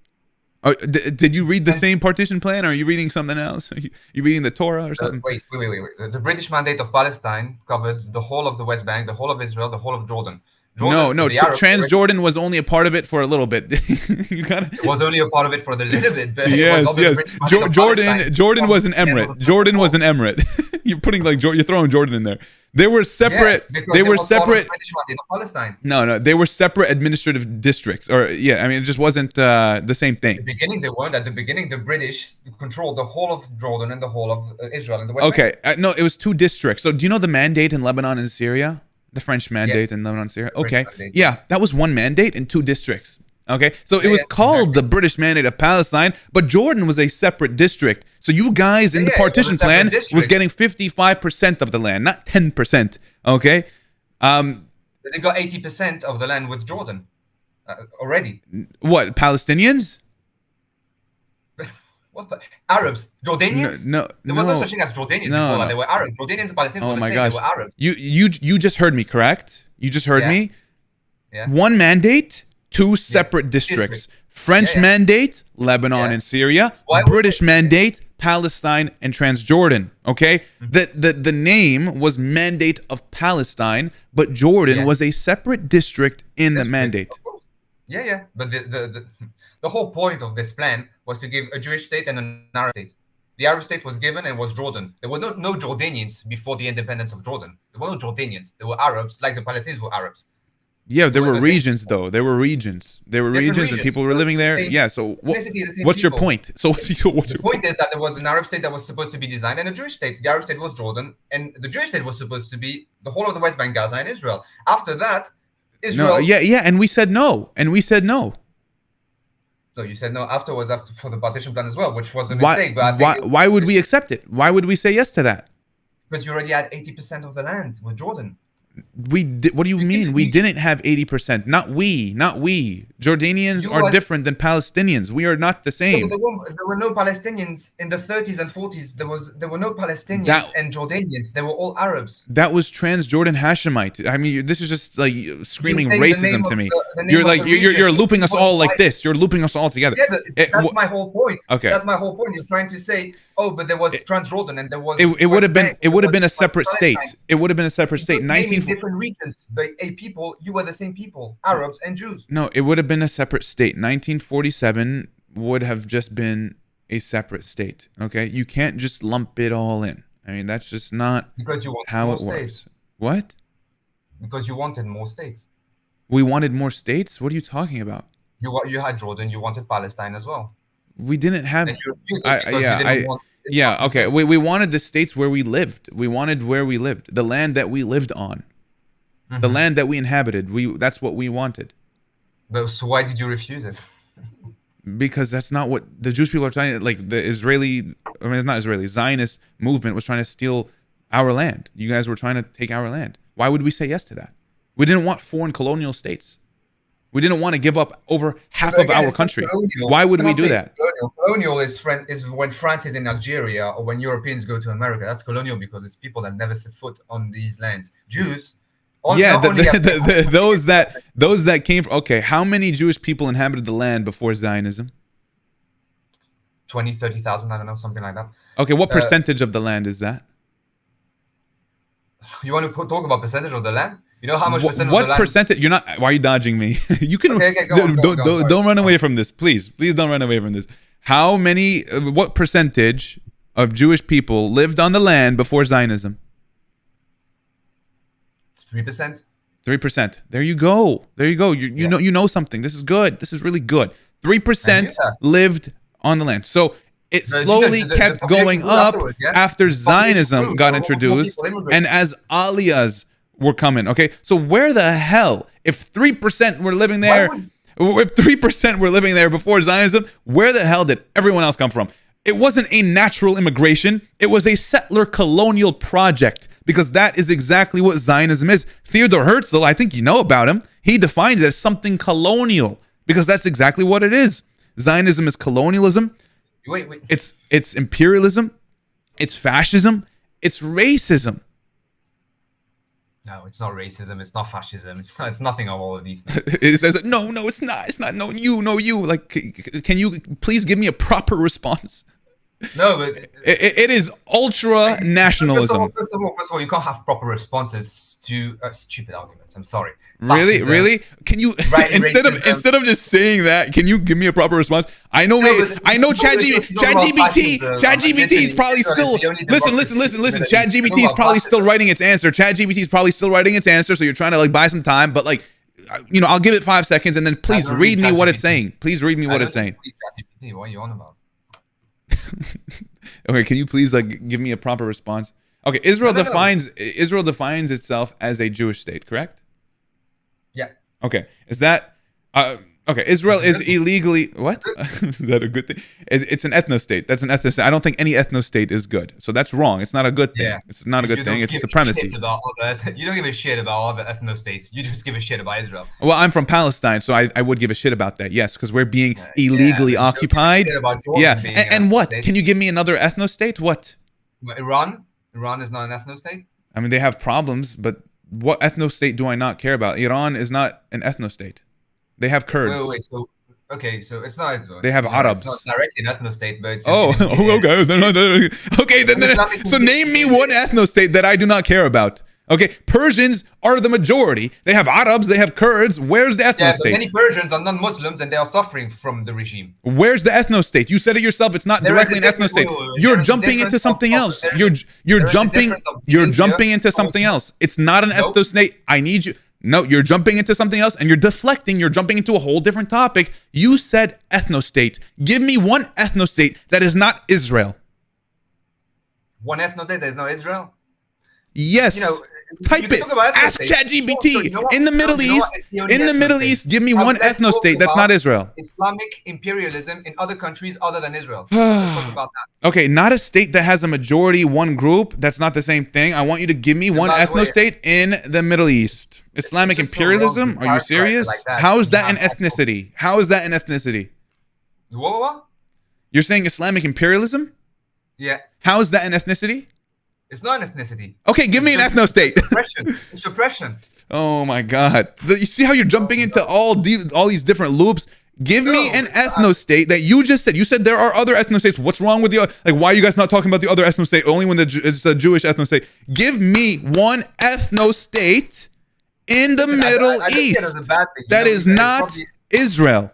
Did you read the same partition plan, or are you reading something else? Are you reading the Torah or something? Wait. The British Mandate of Palestine covered the whole of the West Bank, the whole of Israel, the whole of Jordan. No. Transjordan was only a part of it for a little bit. It was only a part of it for the little bit. But yes. Jordan was an emirate. Jordan was an emirate. You're putting you're throwing Jordan in there. They were separate. They were separate. No. They were separate administrative districts. It just wasn't the same thing. At the beginning, they weren't. At the beginning, the British controlled the whole of Jordan and the whole of Israel and the West Bank. No, it was 2 districts. So do you know the mandate in Lebanon and Syria? The French mandate in Lebanon and Syria? Okay. Yeah, that was 1 mandate in 2 districts. Okay, so it was called the British Mandate of Palestine, but Jordan was a separate district. So you guys in the partition plan was getting 55% of the land, not 10%. Okay, they got 80% of the land with Jordan already. What, Palestinians? What? Arabs? Jordanians? No. There was no such thing as Jordanians before that. They were Arabs. Jordanians and Palestinians were the same. They were Arabs. You just heard me, correct? You just heard me? Yeah. 1 mandate, 2 separate districts. French mandate, Lebanon and Syria. British mandate, Palestine and Transjordan. Okay? The name was Mandate of Palestine, but Jordan was a separate district in the mandate. Yeah. But the whole point of this plan was to give a Jewish state and an Arab state. The Arab state was given and was Jordan. There were no Jordanians before the independence of Jordan. There were no Jordanians. There were Arabs, like the Palestinians were Arabs. Yeah, there were regions, though. There were regions. There were regions and people were living there. Yeah, so what's your point? So what's your point is that there was an Arab state that was supposed to be designed and a Jewish state. The Arab state was Jordan, and the Jewish state was supposed to be the whole of the West Bank, Gaza, and Israel. After that, Israel... and we said no. So you said no afterwards, for the partition plan as well, which was a mistake. Why would we accept it? Why would we say yes to that? Because you already had 80% of the land with Jordan. What do you mean? We didn't have 80%. Not we. Jordanians are different than Palestinians. We are not the same. There were no Palestinians in the 30s and 40s. There were no Palestinians and Jordanians. They were all Arabs. That was Transjordan Hashemite. I mean, this is just like screaming racism to me. You're looping us all like this. You're looping us all together. Yeah, but that's my whole point. Okay, that's my whole point. You're trying to say, but there was Transjordan and there was. It would have been a separate state. It would have been a separate state. Different regions, but people, you were the same people, Arabs and Jews. No, it would have been a separate state. 1947 would have just been a separate state. Okay, you can't just lump it all in. I mean, that's just not how it works. What? Because you wanted more states. We wanted more states? What are you talking about? You had Jordan. You wanted Palestine as well. We didn't have. Okay. We wanted the states where we lived. We wanted where we lived, the land that we lived on. The land that we inhabited, that's what we wanted. But so why did you refuse it? Because that's not what the Jewish people are trying. Like it's not Israeli. Zionist movement was trying to steal our land. You guys were trying to take our land. Why would we say yes to that? We didn't want foreign colonial states. We didn't want to give up over half of our country. Why would we do that? Colonial is when France is in Algeria or when Europeans go to America. That's colonial because it's people that never set foot on these lands. Jews. Those that came from. Okay, how many Jewish people inhabited the land before Zionism? 20, 30,000, I don't know, something like that. Okay, what percentage of the land is that? You want to talk about percentage of the land? You know how much percent of the What land? percentage? You're not. Why are you dodging me? You can. Okay, go on, go on, Don't run away from this, please. Please don't run away from this. How many? What percentage of Jewish people lived on the land before Zionism? 3%. 3%. There you go. There you go. You know something. This is good. This is really good. 3% lived on the land. So it slowly kept going up after Zionism got introduced and as aliyahs were coming. Okay, so where the hell, if 3% were living there, if 3% were living there before Zionism, where the hell did everyone else come from? It wasn't a natural immigration. It was a settler colonial project, because that is exactly what Zionism is. Theodor Herzl, I think you know about him, he defines it as something colonial, because that's exactly what it is. Zionism is colonialism. Wait. It's imperialism. It's fascism. It's racism. No, it's not racism. It's not fascism. It's nothing of all of these things. It says no, it's not. It's not. No, you. Like, can you please give me a proper response? No, but it is ultra nationalism. First of all, you can't have proper responses to stupid arguments. I'm sorry. Really? Can you instead of just saying that, can you give me a proper response? I know ChatGPT is probably still listen. ChatGPT is probably still writing its answer. ChatGPT is probably still writing its answer, so you're trying to like buy some time, but like, you know, I'll give it 5 seconds and then please read me what it's saying. Please read me what it's saying. What are you on about? Okay, can you please like give me a proper response? Okay, Israel defines itself as a Jewish state, correct? Yeah. Okay, is that okay? Israel is illegally what? Is that a good thing? It's an ethnostate. That's an ethnostate. I don't think any ethnostate is good, so that's wrong. It's not a good thing. Yeah. It's not a good thing. It's supremacy. You don't give a shit about other ethnostates. You just give a shit about Israel. Well, I'm from Palestine, so I would give a shit about that. Yes, because we're being illegally occupied. Yeah, and what? Can you give me another ethnostate? What? Iran. Iran is not an ethnostate? I mean, they have problems, but what ethnostate do I not care about? Iran is not an ethnostate. They have Kurds. Wait. So it's not Israel. They have Arabs. It's not directly an ethnostate, but it's... Okay. Okay, then so name me one ethnostate that I do not care about. Okay, Persians are the majority. They have Arabs, they have Kurds. Where's the ethnostate? Yeah, but many Persians are non-Muslims and they are suffering from the regime. Where's the ethnostate? You said it yourself. It's not directly an ethnostate. You're jumping into something else. You're jumping into something else. It's not an ethnostate. I need you. No, you're jumping into something else and you're deflecting. You're jumping into a whole different topic. You said ethnostate. Give me one ethnostate that is not Israel. One ethnostate that is not Israel? Yes. You know, type it. Ask ChatGPT. In the Middle East. In the Middle East, give me one ethnostate that's not Israel. Islamic imperialism in other countries other than Israel. Let's talk about that. Okay, not a state that has a majority, one group. That's not the same thing. I want you to give me one ethnostate in the Middle East. Islamic imperialism? Are you serious? How is that an ethnicity? How is that an ethnicity? What? You're saying Islamic imperialism? Yeah. How is that an ethnicity? It's not an ethnicity. Okay, give me an ethnostate. It's suppression. Oh my God! You see how you're jumping into all these different loops? Give me an ethnostate that you just said. You said there are other ethnostates. What's wrong with the like? Why are you guys not talking about the other ethnostate? Only when it's a Jewish ethnostate. Give me one ethnostate in the Middle East that is not Israel.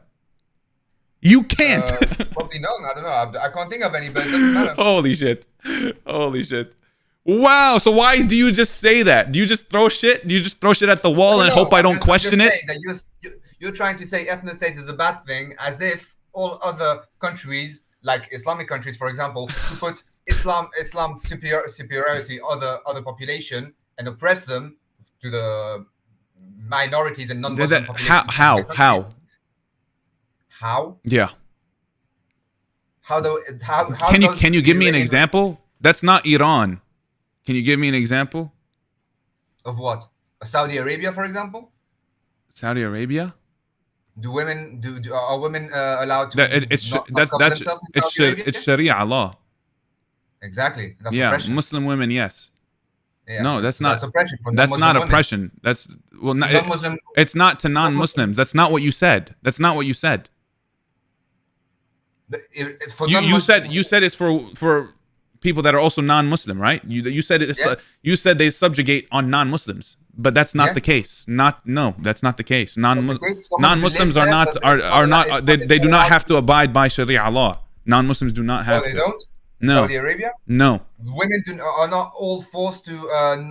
You can't. Probably not. I don't know. I can't think of any, but it doesn't matter. Holy shit! Holy shit! Wow. So why do you just say that? Do you just throw shit? Do you just throw shit at the wall and hope I don't question it? That you're trying to say ethnostates is a bad thing, as if all other countries, like Islamic countries, for example, who put Islam's superiority other population and oppress them to the minorities and non-Muslim populations. How? Yeah. How can you give me an example? That's not Iran. Can you give me an example? Of what? Saudi Arabia, for example? Saudi Arabia? Are women allowed to? It's Sharia law. Exactly. That's oppression. Muslim women, yes. Yeah. No, that's not oppression. That's not oppression. That's it's not to non-Muslims. That's not what you said. That's not what you said. You said it's for people that are also non-Muslim, right? You said it's Yeah. you said they subjugate on non-Muslims, but that's not Yeah. the case. That's not the case. case. Someone Non-Muslims who are lives not there are doesn't- not they do not have to abide by Sharia law. Non-Muslims do not Oh, have they to. don't? No, Saudi Arabia? no. Women are not all forced to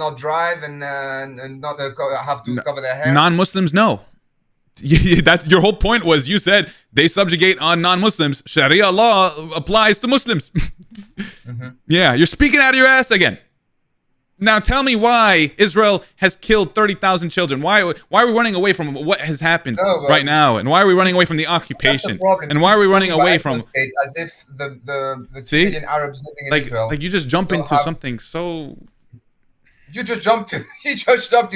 not drive and not have to cover their hair. Non-Muslims, no. That's your whole point. Was you said they subjugate on non-Muslims. Sharia law applies to Muslims. Yeah, you're speaking out of your ass again. Now tell me why Israel has killed 30,000 children. Why are we running away from what has happened right now? And why are we running away from the occupation? And why are we running away from as if the See? 2 million Arabs living in Israel? like you just jump don't into have- something so You just jumped to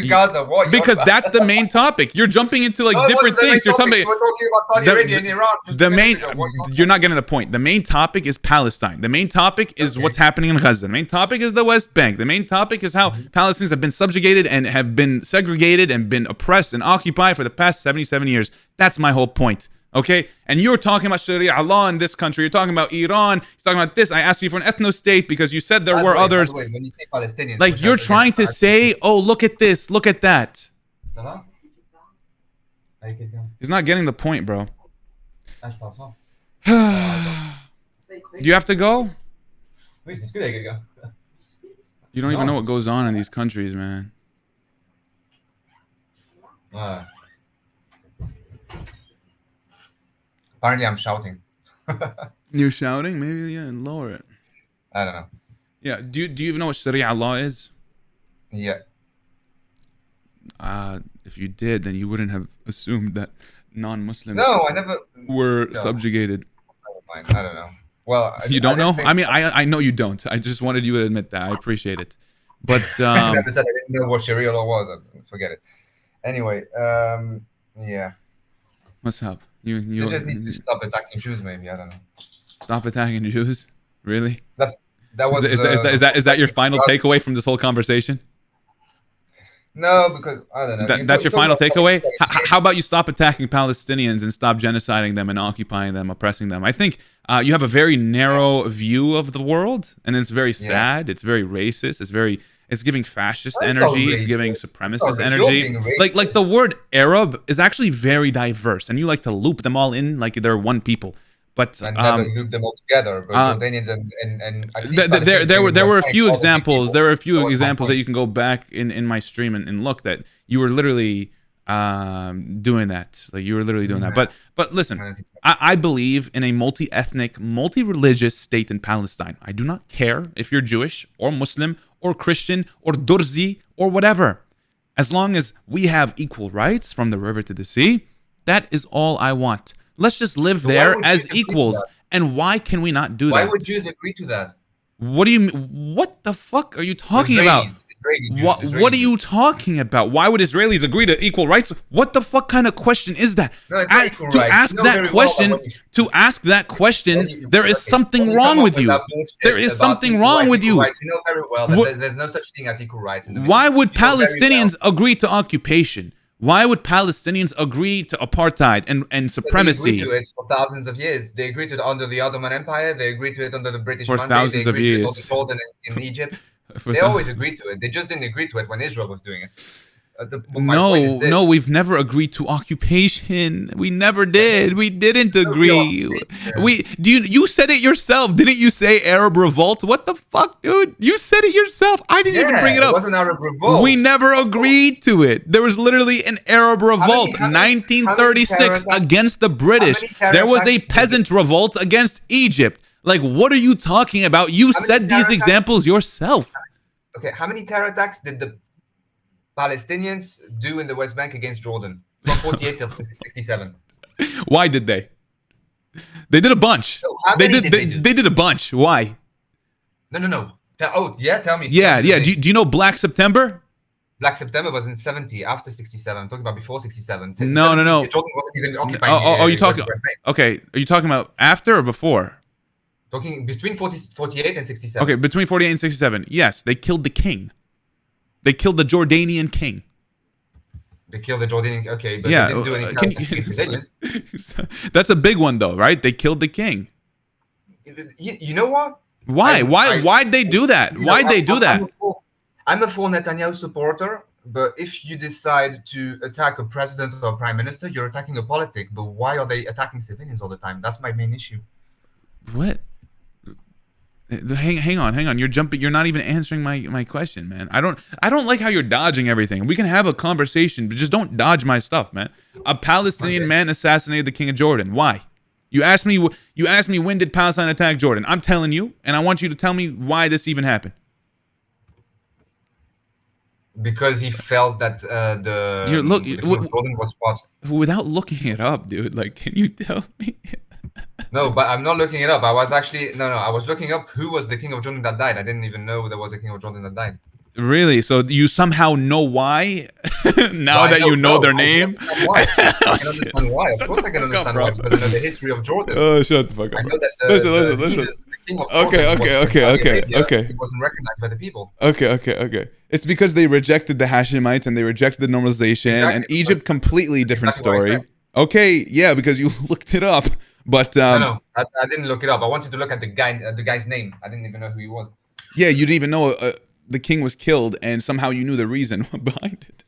Gaza. What? because that's the main topic. You're jumping into like different things. You're talking You were talking about Saudi the- Arabia and Iran. just the a minute main ago. What- you're not getting the point. The main topic is Palestine. The main topic is Okay. what's happening in Gaza. The main topic is the West Bank. The main topic is how Palestinians have been subjugated and have been segregated and been oppressed and occupied for the past 77 years. That's my whole point. Okay? And you're talking about Sharia law in this country. You're talking about Iran. You're talking about this. I asked you for an ethnostate because you said there By the were way, others. by the way, when you say Palestinians, Like which you're are- trying to say, oh, look at this, look at that. Tamam. Allez, quelqu'un. He's not getting the point, bro. Ah, je parle fort. Do you have to go? Oui, je discute avec quelqu'un. You don't even No. know what goes on in these countries, man. Ouais. Apparently, I'm shouting. You're shouting? Maybe, yeah, lower it. I don't know. Yeah, do you even know what Sharia law is? Yeah. If you did, then you wouldn't have assumed that non-Muslims No, I never. were No. subjugated. Never mind. I don't know. Well, You don't know? didn't I mean, I know you don't. I just wanted you to admit that. I appreciate it. But I never said I didn't know what Sharia law was. Forget it. Anyway, yeah. what's up? You You just need to stop attacking Jews, maybe. I don't know. stop attacking Jews? Really? That was. Is that your final takeaway from this whole conversation? No, because I don't know. That's your final takeaway? How about you stop attacking Palestinians and stop genociding them and occupying them, oppressing them? I think you have a very narrow view of the world, and it's very sad. It's very racist. It's giving fascist That's not energy. It's giving racist. supremacist It's not- energy. you're being Like racist. the word Arab is actually very diverse, and you like to loop them all in like they're one people. But And never group them all together. But Jordanians and at least there were a Palestinians few all the examples. people. There were a That few was my examples that point. you can go back in my stream and look that you were literally doing that. Like you were literally doing that. But listen, I don't think so. I believe in a multi-ethnic, multi-religious state in Palestine. I do not care if you're Jewish or Muslim or Christian or Durzi or whatever. As long as we have equal rights from the river to the sea, that is all I want. Let's just live why there would as Jews agree to equals. that? And why can we not do Why that? would Jews agree to that? What do you mean? What the fuck are you talking about? Israeli Jews, What Israeli are you Jews. talking about? Why would Israelis agree to equal rights? What the fuck kind of question is that? No, it's not equal rights. Ask You know that very well question, when you- to ask that question, there is Okay, something when you wrong come up with you. that bullshit There is about something equal wrong rights, with equal you. rights, you know very well that What- there's no such thing as equal rights in the Middle Why East. would You know very Palestinians well. agree to occupation? Why would Palestinians agree to apartheid and They supremacy? agreed to it for thousands of years. They agreed to it under the Ottoman Empire. They agreed to it under the British For Monday. thousands they of agreed to it years. under Jordan in Egypt. For They always thousands. agreed to it. They just didn't agree to it when Israel was doing it. My point is this. No, we've never agreed to occupation. We never did. We didn't agree. You said it yourself. Didn't you say Arab revolt? What the fuck, dude? You said it yourself. I didn't even bring it up. It wasn't Arab revolt. We never agreed to it. There was literally an Arab revolt, how many 1936, terror attacks- against the British. many terror There was a attacks did peasant revolt against Egypt. Like, what are you talking about? You How many said terror these attacks- examples yourself. Okay, how many terror attacks did the Palestinians do in the West Bank against Jordan from 48 till 67? Why did they? They did a bunch. No, how They many did. did they do? They did a bunch. Why? No. Tell me. Yeah. Tell me. Do you know Black September? Black September was in 70, after 67. I'm talking about before 67. No. Jordan wasn't even occupying Oh, you talking? West Bank. Okay, are you talking about after or before? Talking between 48 and 67. Okay, between 48 and 67. Yes, they killed the king. They killed the Jordanian king. They killed the Jordanian. Okay, but Yeah, they didn't do any can terror attacks against civilians. That's a big one, though, right? They killed the king. You know what? Why? Why'd they do that? Why'd they do that? I'm a full Netanyahu supporter, but if you decide to attack a president or a prime minister, you're attacking a politic. But why are they attacking civilians all the time? That's my main issue. What? Hang on. You're jumping. You're not even answering my question, man. I don't like how you're dodging everything. We can have a conversation, but just don't dodge my stuff, man. A Palestinian man assassinated the king of Jordan. Why? You asked me when did Palestine attack Jordan? I'm telling you, and I want you to tell me why this even happened. Because he felt that the king of Jordan was part. Without looking it up, dude. Like, can you tell me? No, but I'm not looking it up. I was actually I was looking up who was the king of Jordan that died. I didn't even know there was a king of Jordan that died. Really? So you somehow know why? Now that you know their name? I can understand why. Of course I can understand why, because I know the history of Jordan. Oh, shut the fuck up. I know that listen. the king of Jordan Okay. It wasn't recognized by the people. Okay. It's because they rejected the Hashemites and they rejected the normalization, and Egypt completely different story. Okay, yeah, because you looked it up. But no, I didn't look it up. I wanted to look at the guy's name. I didn't even know who he was. Yeah, you didn't even know the king was killed, and somehow you knew the reason behind it.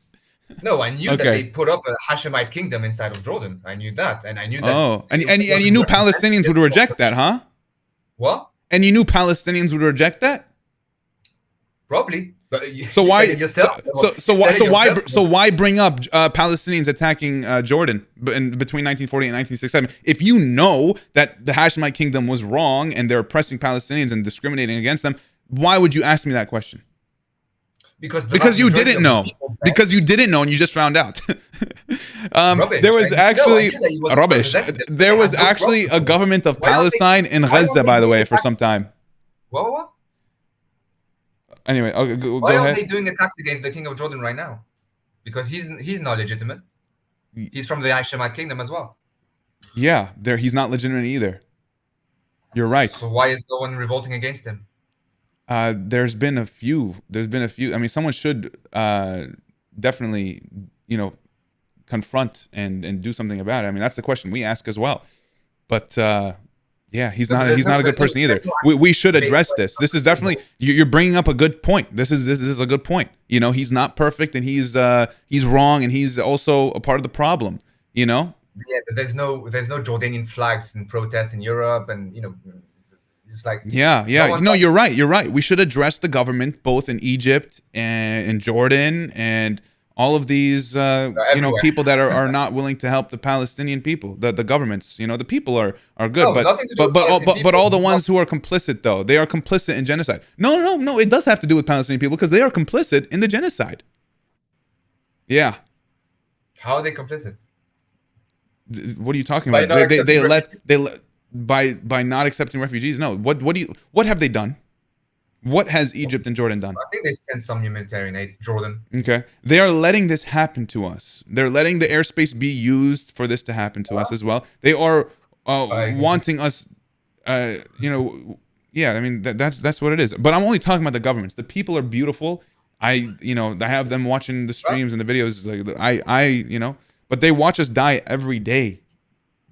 No, I knew that they put up a Hashemite kingdom inside of Jordan. I knew that, and I knew that. Oh, and you knew Palestinians would reject that, huh? What? And you knew Palestinians would reject that? Probably. But so why? So why bring up Palestinians attacking Jordan between 1940 and 1967? If you know that the Hashemite kingdom was wrong and they're oppressing Palestinians and discriminating against them, why would you ask me that question? Because you didn't know. Because you didn't know and you just found out. There was actually rubbish. There was actually a government of Palestine in Gaza, by the way, for some time. What? Anyway, okay, go why ahead. Are they doing attacks against the king of Jordan right now? Because he's not legitimate. He's from the Hashemite kingdom as well. Yeah, he's not legitimate either. You're right. So why is no one revolting against him? There's been a few. I mean, someone should definitely, confront and do something about it. I mean, that's the question we ask as well. But yeah, he's not a good person either. We should address this. This is definitely, you're bringing up a good point. This is a good point. He's not perfect, and he's wrong, and he's also a part of the problem. Yeah, but there's no Jordanian flags in protests in Europe, and it's like you're right. We should address the government both in Egypt and in Jordan and all of these people that are not willing to help the Palestinian people, the governments. The people are good, but all the ones who are complicit, though, they are complicit in genocide. No, it does have to do with Palestinian people because they are complicit in the genocide. Yeah. How are they complicit? What are you talking about? They let by not accepting refugees. No. What have they done? What has Egypt and Jordan done? I think they sent some humanitarian aid. Jordan. Okay. They are letting this happen to us. They're letting the airspace be used for this to happen to us as well. They are wanting us, yeah, I mean, that's what it is. But I'm only talking about the governments. The people are beautiful. I have them watching the streams and the videos. Like but they watch us die every day.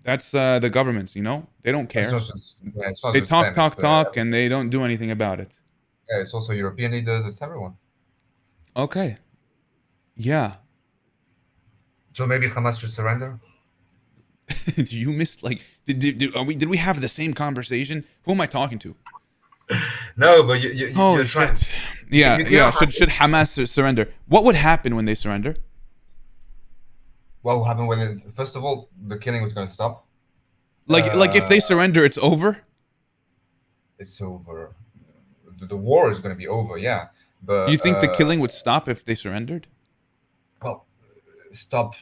That's the governments, they don't care. They talk, and they don't do anything about it. Yeah, it's also European leaders. It's everyone. Okay. Yeah. So maybe Hamas should surrender. You missed did we have the same conversation? Who am I talking to? No, but you're trying. Shit. Yeah. Should Hamas surrender? What would happen when they surrender? What will happen when first of all the killing was going to stop? Like if they surrender, it's over. It's over. The war is going to be over, yeah. But you think the killing would stop if they surrendered? Well, stop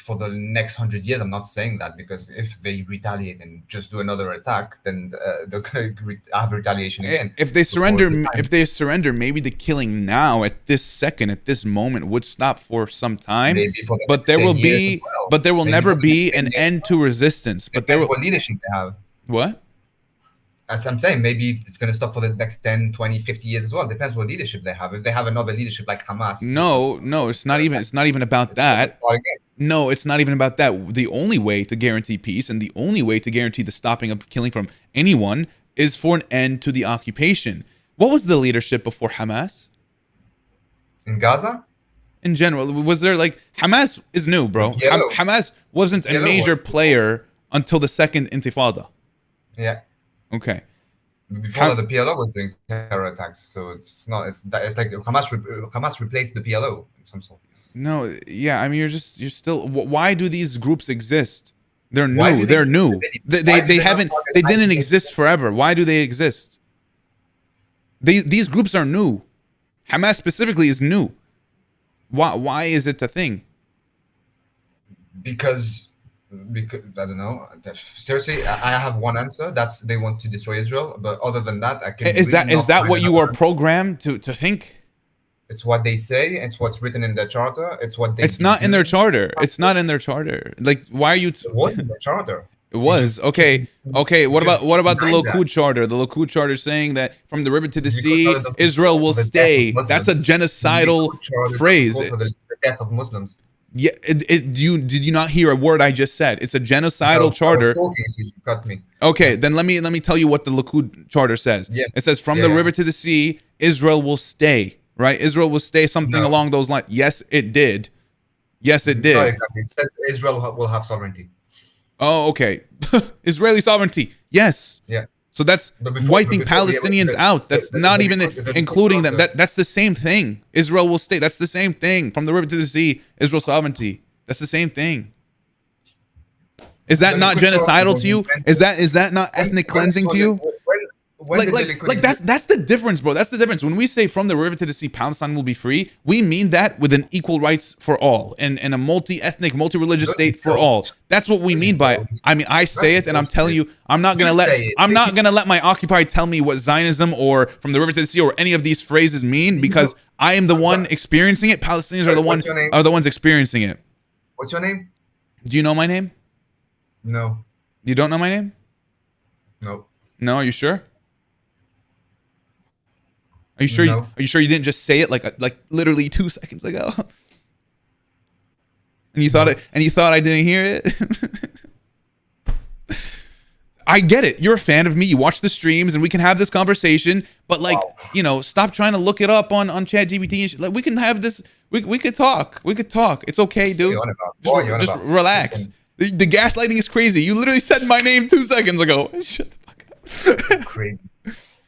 for the next 100 years. I'm not saying that, because if they retaliate and just do another attack, then they're going to have retaliation again. If they surrender, maybe the killing now at this second, at this moment, would stop for some time. But there will never be an end to resistance. But there will. What leadership they have? What? As I'm saying, maybe it's going to stop for the next 10, 20, 50 years as well. It depends what leadership they have. If they have another leadership like Hamas. No, it's not even about that. No, it's not even about that. The only way to guarantee peace and the only way to guarantee the stopping of killing from anyone is for an end to the occupation. What was the leadership before Hamas? In Gaza? In general, was there like Hamas is new, bro. PLO. Hamas wasn't a PLO major was. player until the second Intifada. Yeah. Okay. Before that, the PLO was doing terror attacks, so it's not. It's like Hamas replaced the PLO in some sort. No, yeah, I mean you're still. Why do these groups exist? They're Why new. do They're they new. exist? They Why do they haven't. not They target didn't IDF? exist forever. Why do they exist? These groups are new. Hamas specifically is new. Why is it a thing? Because I don't know. Seriously, I have one answer. That's they want to destroy Israel. But other than that, I can. Is that what you are programmed to think? It's what they say. It's what's written in their charter. It's what they. It's not in their charter. It's not in their charter. Like, why are you? It was in their charter. It was okay. Okay. What about the denied Likud charter? The Likud charter saying that from the river to the Likud sea, charter doesn't Israel will call for the stay. death of That's a genocidal Likud charter phrase. calls for the death of Muslims. Yeah. Did you not hear a word I just said? It's a genocidal No, I charter. was talking, so you cut me. Okay. Then let me tell you what the Likud charter says. Yeah. It says from Yeah, the yeah. river to the sea, Israel will stay. Right? Israel will stay. Something No. along those lines. Yes, it did. Yes, it did. Not exactly. It says Israel will have sovereignty. Oh, okay. Israeli sovereignty. Yes. Yeah. So that's But before- wiping but before we- Palestinians out. That's not even including them. That's the same thing. Israel will stay. That's the same thing. From the river to the sea, Israel sovereignty. That's the same thing. Is that The not Likud charter genocidal was to you? invented- Is that not ethnic cleansing to you? When did the Likud exist? That's the difference, bro. That's the difference. When we say from the river to the sea, Palestine will be free, we mean that with an equal rights for all and a multi-ethnic, multi-religious No, state you for don't. all. That's what we mean by it. I mean, I say it and I'm telling you, I'm not gonna let my Occupy tell me what Zionism or from the river to the sea or any of these phrases mean because I am the one experiencing it. Palestinians are the What's your name? ones experiencing it. What's your name? Do you know my name? No. You don't know my name? No. No, are you sure? Are you sure? No. Are you sure you didn't just say it like literally 2 seconds ago? And you thought I didn't hear it? I get it. You're a fan of me. You watch the streams, and we can have this conversation. But stop trying to look it up on ChatGPT and shit. Like we can have this. We could talk. We could talk. It's okay, dude. What are you on about? What are you on Just about? relax. Listen. The gaslighting is crazy. You literally said my name 2 seconds ago. Shut the fuck up. Crazy.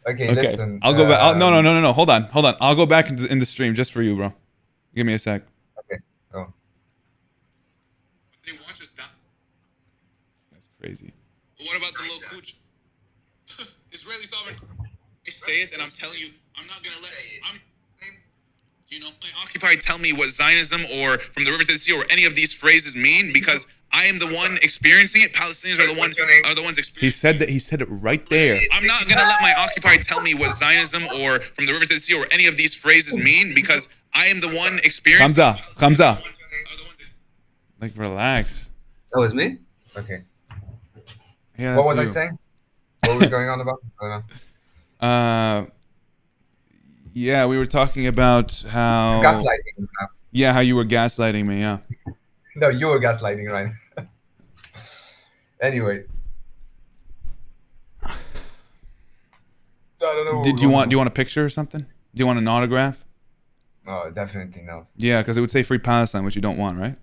Okay, Okay, listen. I'll go back. No. Hold on. I'll go back in the stream just for you, bro. Give me a sec. Okay. Oh. They watch us down. That's crazy. What about the low cooch? Israeli sovereignty. I say it, and I'm telling you, I'm not gonna let. My Occupy tell me what Zionism or from the river to the sea or any of these phrases mean because I am the one experiencing it. Palestinians are the ones experiencing. He said that. He said it right there. I'm not gonna let my Occupy tell me what Zionism or from the river to the sea or any of these phrases mean because I am the one experiencing. Hamza. Like relax. That was me? Okay. Yeah. What was I saying? What were we going on about? I don't know. Yeah, we were talking about how Gaslighting. Yeah, how you were gaslighting me. Yeah. No, you were gaslighting, right? Anyway. I don't know. Do you want a picture or something? Do you want an autograph? Oh, definitely not. Yeah, because it would say Free Palestine, which you don't want, right?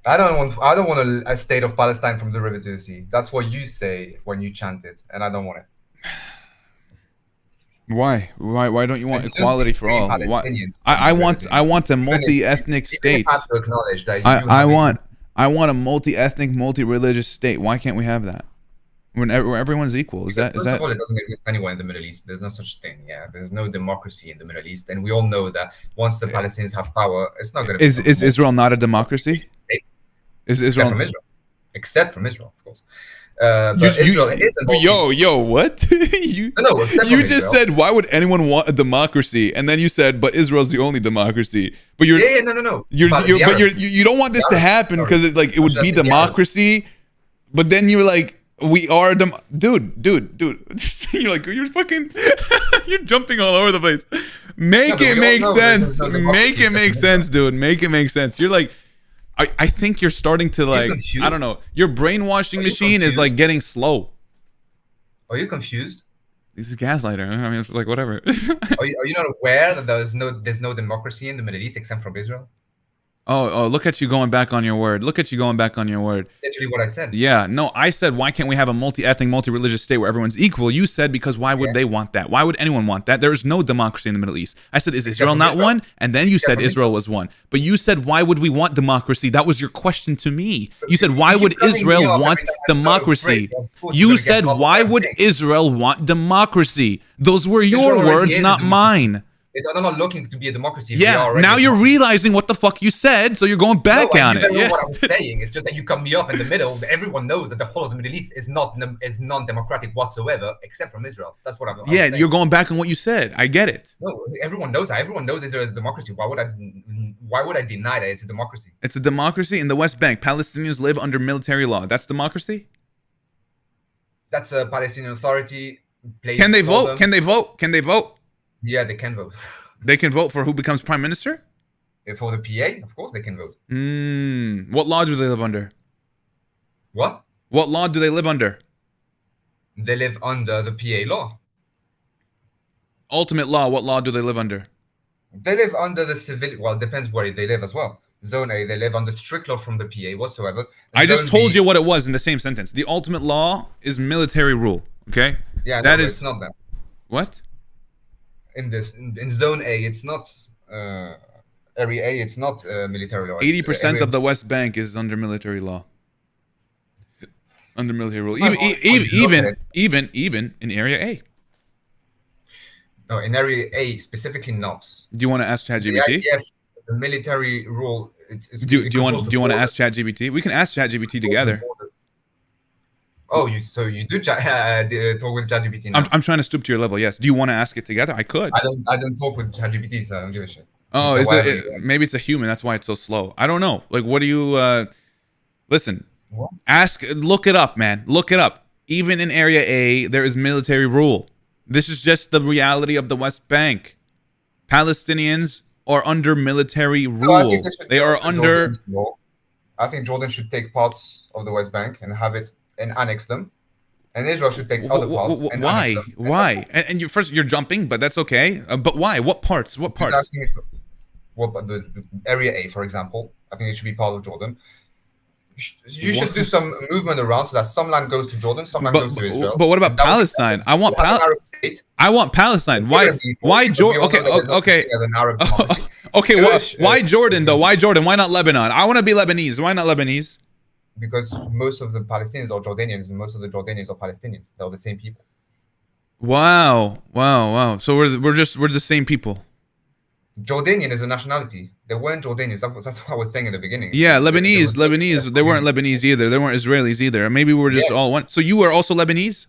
I don't want a state of Palestine from the river to the sea. That's what you say when you chant it, and I don't want it. Why? Why don't you want equality for all? Why? Palestinians I want a multi-ethnic You state. have to acknowledge that. I want a multi-ethnic, multi-religious state. Why can't we have that? When everyone's equal, is that? First of all, it doesn't exist anywhere in the Middle East. There's no such thing. Yeah, there's no democracy in the Middle East, and we all know that once the Palestinians have power, it's not going to. Is Israel not a democracy? Is Israel? Except from Israel, of course. But Israel is yo, what? you just said, why would anyone want a democracy? And then you said, but Israel's the only democracy. But you don't want this to happen because it would be democracy. But then you were like, we are dude. You're like, you're fucking, you're jumping all over the place. Make it make sense. Make it make sense, dude. Make it make sense. You're like, I think you're starting to I don't know. Your brainwashing machine is like getting slow. Are you confused? This is gaslighter. I mean, it's like whatever. Are you not aware that there's no democracy in the Middle East except from Israel? Oh, look at you going back on your word. Look at you going back on your word. Literally what I said. Yeah, no, I said, why can't we have a multi-ethnic, multi-religious state where everyone's equal? You said, because why would they want that? Why would anyone want that? There is no democracy in the Middle East. I said, is Israel not one? And then you said Israel was one. But you said, why would we want democracy? That was your question to me. You said, why would Israel want democracy? You said, why would Israel want democracy? Those were your words, not mine. They're not looking to be a democracy. Yeah, now you're realizing what the fuck you said, so you're going back on it. You don't know what I'm saying. It's just that you cut me off in the middle. Everyone knows that the whole of the Middle East is non-democratic whatsoever, except from Israel. That's what I'm saying. You're going back on what you said. I get it. No, everyone knows that. Everyone knows Israel is a democracy. Why would I deny that it's a democracy? It's a democracy in the West Bank. Palestinians live under military law. That's democracy? That's a Palestinian Authority. Can they vote? Can they vote? Can they vote? Yeah, they can vote. They can vote for who becomes prime minister? For the PA, of course they can vote. What law do they live under? What? What law do they live under? They live under the PA law. Ultimate law, what law do they live under? They live under the civil... Well, it depends where they live as well. Zone A, they live under strict law from the PA whatsoever. I just told you what it was in the same sentence. The ultimate law is military rule, okay? Yeah, that no, is... it's not that. What? In Zone A, it's not... Area A, it's not military law. 80% of the West Bank is under military law. Under military rule. Even in Area A. No, in Area A specifically not. Do you want to ask ChatGPT? The military rule. Do you want to ask ChatGPT? We can ask ChatGPT together. Oh, so you do talk with ChatGPT now? I'm trying to stoop to your level. Yes. Do you want to ask it together? I could. I don't talk with ChatGPT, so I don't give a shit. Oh, is it? Maybe it's a human. That's why it's so slow. I don't know. Like, what do you? Listen. What? Look it up, man. Look it up. Even in Area A, there is military rule. This is just the reality of the West Bank. Palestinians are under military rule. They are under... I think Jordan should take parts of the West Bank and have it and annex them. And Israel should take other parts. Why? Why? And you're jumping, but that's okay. But why? What parts? What parts? The Area A, for example. I think it should be part of Jordan. You should do some movement around so that some land goes to Jordan, some land goes to Israel. But what about Palestine? I want Palestine. Why Jordan? Okay. Why Jordan though? Why Jordan? Why not Lebanon? I want to be Lebanese. Why not Lebanese? Because most of the Palestinians are Jordanians, and most of the Jordanians are Palestinians. They're the same people. Wow. So we're the same people. Jordanian is a nationality. They weren't Jordanians. That's what I was saying in the beginning. Yeah, Lebanese. They weren't Lebanese either. They weren't Israelis either. Maybe we were just all one. So you were also Lebanese?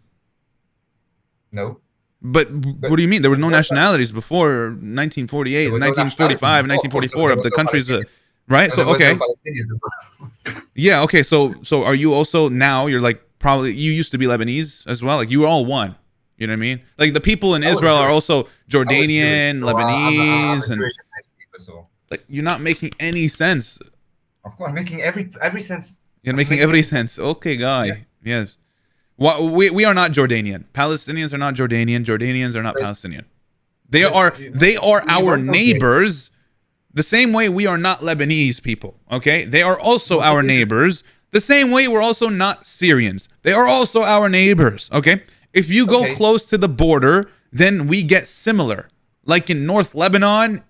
No. But what do you mean? There were no nationalities before 1948, 1945, 1944 of the countries, right? So okay. Yeah. Okay. So are you also now? You're like probably you used to be Lebanese as well. Like you were all one. You know what I mean? Like the people in Israel are also Jordanian, Lebanese, and like you're not making any sense. Of course, I'm making every sense. You're making every sense. Okay, guy. Yes. Well, we are not Jordanian. Palestinians are not Jordanian. Jordanians are not Palestinian. They are our neighbors, the same way we are not Lebanese people. Okay, they are also our neighbors, the same way we're also not Syrians. They are also our neighbors. Okay. If you go close to the border, then we get similar. Like in North Lebanon,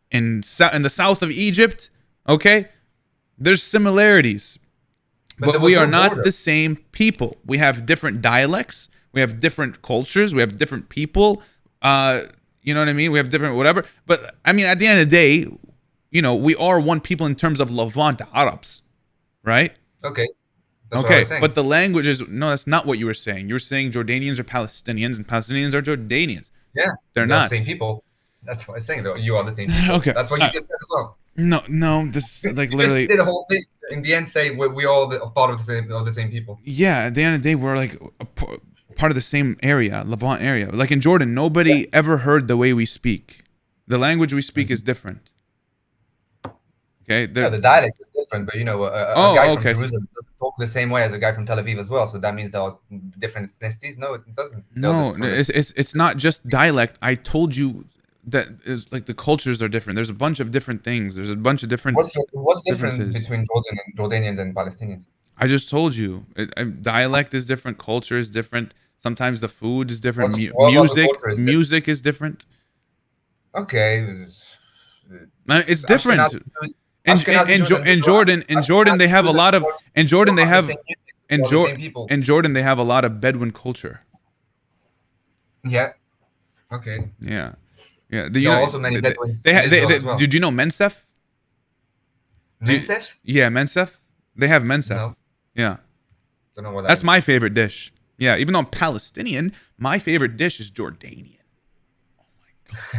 in the south of Egypt, okay? There's similarities. But we are not the same people. We have different dialects. We have different cultures. We have different people. You know what I mean? We have different whatever. But, I mean, at the end of the day, you know, we are one people in terms of Levant Arabs, right? Okay. But the language is no, that's not what you were saying. You were saying Jordanians are Palestinians and Palestinians are Jordanians. Yeah, they're not the same people. That's what I'm saying. Though you are the same people. Okay, that's what you just said as well. No, this like you literally just did a whole thing. In the end, say we all a part of the same people. Yeah, at the end of the day, we're like a part of the same area, Levant area. Like in Jordan, nobody ever heard the way we speak. The language we speak is different. Okay, the dialect is different, but you know, a guy from Jerusalem doesn't talk the same way as a guy from Tel Aviv as well. So that means they're different ethnicities. No, it doesn't. No, it's not just dialect. I told you that is like the cultures are different. There's a bunch of different things. There's a bunch of different. What's different differences. between Jordanians and Palestinians? I just told you. Dialect is different. Culture is different. Sometimes the food is different. What about the culture is Music is different. Okay. It's different. In Jordan, they have a lot of. In Jordan, they have. In Jordan, they have a lot of Bedouin culture. Yeah. Okay. Yeah. Yeah. There are also many Bedouins. Did you know Mensef? Mensef? Yeah, Mensef. They have Mensef. No. Yeah. Don't know what that That's is. my favorite dish. Yeah, even though I'm Palestinian, my favorite dish is Jordanian. Oh my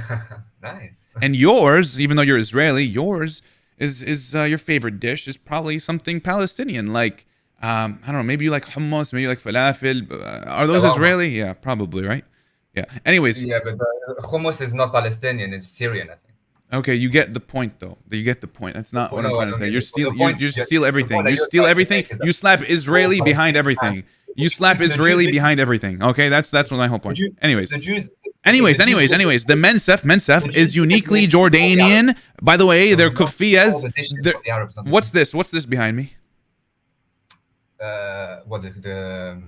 god. Nice. And yours, even though you're Israeli, yours is your favorite dish is probably something Palestinian, like I don't know, maybe you like hummus, maybe you like falafel. Are those Israeli? Yeah, probably, right? Yeah. Anyways. Yeah, but hummus is not Palestinian; it's Syrian, I think. Okay, you get the point, though. You get the point. That's not what I'm trying to say. You steal everything. You steal everything. You slap Israeli behind everything. You slap Israeli behind everything. Okay, that's what my whole point. Anyways, the Mensef is uniquely Jordanian. By the way, they're kufiyas. What's this? What's this behind me? What the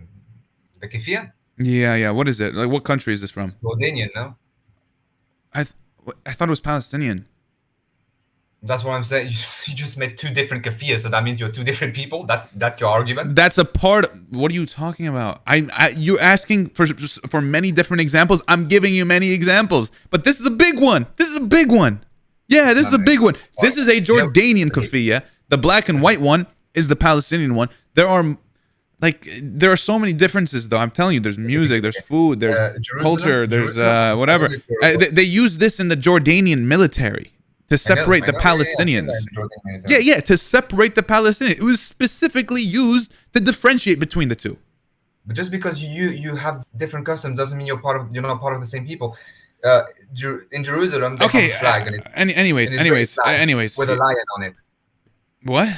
kefir? Yeah. What is it? Like, what country is this from? It's Jordanian, no? I thought it was Palestinian. That's what I'm saying. You just made two different kafirs, so that means you're two different people. That's your argument. That's a part. What are you talking about? You're asking for many different examples. I'm giving you many examples, but this is a big one. This is a big one. Yeah, this is a big one. This is a Jordanian kafia. The black and white one is the Palestinian one. There are so many differences, though. I'm telling you, there's music, there's food, there's culture, there's whatever. They use this in the Jordanian military to separate the Palestinians. Yeah, to separate the Palestinians. It was specifically used to differentiate between the two. But just because you have different customs doesn't mean you're not part of the same people. In Jerusalem, they have a flag, and it's anyways, with a lion on it. What?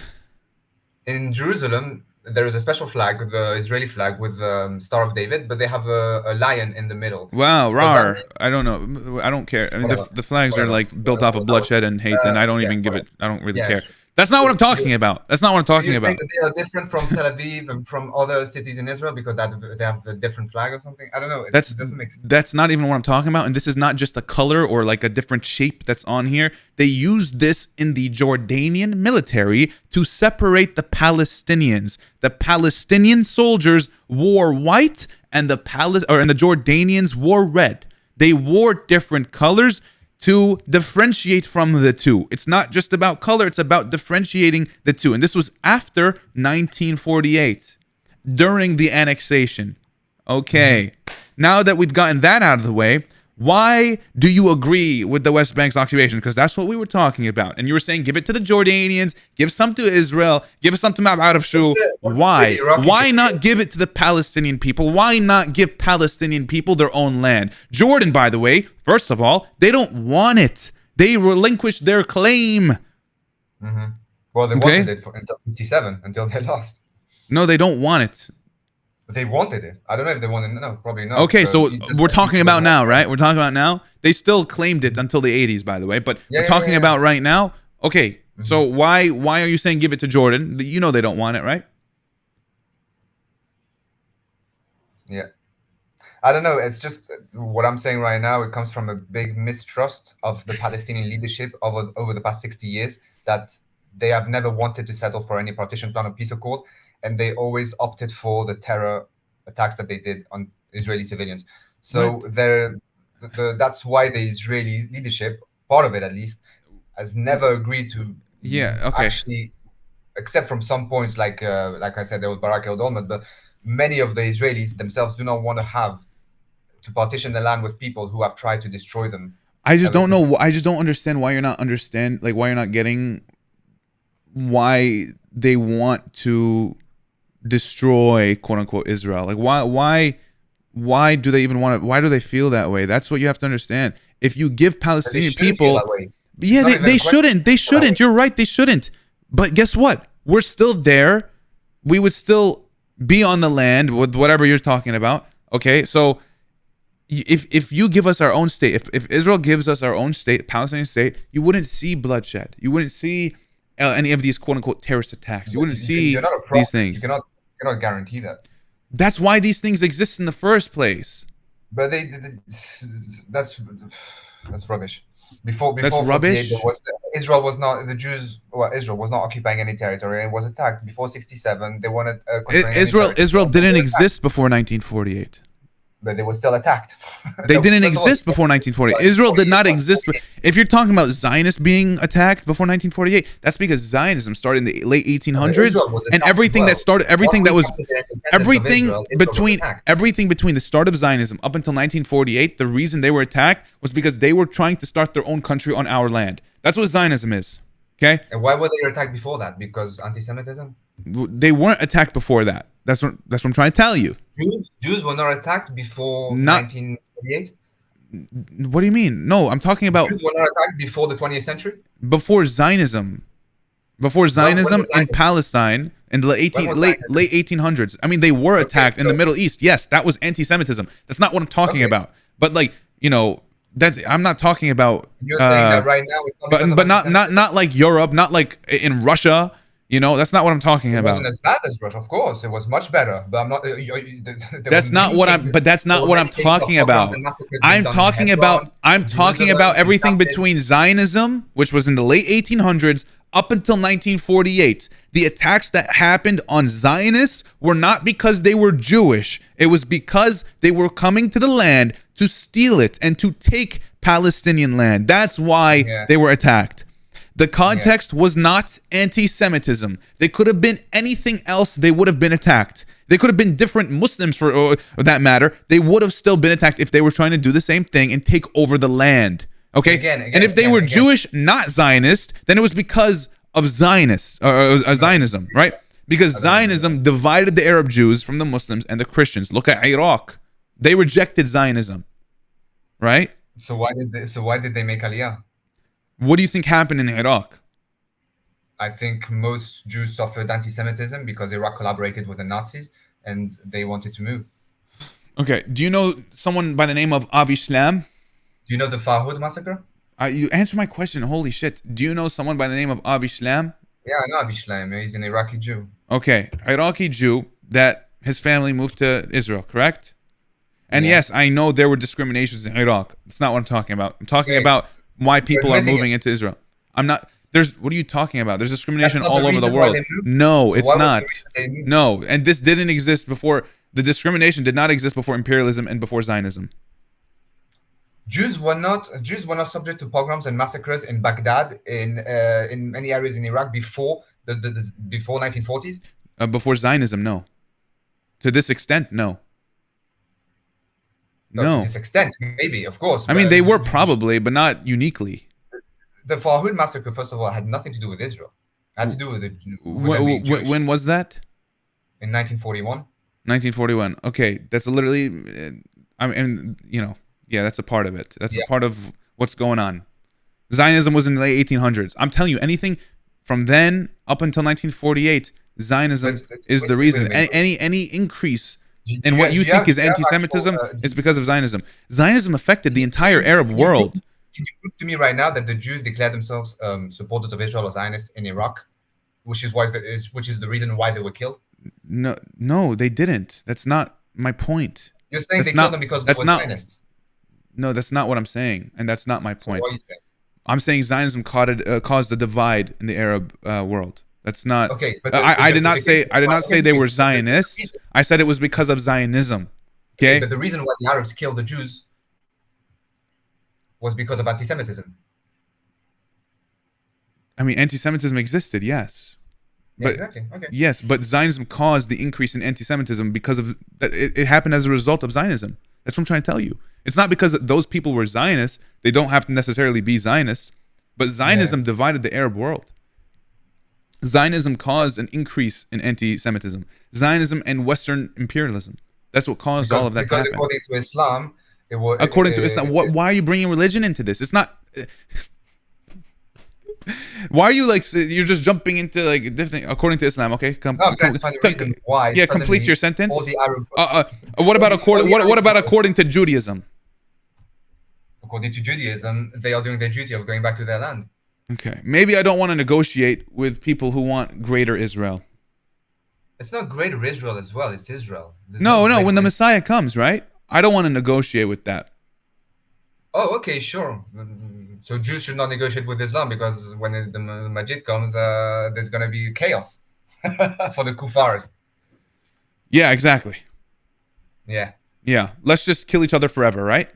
In Jerusalem, there is a special flag, the Israeli flag with the Star of David, but they have a lion in the middle. Wow, rar. I don't know. I don't care. I mean, the flags are like built off of bloodshed and hate, and I don't even give it. I don't really care. That's not what I'm talking about. That's not what I'm talking about. They are different from Tel Aviv and from other cities in Israel because they have a different flag or something. I don't know. It doesn't make sense. That's not even what I'm talking about. And this is not just a color or like a different shape that's on here. They used this in the Jordanian military to separate the Palestinians. The Palestinian soldiers wore white and the Jordanians wore red. They wore different colors to differentiate from the two. It's not just about color, it's about differentiating the two. And this was after 1948, during the annexation. Okay, now that we've gotten that out of the way, why do you agree with the West Bank's occupation? Because that's what we were talking about. And you were saying, give it to the Jordanians, give some to Israel, give some to Ma'ab of Shu. Why? Why not give it to the Palestinian people? Why not give Palestinian people their own land? Jordan, by the way, first of all, they don't want it. They relinquished their claim. Mm-hmm. Well, they wanted it until 67, until they lost. No, they don't want it. They wanted it. I don't know if they wanted it. No, probably not. Okay, so we're talking about now, right? We're talking about now. They still claimed it until the 80s, by the way. But we're talking about right now. Okay, so why are you saying give it to Jordan? You know they don't want it, right? Yeah. I don't know. It's just what I'm saying right now. It comes from a big mistrust of the Palestinian leadership over the past 60 years that they have never wanted to settle for any partition plan or peace accord. And they always opted for the terror attacks that they did on Israeli civilians. So that's why the Israeli leadership, part of it at least, has never agreed to actually, except from some points, like I said, there was Barak el-Dolmed, but many of the Israelis themselves do not want to partition the land with people who have tried to destroy them. I just don't know. I just don't understand why you're not why you're not getting why they want to destroy quote unquote Israel. Like why do they even want to, why do they feel that way? That's what you have to understand. If you give Palestinian people, they shouldn't. You're right, they shouldn't. But guess what? We're still there. We would still be on the land with whatever you're talking about. Okay, so if you give us our own state, if Israel gives us our own state, Palestinian state, you wouldn't see bloodshed. You wouldn't see any of these quote unquote terrorist attacks. You wouldn't see these things. You cannot guarantee that. That's why these things exist in the first place. But that's rubbish. Before That's rubbish. Israel was not occupying any territory and was attacked. Before 67, they wanted Israel didn't exist before 1948. But they were still attacked. They didn't exist before 1948. Israel did not exist. If you're talking about Zionists being attacked before 1948, that's because Zionism started in the late 1800s, and everything between the start of Zionism up until 1948, the reason they were attacked was because they were trying to start their own country on our land. That's what Zionism is. Okay. And why were they attacked before that? Because anti-Semitism? They weren't attacked before that. That's what I'm trying to tell you. Jews were not attacked before 1948? What do you mean? No, I'm talking about Jews were not attacked before the 20th century? Before Zionism. Before Zionism in Palestine in the late 1800s. I mean, they were attacked in the Middle East. Yes, that was anti-Semitism. That's not what I'm talking about. But I'm not talking about. You're saying that right now. But not like Europe, not like in Russia. That's not what I'm talking about. It wasn't as bad as Russia, of course. It was much better, but I'm not. That's not what I'm talking about. I'm talking about everything between Zionism, which was in the late 1800s, up until 1948. The attacks that happened on Zionists were not because they were Jewish. It was because they were coming to the land to steal it and to take Palestinian land. That's why they were attacked. The context was not anti-Semitism. They could have been anything else. They would have been attacked. They could have been different Muslims for that matter. They would have still been attacked if they were trying to do the same thing and take over the land. Okay? And if they were Jewish, not Zionist, then it was because of Zionism, right? Because Zionism divided the Arab Jews from the Muslims and the Christians. Look at Iraq. They rejected Zionism, right? So why did they make Aliyah? What do you think happened in Iraq? I think most Jews suffered anti-Semitism because Iraq collaborated with the Nazis and they wanted to move. Okay. Do you know someone by the name of Avi Shlam? Do you know the Farhud massacre? You answer my question. Holy shit. Do you know someone by the name of Avi Shlam? Yeah, I know Avi Shlam. He's an Iraqi Jew. Okay. Iraqi Jew that his family moved to Israel, correct? And yes, I know there were discriminations in Iraq. That's not what I'm talking about. I'm talking about why people are moving into Israel. What are you talking about? There's discrimination all over the world. No, it's not. No, and this didn't exist before. The discrimination did not exist before imperialism and before Zionism. Jews were not subject to pogroms and massacres in Baghdad, in many areas in Iraq before before 1940s. Before Zionism, no. To this extent, no. No. To this extent, maybe, of course. I mean, they were probably, but not uniquely. The Farhud massacre, first of all, had nothing to do with Israel. It had to do with when was that? In 1941. 1941. Okay, that's literally. That's a part of it. That's a part of what's going on. Zionism was in the late 1800s. I'm telling you, anything from then up until 1948, Zionism is the reason. Any increase. And what you think is anti-Semitism is because of Zionism. Zionism affected the entire Arab world. Can you prove to me right now that the Jews declared themselves supporters of Israel or Zionists in Iraq, which is the reason why they were killed? No, they didn't. That's not my point. You're saying they killed them because they were Zionists. No, that's not what I'm saying, and that's not my point. So what are you saying? I'm saying Zionism caused a divide in the Arab world. That's not. Okay, but I did not say they were Zionists. I said it was because of Zionism. Okay, but the reason why the Arabs killed the Jews was because of anti-Semitism. I mean, anti-Semitism existed, yes. Yeah, exactly. Okay. Yes, but Zionism caused the increase in anti-Semitism because of it happened as a result of Zionism. That's what I'm trying to tell you. It's not because those people were Zionists. They don't have to necessarily be Zionists. But Zionism divided the Arab world. Zionism caused an increase in anti-Semitism. Zionism and Western imperialism. That's what caused all of that to happen. Because according to Islam, Islam, why are you bringing religion into this? It's not. Why are you like? You're just jumping into like different according to Islam? Okay, No, I'm trying to find the reason why. yeah, complete your sentence. All the Arab, What about according to Judaism? according to Judaism, they are doing their duty of going back to their land. Okay, maybe I don't want to negotiate with people who want greater Israel. It's not greater Israel as well. It's Israel. No, when the Messiah comes, right? I don't want to negotiate with that. Oh, okay, sure. So Jews should not negotiate with Islam because when the Majid comes, there's going to be chaos for the kuffars. Yeah, exactly. Yeah. Yeah, let's just kill each other forever, right?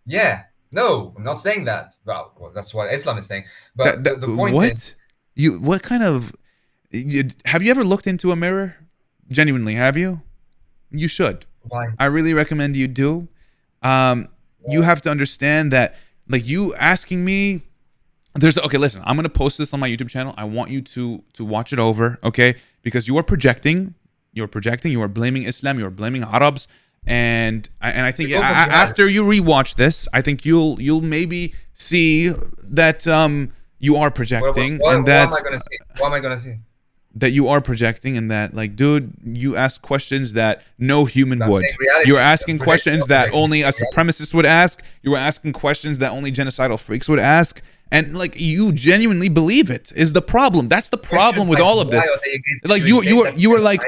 Yeah. No, I'm not saying that. Well, that's what Islam is saying. But the point is... What kind of... have you ever looked into a mirror? Genuinely, have you? You should. Why? I really recommend you do. You have to understand that, like, you asking me, okay, listen, I'm gonna post this on my YouTube channel. I want you to watch it over, okay? Because you are projecting, you are blaming Islam, you are blaming Arabs, and I think after you rewatch this, I think you'll maybe see that you are projecting, and that what am I gonna see? That you are projecting, and that, like, dude, you ask questions that no human would. Reality, you're asking questions that only a supremacist would ask. You were asking questions that only genocidal freaks would ask. And, like, you genuinely believe it is the problem. That's the problem with all of this. Like, you were like,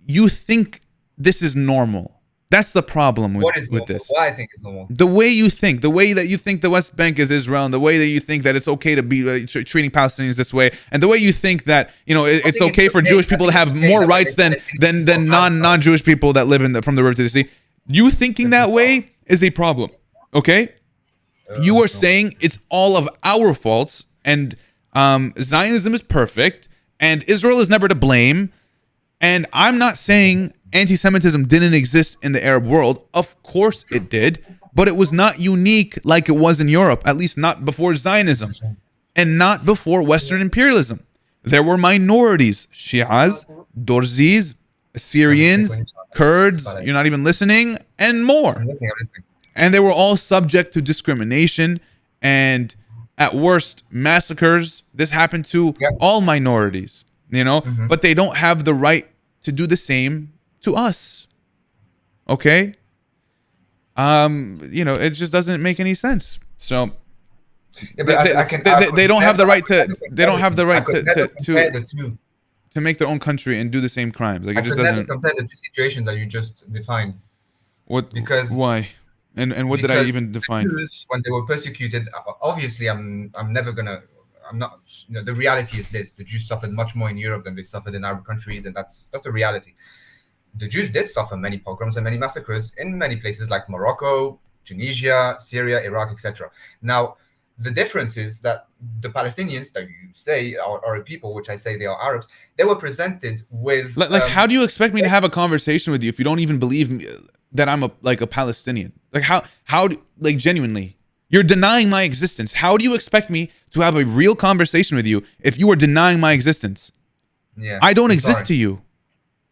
you think this is normal. That's the problem with this. Why I think it's normal. The way you think, the way that you think the West Bank is Israel, and the way that you think that it's okay to be treating Palestinians this way, and the way you think that, you know, it's okay for Jewish people to have more rights than non-Jewish people that live from the river to the sea. You thinking that way is a problem. Okay? You are saying it's all of our faults, and Zionism is perfect, and Israel is never to blame. And I'm not saying anti-Semitism didn't exist in the Arab world. Of course it did, but it was not unique like it was in Europe, at least not before Zionism, and not before Western imperialism. There were minorities: Shias, Dorzis, Assyrians, Kurds, you're not even listening, and more. I'm listening. And they were all subject to discrimination and, at worst, massacres. This happened to all minorities, you know, but they don't have the right to do the same to us. Okay? You know, it just doesn't make any sense. So they don't have the right to make their own country and do the same crimes. Like, it just doesn't compare the two situations that you just defined. Why? And what did I even define? Jews, when they were persecuted, obviously I'm not, you know, the reality is this: the Jews suffered much more in Europe than they suffered in Arab countries, and that's a reality. The Jews did suffer many pogroms and many massacres in many places like Morocco, Tunisia, Syria, Iraq, etc. Now, the difference is that the Palestinians that you say are a people, which I say they are Arabs, they were presented with... Like, how do you expect me to have a conversation with you if you don't even believe me, that I'm a Palestinian? Like, how like, genuinely, you're denying my existence. How do you expect me to have a real conversation with you if you are denying my existence? Yeah, I don't exist to you.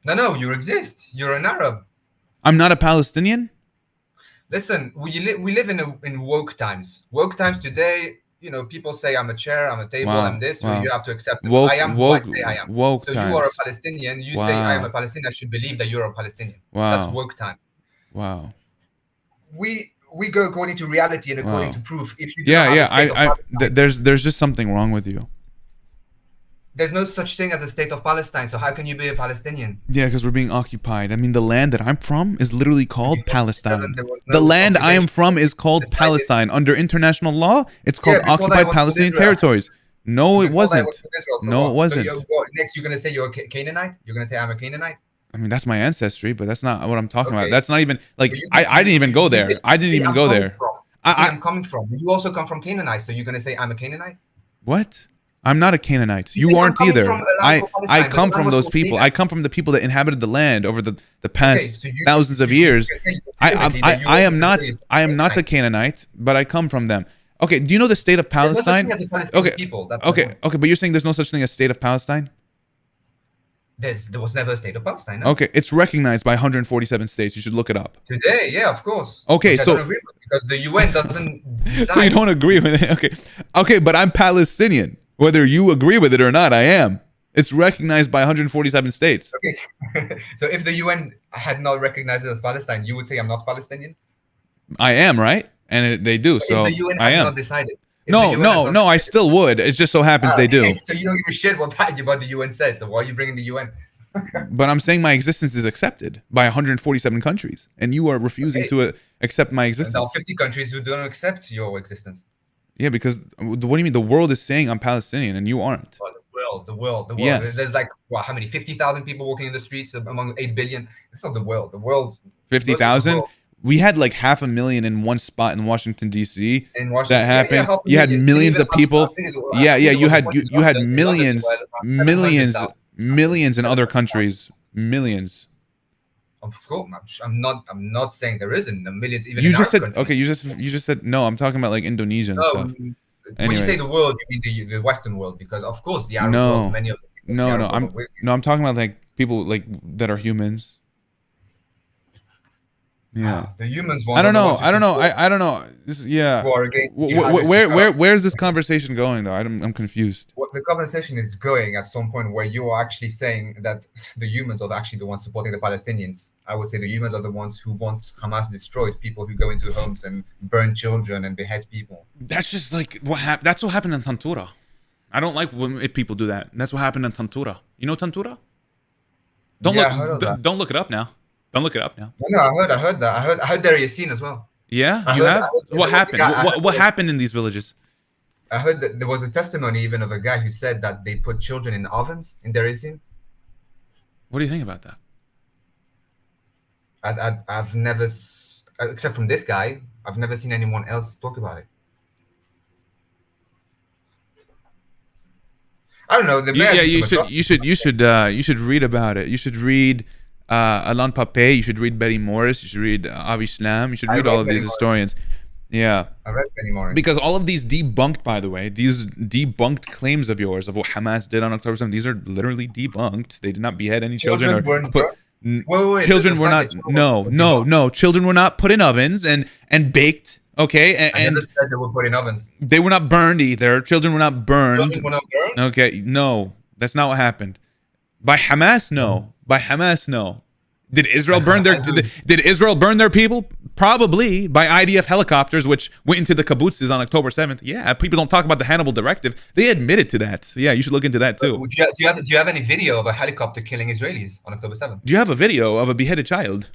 No, you exist. You're an Arab. I'm not a Palestinian? Listen, we live in woke times. Woke times today, you know, people say I'm a chair, I'm a table, I'm this, so you have to accept it. I am who I say I am. So you are a Palestinian, you say I am a Palestinian, I should believe that you're a Palestinian. That's woke time. Wow. We go according to reality and according to proof. If you there's just something wrong with you. There's no such thing as a state of Palestine, so how can you be a Palestinian? Yeah, because we're being occupied. I mean, the land that I'm from is literally called Palestine. The land I am from is called Palestine. Under international law, it's called occupied Palestinian territories. No, it wasn't. No, it wasn't. Next, you're going to say you're a Canaanite? You're going to say I'm a Canaanite? I mean, that's my ancestry, but that's not what I'm talking about. That's not even, like, I didn't even go there. I didn't even go there. I'm coming from. You also come from Canaanite, so you're going to say I'm a Canaanite? What? I'm not a Canaanite. You aren't either. I come from those people. I come from the people that inhabited the land over the past thousands of years. I am not a Canaanite, but I come from them. Okay, do you know the state of Palestine? Okay, but you're saying there's no such thing as state of Palestine? There was never a state of Palestine. No? Okay, it's recognized by 147 states. You should look it up. Today, yeah, of course. Okay, so I don't agree with, because the UN doesn't. So you don't agree with it? Okay, but I'm Palestinian. Whether you agree with it or not, I am. It's recognized by 147 states. Okay. So if the UN had not recognized it as Palestine, you would say I'm not Palestinian? I am, right? And they do, so if the UN I had am. not decided. If the No, UN no, has not no, I decided- still would. It just so happens they do. So you don't give a shit what the UN says. So why are you bringing the UN? But I'm saying my existence is accepted by 147 countries, and you are refusing to accept my And there existence. are 50 countries who don't accept your existence. Yeah, because what do you mean? The world is saying I'm Palestinian, and you aren't. Oh, the world. Yes. There's like how many? 50,000 people walking in the streets among 8 billion. It's not the world. The world. 50,000. We had like 500,000 in one spot in Washington D.C. In Washington, that happened. half a You had million. millions of people. Yeah, you had London, millions, where there's millions, 700,000. millions in other countries. Millions. Of course, I'm not saying there isn't millions. Even You in just our said country. okay. You just said no. I'm talking about like Indonesia and No, stuff. when you say Anyways. the world, you mean the Western world, because of course the Arab No. world, many of the people in the No, Arab no. world are with you. I'm talking about like people like that are humans. Yeah. The humans want. I don't are the know. ones who I don't know. support I don't know. This, yeah. who are against Wh- jihadists wh- who where's this conversation going though? I'm confused. What the conversation is going at some point where you are actually saying that the humans are actually the ones supporting the Palestinians. I would say the humans are the ones who want Hamas destroyed, people who go into homes and burn children and behead people. That's just like what happened. That's what happened in Tantura. I don't like when people do that. That's what happened in Tantura. You know Tantura? Don't Yeah, I heard of look. that. Don't look it up now. Don't look it up now. No, I heard that. I heard Dar Yassin as well. Yeah, I you heard- have. I heard What there was a happened? guy- I heard What there- happened in these villages? I heard that there was a testimony even of a guy who said that they put children in ovens in Dar Yassin. What do you think about that? I've never, except from this guy, I've never seen anyone else talk about it. I don't know. The mayor did some atrocities. You should read about it. You should read Alain Papé. You should read Betty Morris. You should read Avi Shlam. You should I read read all of Betty these Morris. historians. Yeah. I read anymore. Because all of these debunked, by the way, these debunked claims of yours of what Hamas did on October 7th, these are literally debunked. They did not behead any children or weren't put. burned? Wait, Children the were fact not. that children No. Children were not put in ovens and baked. Okay, I and never said they were put in ovens. they were not burned either. Children were not burned. Children were not burned? Okay, no, that's not what happened. By Hamas, no. By Hamas, no. Did Israel burn their did Israel burn their people? Probably by IDF helicopters, which went into the kibbutzes on October 7th. Yeah, people don't talk about the Hannibal Directive. They admitted to that. Yeah, you should look into that too. Do you have any video of a helicopter killing Israelis on October 7th? Do you have a video of a beheaded child?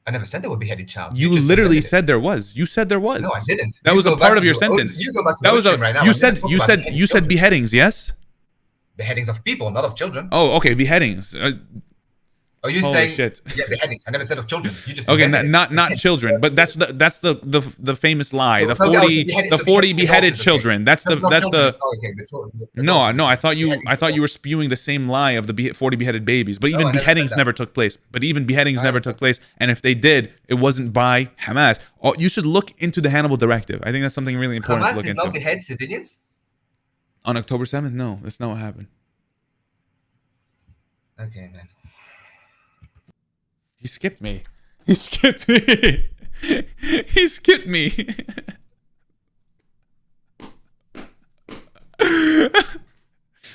I never said they were beheaded child. You just literally admitted it. said there was. You said there was. No, I didn't. That You was go a back part of to your the- sentence. You go back to That the was a. ocean right now. You I'm said. gonna talk You about said. beheading You said children. beheadings. Yes. Beheadings of people, not of children. Oh, okay. Beheadings. Are you Holy saying? shit. Yeah, beheadings. I never said of children. You just Okay, invented it. not children, but that's the famous lie. The So 40 beheading- the so 40 beheading beheaded adults is okay. children. That's Not children, the it's not okay. The children- the No, adults. no, I thought you Beheading were spewing the same lie of the 40 beheaded babies. But No, even I never said beheadings that. never took place. But even beheadings I never never took said place. And if they did, it wasn't by Hamas. Oh, you should look into the Hannibal Directive. I think that's something really important to Hamas look did not into. behead civilians. On October 7th? No, that's not what happened. Okay, man. He skipped me. He skipped me. He skipped me.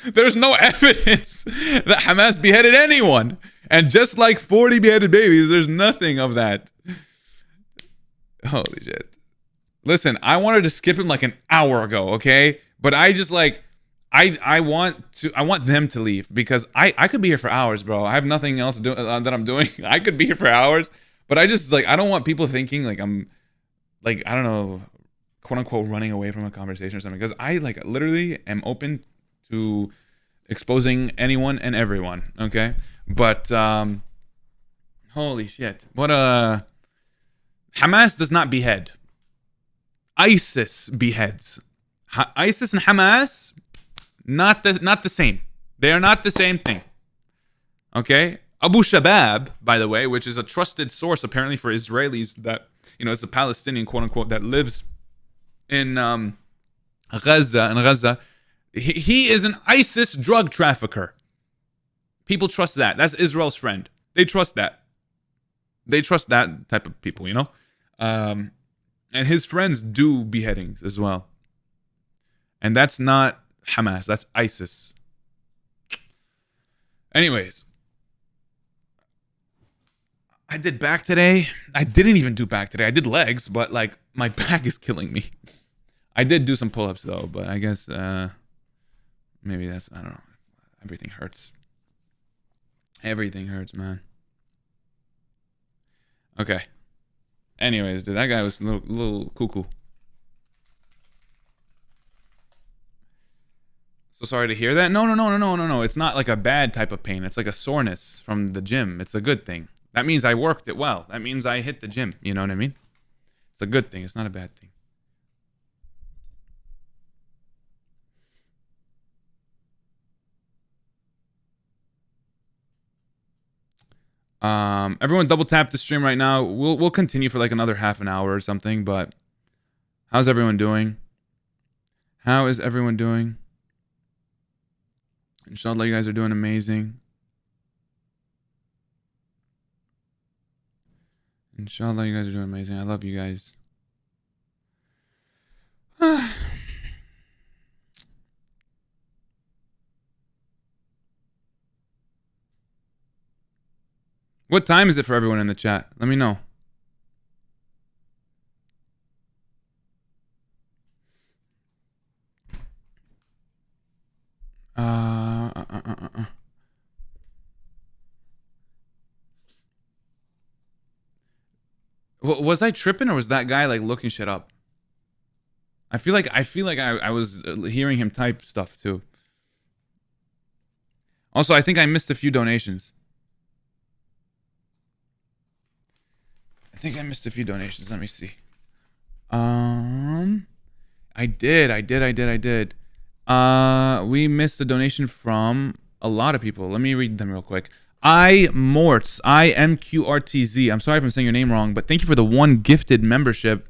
There's no evidence that Hamas beheaded anyone. And just like 40 beheaded babies, there's nothing of that. Holy shit. Listen, I wanted to skip him like an hour ago, okay? But I just like I want them to leave because I could be here for hours, bro. I have nothing else to do that I'm doing. I could be here for hours, but I just like I don't want people thinking like I'm like I don't know, quote unquote running away from a conversation or something because I like literally am open to exposing anyone and everyone, okay? But holy shit. What Hamas does not behead. ISIS beheads. ISIS and Hamas not the same. They are not the same thing. Okay? Abu Shabab, by the way, which is a trusted source apparently for Israelis that, you know, it's a Palestinian, quote unquote, that lives in Gaza. He is an ISIS drug trafficker. People trust that. That's Israel's friend. They trust that. They trust that type of people, you know? And his friends do beheadings as well. And that's not Hamas. That's ISIS. Anyways, I did back today. I didn't even do back today. I did legs, but like my back is killing me. I did do some pull-ups though, but I guess maybe that's, I don't know. Everything hurts. Everything hurts, man. Okay. Anyways, dude, that guy was a little cuckoo. So sorry to hear that. No. It's not like a bad type of pain. It's like a soreness from the gym. It's a good thing. That means I worked it well. That means I hit the gym. You know what I mean? It's a good thing. It's not a bad thing. Everyone double tap the stream right now. We'll continue for like another half an hour or something, but how's everyone doing? How is everyone doing? Inshallah, you guys are doing amazing. Inshallah, you guys are doing amazing. I love you guys. What time is it for everyone in the chat? Let me know. Was I tripping or was that guy like looking shit up? I feel like I was hearing him type stuff too. Also, I think I missed a few donations. Let me see. I did. We missed a donation from a lot of people. Let me read them real quick. IMQRTZ. I'm sorry if I'm saying your name wrong, but thank you for the one gifted membership.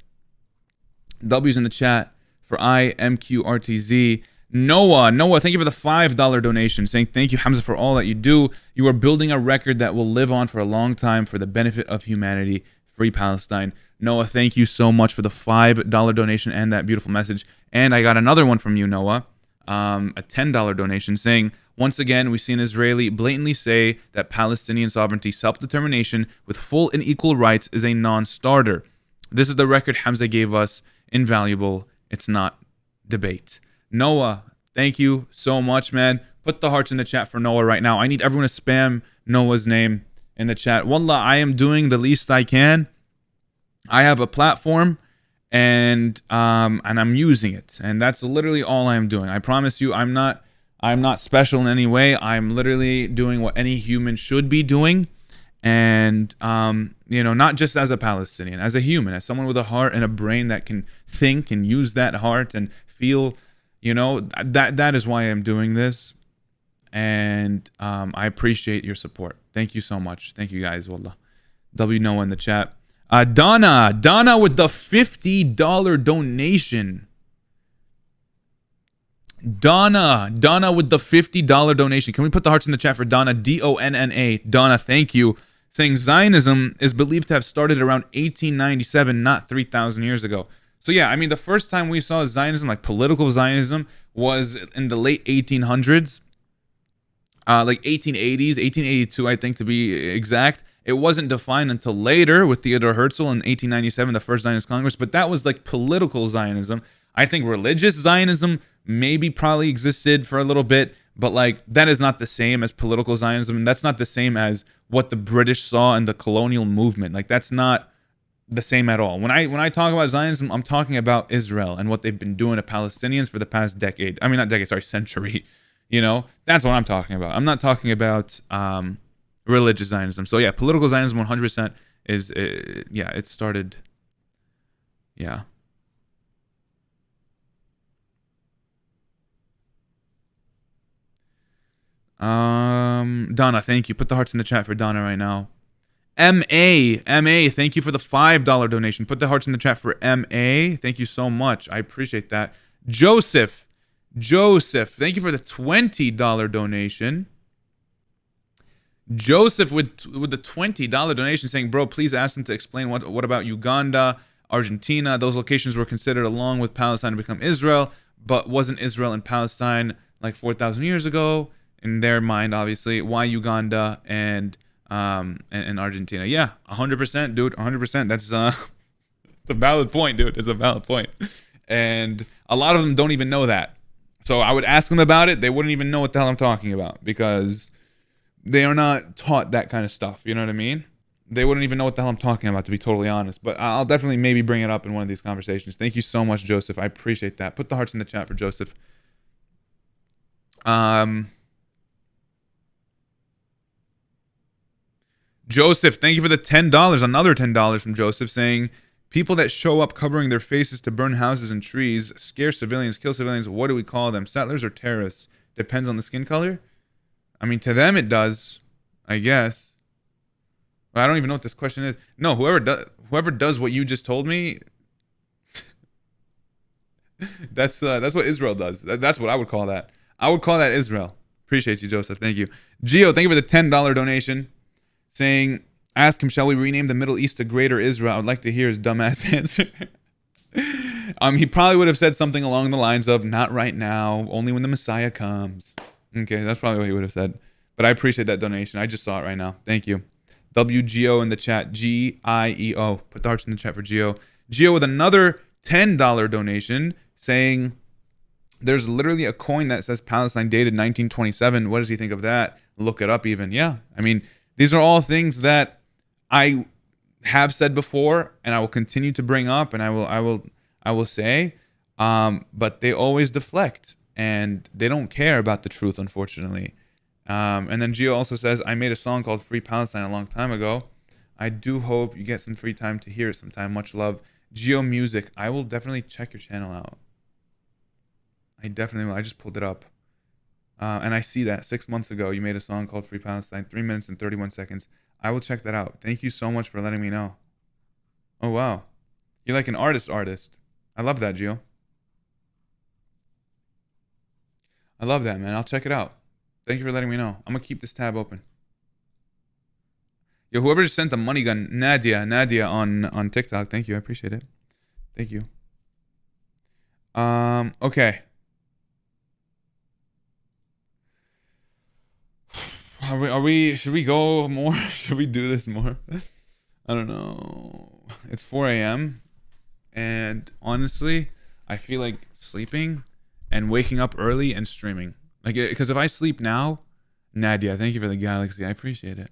W's in the chat for IMQRTZ. Noah, thank you for the $5 donation, saying thank you, Hamza, for all that you do. You are building a record that will live on for a long time for the benefit of humanity. Free Palestine. Noah, thank you so much for the $5 donation and that beautiful message. And I got another one from you, Noah, a $10 donation saying, once again, we see an Israeli blatantly say that Palestinian sovereignty, self-determination with full and equal rights is a non-starter. This is the record Hamza gave us. Invaluable. It's not debate. Noah, thank you so much, man. Put the hearts in the chat for Noah right now. I need everyone to spam Noah's name in the chat. Wallah, I am doing the least I can. I have a platform and I'm using it. And that's literally all I am doing. I promise you, I'm not special in any way. I'm literally doing what any human should be doing. And, not just as a Palestinian, as a human, as someone with a heart and a brain that can think and use that heart and feel, that is why I'm doing this. And I appreciate your support. Thank you so much. Thank you guys. Wallah. W Noah in the chat. Donna with the $50 donation. Donna with the $50 donation. Can we put the hearts in the chat for Donna? Donna. Donna, thank you. Saying Zionism is believed to have started around 1897, not 3,000 years ago. So yeah, I mean, the first time we saw Zionism, like political Zionism, was in the late 1800s. Like 1880s, 1882, I think, to be exact. It wasn't defined until later with Theodore Herzl in 1897, the first Zionist Congress, but that was like political Zionism. I think religious Zionism probably existed for a little bit, but like that is not the same as political Zionism, and that's not the same as what the British saw in the colonial movement. Like that's not the same at all. When I talk about Zionism, I'm talking about Israel and what they've been doing to Palestinians for the past decade. I mean, not decade, sorry, century. That's what I'm talking about. I'm not talking about religious Zionism. So yeah, political Zionism 100% is, it started, yeah. Donna, thank you. Put the hearts in the chat for Donna right now. MA, thank you for the $5 donation. Put the hearts in the chat for MA. Thank you so much. I appreciate that. Joseph, thank you for the $20 donation. Joseph with the $20 donation saying, bro, please ask them to explain what about Uganda, Argentina. Those locations were considered along with Palestine to become Israel, but wasn't Israel and Palestine like 4,000 years ago? In their mind, obviously. Why Uganda and Argentina? Yeah, 100%, dude. 100%. That's it's a valid point, dude. It's a valid point. And a lot of them don't even know that. So I would ask them about it. They wouldn't even know what the hell I'm talking about because they are not taught that kind of stuff. You know what I mean? They wouldn't even know what the hell I'm talking about, to be totally honest. But I'll definitely maybe bring it up in one of these conversations. Thank you so much, Joseph. I appreciate that. Put the hearts in the chat for Joseph. Joseph, thank you for the $10. Another $10 from Joseph saying, people that show up covering their faces to burn houses and trees, scare civilians, kill civilians, what do we call them? Settlers or terrorists? Depends on the skin color? I mean, to them it does, I guess. Well, I don't even know what this question is. No, whoever does what you just told me, that's what Israel does. That's what I would call that. I would call that Israel. Appreciate you, Joseph. Thank you. Gio, thank you for the $10 donation. Saying, ask him, shall we rename the Middle East to Greater Israel? I would like to hear his dumbass answer. He probably would have said something along the lines of, not right now, only when the Messiah comes. Okay, that's probably what he would have said. But I appreciate that donation. I just saw it right now. Thank you. WGO in the chat. G-I-E-O. Put the hearts in the chat for Gio. Gio with another $10 donation saying, there's literally a coin that says Palestine dated 1927. What does he think of that? Look it up even. Yeah, I mean, these are all things that I have said before, and I will continue to bring up, and I will say, but they always deflect, and they don't care about the truth, unfortunately. And then Gio also says, I made a song called Free Palestine a long time ago. I do hope you get some free time to hear it sometime. Much love. Gio Music. I will definitely check your channel out. I definitely will. I just pulled it up. And I see that 6 months ago you made a song called Free Palestine, 3 minutes and 31 seconds. I will check that out. Thank you so much for letting me know. Oh, wow. You're like an artist. I love that, Gio. I love that, man. I'll check it out. Thank you for letting me know. I'm going to keep this tab open. Yo, whoever just sent the money gun, Nadia on TikTok. Thank you. I appreciate it. Thank you. Okay. Should we go more? Should we do this more? I don't know. It's 4 a.m. and honestly, I feel like sleeping and waking up early and streaming. Like, because if I sleep now, Nadia, thank you for the galaxy. I appreciate it.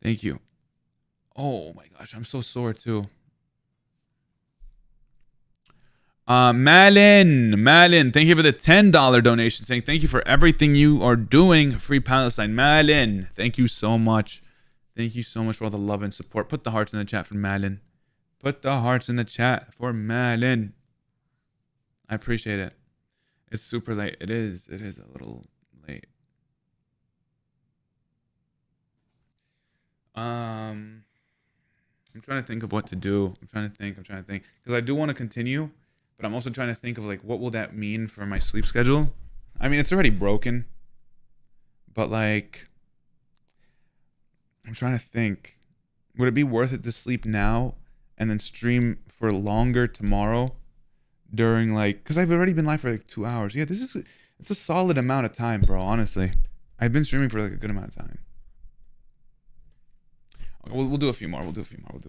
Thank you. Oh my gosh, I'm so sore too. Malin, thank you for the $10 donation, saying thank you for everything you are doing. Free Palestine. Malin, thank you so much. Thank you so much for all the love and support. Put the hearts in the chat for Malin. Put the hearts in the chat for Malin. I appreciate it. It's super late. It is a little late. I'm trying to think of what to do. I'm trying to think. Because I do want to continue. But I'm also trying to think of, like, what will that mean for my sleep schedule? I mean, it's already broken. But, like, I'm trying to think. Would it be worth it to sleep now and then stream for longer tomorrow during, like... Because I've already been live for, like, 2 hours. Yeah, it's a solid amount of time, bro, honestly. I've been streaming for, like, a good amount of time. Okay, we'll do a few more. We'll do a few more.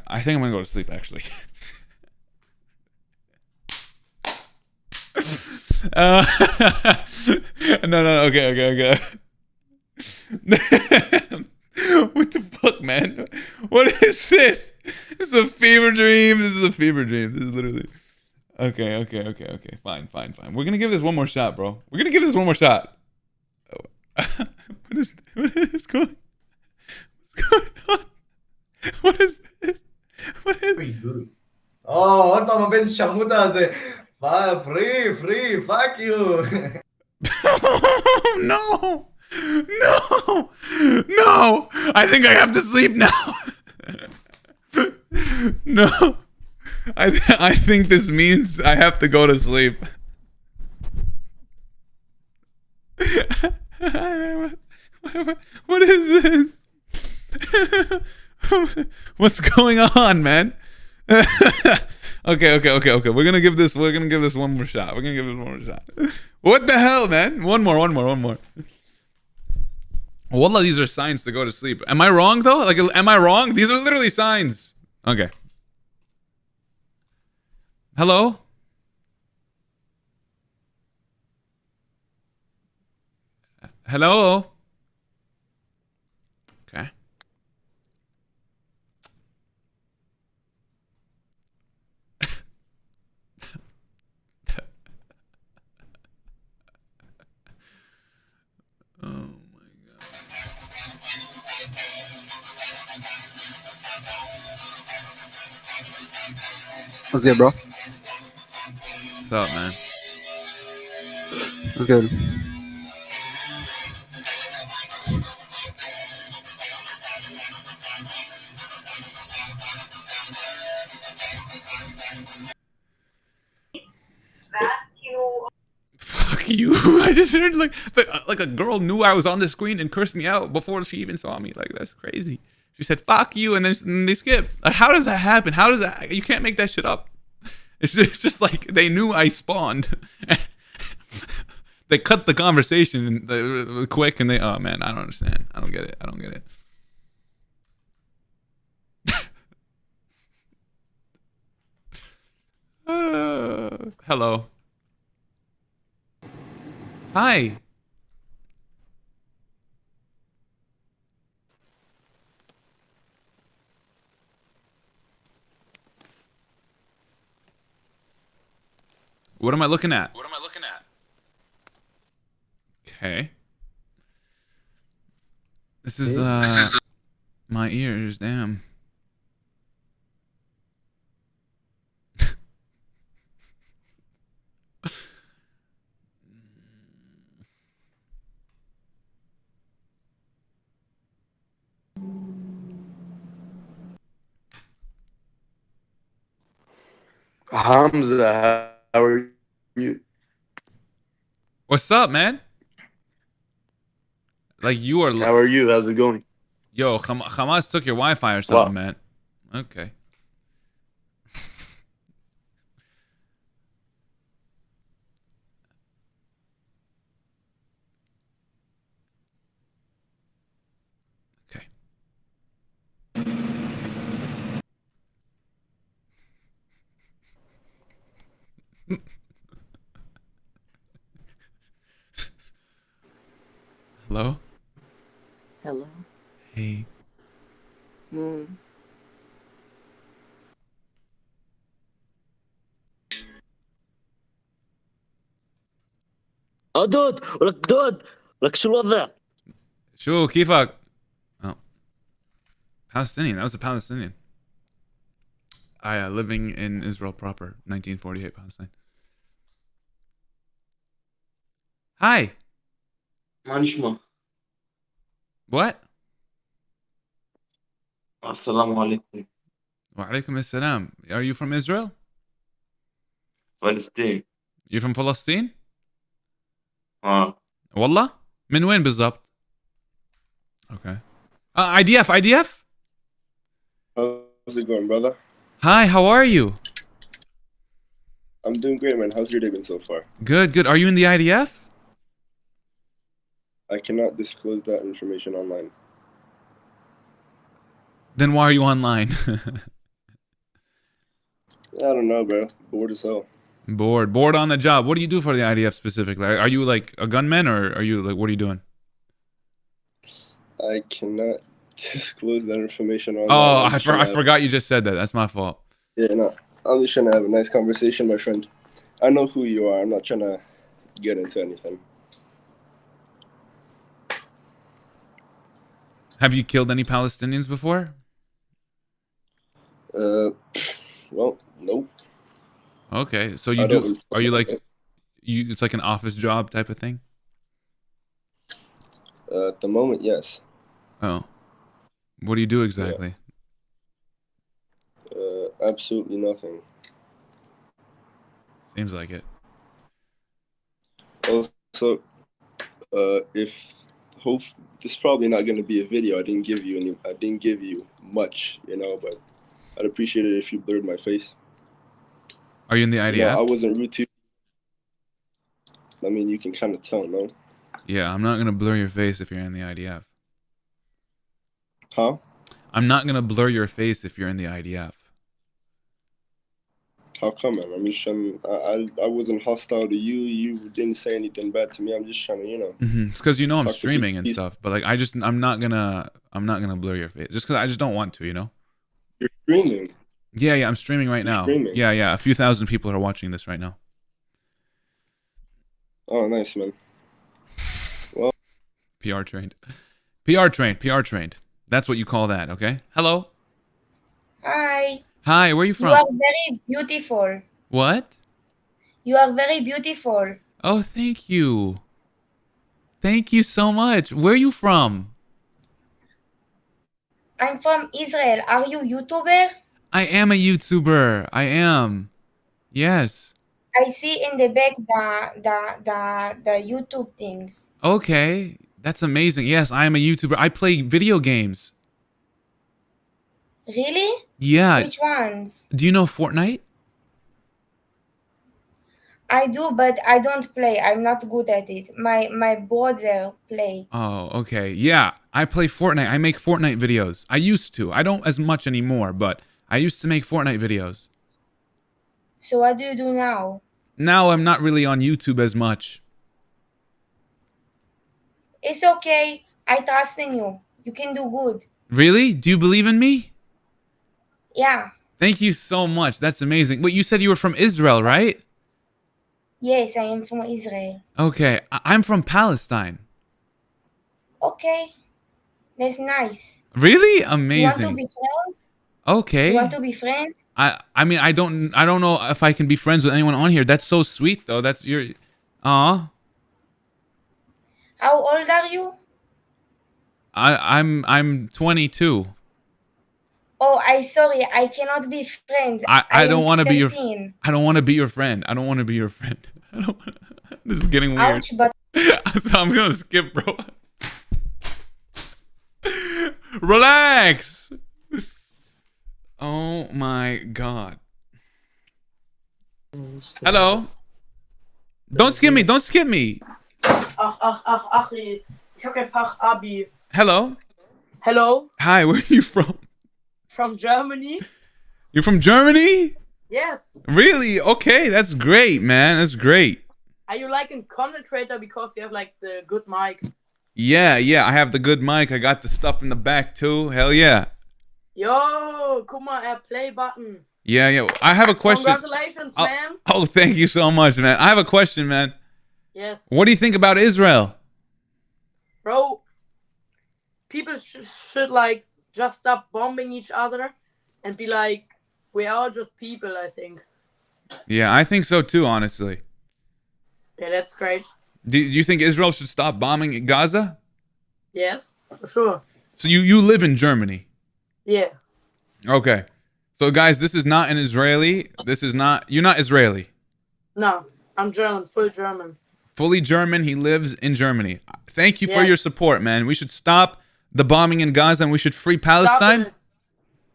I think I'm gonna go to sleep, actually. No. Okay. What the fuck, man? What is this? This is a fever dream. This is literally... Okay. Fine. We're gonna give this one more shot, bro. What is going on? What is this? Oh, انت ما بين الشموتة دي. Free, fuck you. No. I think I have to sleep now. No. I think this means I have to go to sleep. What is this? What's going on, man? Okay. We're gonna give this one more shot. What the hell, man? One more. Wallah, these are signs to go to sleep. Am I wrong though? Like, am I wrong? These are literally signs. Okay. Hello? Hello? Okay. Oh my god. What's good, bro? What's up, man? What's good? Fuck you. I just heard like a girl knew I was on the screen and cursed me out before she even saw me. Like, that's crazy. She said, fuck you, and then they skip. Like, how does that happen? How does that... You can't make that shit up. It's just like they knew I spawned. They cut the conversation quick and they... Oh, man, I don't understand. I don't get it. Hello. Hi. What am I looking at? Okay. This is my ears, damn. Hamza, how are you? What's up, man? Like, you are... How are you? How's it going? Yo, Hamas took your Wi-Fi or something, man. Okay. Okay. Hello? Hello. Hey. دود ولك شو الوضع؟ شو كيفك؟ Oh. Palestinian. That was a Palestinian. Living in Israel proper, 1948 Palestine. Hi. معلش What? السلام عليكم. Wa alaikum assalam. Are you from Israel? فلسطين. You're from Palestine? اه. والله؟ من وين بالضبط؟ Okay. IDF? How's it going, brother? Hi, how are you? I'm doing great, man. How's your day been so far? Good. Are you in the IDF? I cannot disclose that information online. Then why are you online? I don't know, bro. Bored as hell. Bored on the job. What do you do for the IDF specifically? Are you like a gunman, or are you like, what are you doing? I cannot disclose that information online. Oh, I forgot you just said that. That's my fault. Yeah, no. I'm just trying to have a nice conversation, my friend. I know who you are. I'm not trying to get into anything. Have you killed any Palestinians before? Well, nope. Okay, so you I do. don't- Are you like, you? It's like an office job type of thing. At the moment, yes. Oh, what do you do exactly? Absolutely nothing. Seems like it. Also, if hope this is probably not going to be a video. I didn't give you much, you know, but I'd appreciate it if you blurred my face. Are you in the IDF? No, I wasn't rude to you. I mean, you can kind of tell, no? Yeah, I'm not gonna blur your face if you're in the IDF. Huh? I'm not gonna blur your face if you're in the IDF. How come, man? I'm just trying. I wasn't hostile to you. You didn't say anything bad to me. I'm just trying to, you know. It's because you know I'm talk to streaming and people. stuff, but like I'm not gonna blur your face just because I just don't want to, you know. You're streaming. Yeah, I'm streaming right now. Streaming. Yeah, a few thousand people are watching this right now. Oh, nice, man. Well, PR trained. PR trained. That's what you call that, okay? Hello. Hi. Hi, where are you from? You are very beautiful. What? You are very beautiful. Oh, thank you. Thank you so much. Where are you from? I'm from Israel. Are you YouTuber? I am a YouTuber. I am. Yes. I see in the back the YouTube things. Okay. That's amazing. Yes, I am a YouTuber. I play video games. Really? Yeah. Which ones? Do you know Fortnite? I do, but I don't play. I'm not good at it. My brother play. Oh, okay. Yeah, I play Fortnite. I make Fortnite videos. I used to. I don't as much anymore, but I used to make Fortnite videos. So what do you do now? Now I'm not really on YouTube as much. It's okay. I trust in you. You can do good. Really? Do you believe in me? Yeah. Thank you so much. That's amazing. Wait, you said you were from Israel, right? Yes, I am from Israel. Okay, I'm from Palestine. Okay. That's nice. Really? You want to Amazing. be friends? Okay. You want to be friends? I mean I don't know if I can be friends with anyone on here. That's so sweet though. That's your Aw. How old are you? I'm 22. Oh, sorry. I cannot be friends. I don't am want to be your 13. I don't want to be your friend. I don't want to be your friend. I don't wanna, this is getting weird. Ouch, but So I'm gonna skip, bro. Relax. Oh my god. Hello. Don't skip me. Don't skip me. Ach, ich hab kein Fach Abi. Hello. Hello, Hi. Where are you from? from Germany. You're from Germany? Yes. Really? Okay. That's great, man. That's great. Are you like a content creator because you have like the good mic? Yeah. I have the good mic. I got the stuff in the back too. Hell yeah. Yo, guck mal, play button. Yeah. I have a question. Congratulations, man. Oh, thank you so much, man. I have a question, man. Yes. What do you think about Israel? Bro, people should like just stop bombing each other and be like, we are just people, I think. Yeah, I think so too, honestly. Yeah, that's great. Do you think Israel should stop bombing Gaza? Yes, for sure. So you live in Germany. Yeah. Okay. So guys, this is not an Israeli. You're not Israeli. No, I'm German, full German. Fully German. He lives in Germany. Thank you for Yeah. your support, man. We should stop the bombing in Gaza and we should free Stop Palestine. it.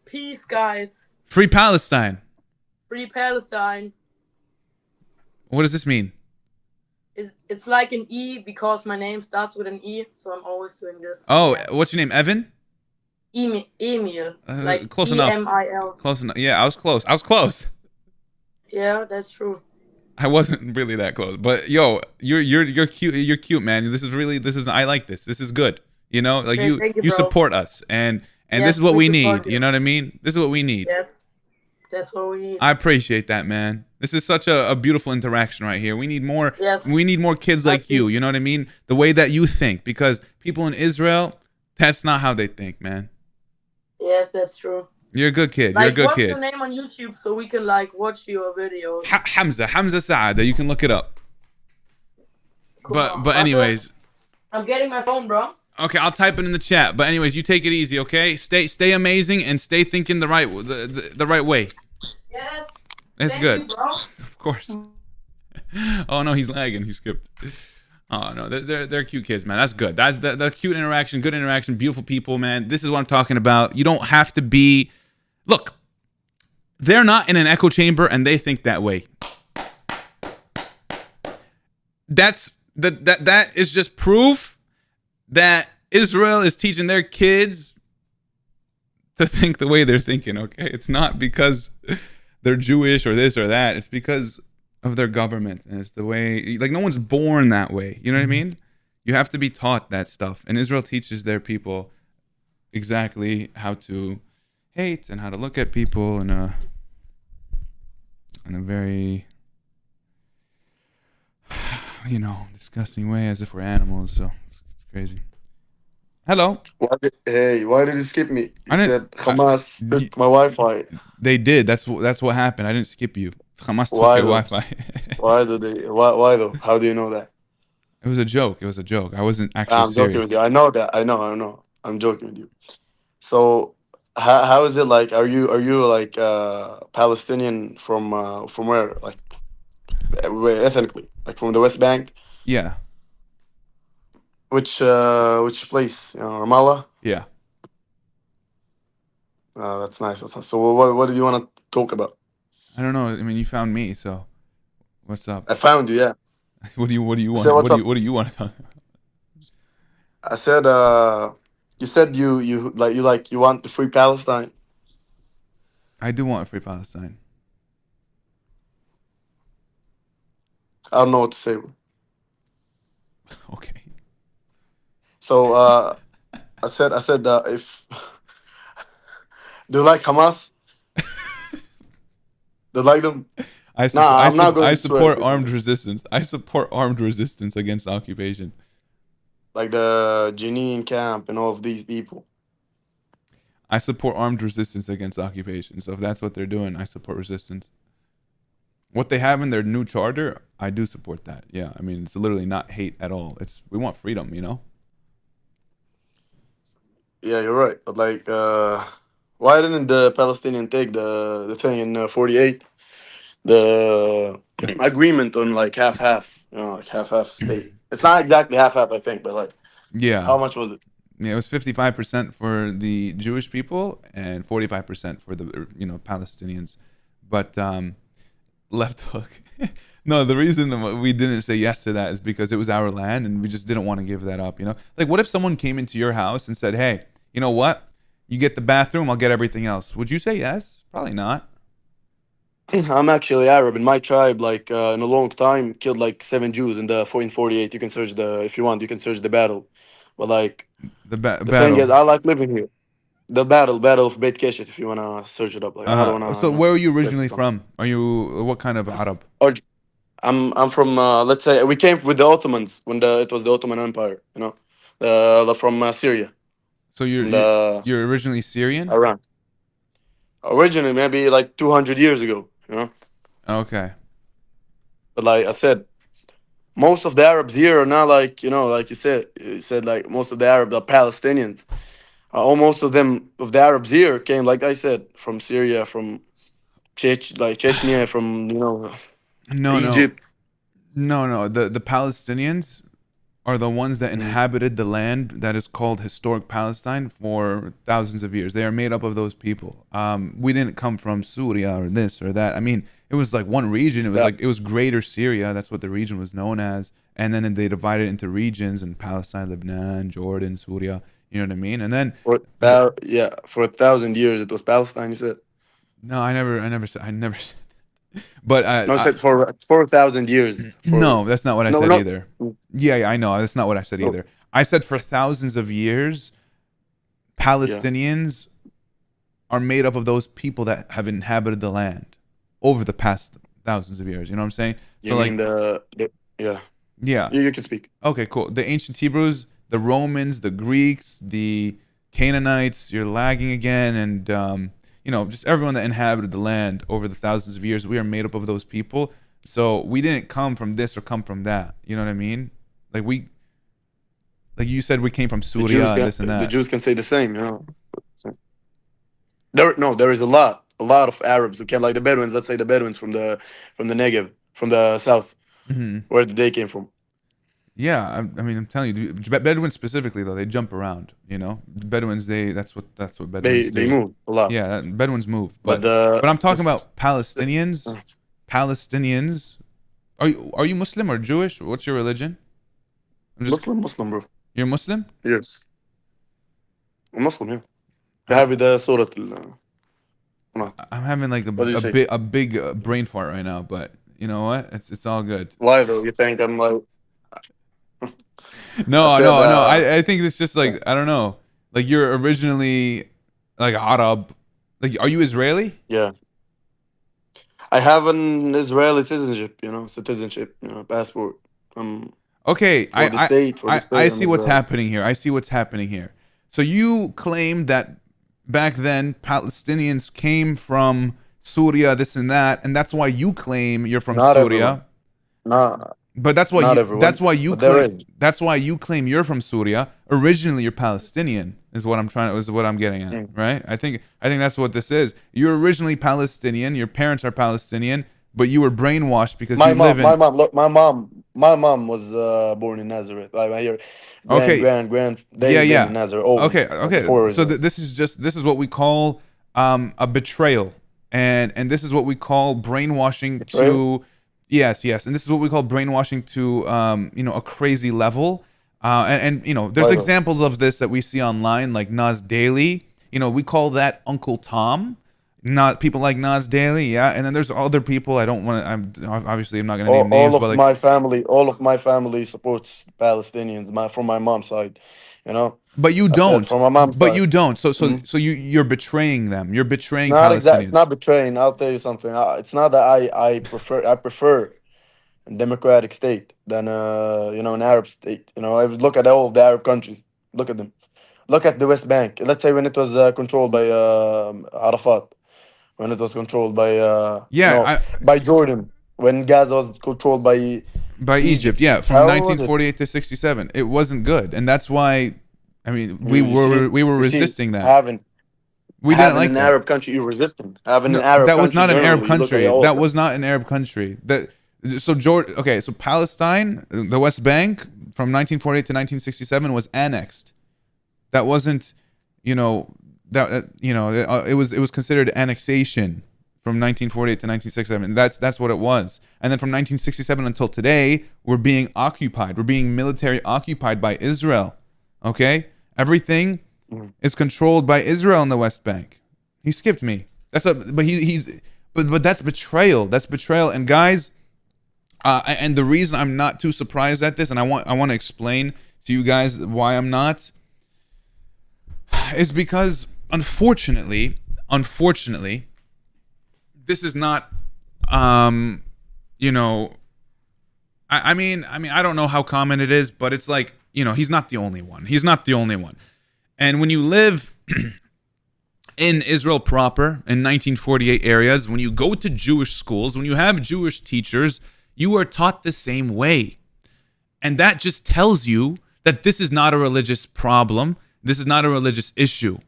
Peace, guys. Free Palestine. Free Palestine. What does this mean? It's like an E because my name starts with an E, so I'm always doing this. Oh, what's your name? Evan? Emil. Like close enough. EMIL. Close enough. Yeah, I was close. Yeah, that's true. I wasn't really that close, but yo, you're cute. You're cute, man. This is I like this. This is good. You know, like Okay, thank you, you bro. support us, and Yes, this is what we we support need. you. You know what I mean? This is what we need. Yes, that's what we need. I appreciate that, man. This is such a beautiful interaction right here. We need more. Yes. We need more kids like Thank you. you. You know what I mean? The way that you think, because people in Israel, that's not how they think, man. Yes, that's true. You're a good kid. Like, You're a good what's kid. your name on YouTube so we can like watch your videos? Hamza Saada. You can look it up. Cool. But anyways. I'm getting my phone, bro. Okay, I'll type it in the chat. But anyways, you take it easy, okay? Stay amazing and stay thinking the right way. Yes. That's Thank good. you, bro. Of course. Oh no, he's lagging. He skipped. Oh no, they're cute kids, man. That's good. That's the cute interaction, good interaction, beautiful people, man. This is what I'm talking about. You don't have to be. Look, they're not in an echo chamber, and they think that way. That is just proof that Israel is teaching their kids to think the way they're thinking. Okay, it's not because they're Jewish or this or that. It's because of their government, and it's the way, like, no one's born that way, you know what I mean? You have to be taught that stuff, and Israel teaches their people exactly how to hate and how to look at people in a very, you know, disgusting way, as if we're animals. So it's crazy. Hello. Why did you skip me? I You didn't- said Hamas took my Wi-Fi. They did. That's what happened. I didn't skip you. Hamas took Why your though? Wi-Fi. Why do they? Why though? How do you know that? It was a joke. It was a joke. I wasn't actually I'm joking serious. with you. I know that. I know. I'm joking with you. So how is it like? Are you like Palestinian from where? Like where ethnically? Like from the West Bank? Yeah. Which place? Ramallah? Yeah. That's nice. That's nice. So what do you want to talk about? I don't know. I mean, you found me, so what's up? I found you. Yeah. What do you want? So what's What do you want to talk about? I said you said you want to free Palestine. I do want free Palestine. I don't know what to say. Okay. So I said if do you like Hamas? Do you like them? I support armed resistance. I support armed resistance against occupation. Like the Jenin camp and all of these people. I support armed resistance against occupation. So if that's what they're doing, I support resistance. What they have in their new charter, I do support that. Yeah, I mean, it's literally not hate at all. We want freedom, you know? Yeah, you're right. But like, why didn't the Palestinian take the thing in 48? The agreement on like half, like half state. It's not exactly half, I think, but like, Yeah. how much was it? Yeah, it was 55% for the Jewish people and 45% for the Palestinians. But left hook. No, the reason we didn't say yes to that is because it was our land and we just didn't want to give that up, you know? Like, what if someone came into your house and said, hey, you know what? You get the bathroom, I'll get everything else. Would you say yes? Probably not. I'm actually Arab, and my tribe, like in a long time, killed like 7 Jews in 48. You can search if you want, you can search the battle. But like the thing is, I like living here. The battle of Beit Keshet, if you wanna search it up. Like I don't wanna. So where are you originally from? Are you what kind of Arab? Or I'm from let's say we came with the Ottomans when it was the Ottoman Empire. You know, from Syria. So you're originally Syrian? Iran. Originally, maybe like 200 years ago. You know. Okay. But like I said, most of the Arabs here are not like, you know, like you said like most of the Arabs are Palestinians. Almost of the Arabs here came, like I said, from Syria, from Chechnya, from Egypt. No. The Palestinians are the ones that inhabited the land that is called historic Palestine for thousands of years. They are made up of those people. We didn't come from Syria or this or that. I mean, it was like one region. It was Greater Syria. That's what the region was known as. And then they divided into regions in Palestine, Lebanon, Jordan, Syria. You know what I mean? And then for 1,000 years it was Palestine. You said? No, I never said. But I said for 4,000 years. No, that's not what I said either. Yeah, I know. That's not what I said either. I said for thousands of years, Palestinians are made up of those people that have inhabited the land over the past thousands of years. You know what I'm saying? You mean Yeah. You can speak. Okay, cool. The ancient Hebrews, the Romans, the Greeks, the Canaanites, you're lagging again, and just everyone that inhabited the land over the thousands of years, we are made up of those people. So we didn't come from this or come from that. You know what I mean? Like you said, we came from Syria, this and that. The Jews can say the same, you know. There is a lot of Arabs who can, like the Bedouins. Let's say the Bedouins from the Negev, from the south, where they came from. Yeah, I mean, I'm telling you, Bedouins specifically though, they jump around. You know, the Bedouins, that's what Bedouins They do. move a lot. Yeah, Bedouins move, But but I'm talking this, about Palestinians. Palestinians. Are you Muslim or Jewish? What's your religion? Muslim, bro. You're Muslim? Yes. I'm Muslim, yeah. هذه ده سورة I'm having like a big brain fart right now, but you know what? It's all good. Why though? You think I'm like? No, I said, no. I think it's just like I don't know. Like you're originally like Arab. Like, are you Israeli? Yeah. I have an Israeli citizenship, passport. Okay, I see what's Israeli. happening here. I see what's happening here. So you claim that back then Palestinians came from Syria, this and that, and that's why you claim you're from Not Syria. Everyone. But that's why that's why you claim you're from Syria. Originally, you're Palestinian, is what I'm getting at, right? I think that's what this is. You're originally Palestinian. Your parents are Palestinian, but you were brainwashed because my mom was born in Nazareth. I hear grand. In Nazareth. Always, okay. So this is what we call a betrayal, and this is what we call brainwashing to. Yes, and this is what we call brainwashing to, a crazy level. And there's examples of this that we see online, like Nas Daily. We call that Uncle Tom. Not people like Nas Daily, yeah. And then there's other people. I'm not gonna name names. All of my family supports Palestinians. From my mom's side, But you don't. From my mom's side. You don't. So you're betraying them. You're betraying Not Palestinians. exactly. It's not betraying. I'll tell you something. It's not that I prefer a democratic state than an Arab state. I look at all of the Arab countries. Look at them. Look at the West Bank. Let's say when it was controlled by Arafat, when it was controlled by by Jordan, when Gaza was controlled by Egypt. Yeah, from 1948 to 67, it wasn't good, and that's why. I mean, we were resisting that. We didn't like an that. Arab country. You resisting having an Arab. That was country not an Arab generally. country. That was not an Arab country. So Palestine, the West Bank, from 1948 to 1967 was annexed. That wasn't, it was considered annexation from 1948 to 1967. That's what it was. And then from 1967 until today, we're being occupied. We're being military occupied by Israel. Okay, everything is controlled by Israel in the West Bank. He skipped me. But that's betrayal. That's betrayal. And guys, and the reason I'm not too surprised at this, and I want to explain to you guys why I'm not, is because unfortunately, this is not, I mean, I don't know how common it is, but it's like, he's not the only one. He's not the only one. And when you live in Israel proper, in 1948 areas, when you go to Jewish schools, when you have Jewish teachers, you are taught the same way. And that just tells you that this is not a religious problem. This is not a religious issue.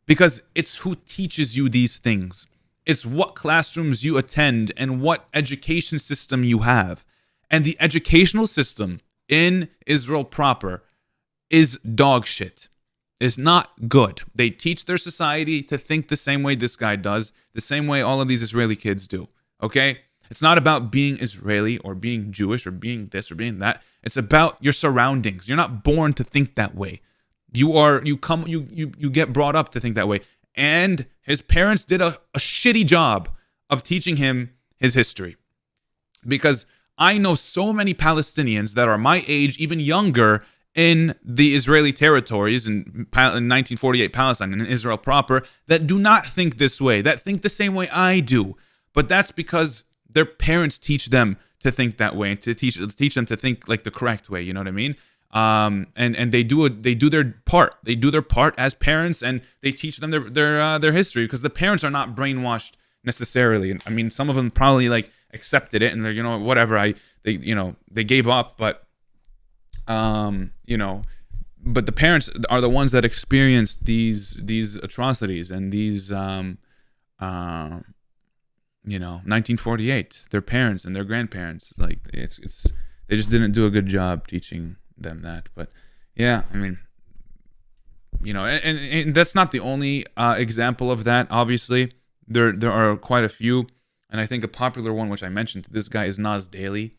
Because it's who teaches you these things. It's what classrooms you attend and what education system you have. And the educational system in Israel proper is dog shit. It's not good. They teach their society to think the same way this guy does, the same way all of these Israeli kids do. Okay? It's not about being Israeli or being Jewish or being this or being that. It's about your surroundings. You're not born to think that way. You get brought up to think that way. And his parents did a shitty job of teaching him his history. Because I know so many Palestinians that are my age, even younger, in the Israeli territories in 1948 Palestine and in Israel proper, that do not think this way, that think the same way I do. But that's because their parents teach them to think that way and to teach them to think like the correct way. You know what I mean? And they do their part. They do their part as parents, and they teach them their history, because the parents are not brainwashed necessarily. I mean, some of them probably like accepted it and they're, whatever. They gave up, but but the parents are the ones that experienced these atrocities and these 1948. Their parents and their grandparents, like They just didn't do a good job teaching them that. But yeah, I mean, you know, and that's not the only example of that. Obviously, there are quite a few, and I think a popular one, which I mentioned to this guy, is Nas Daily.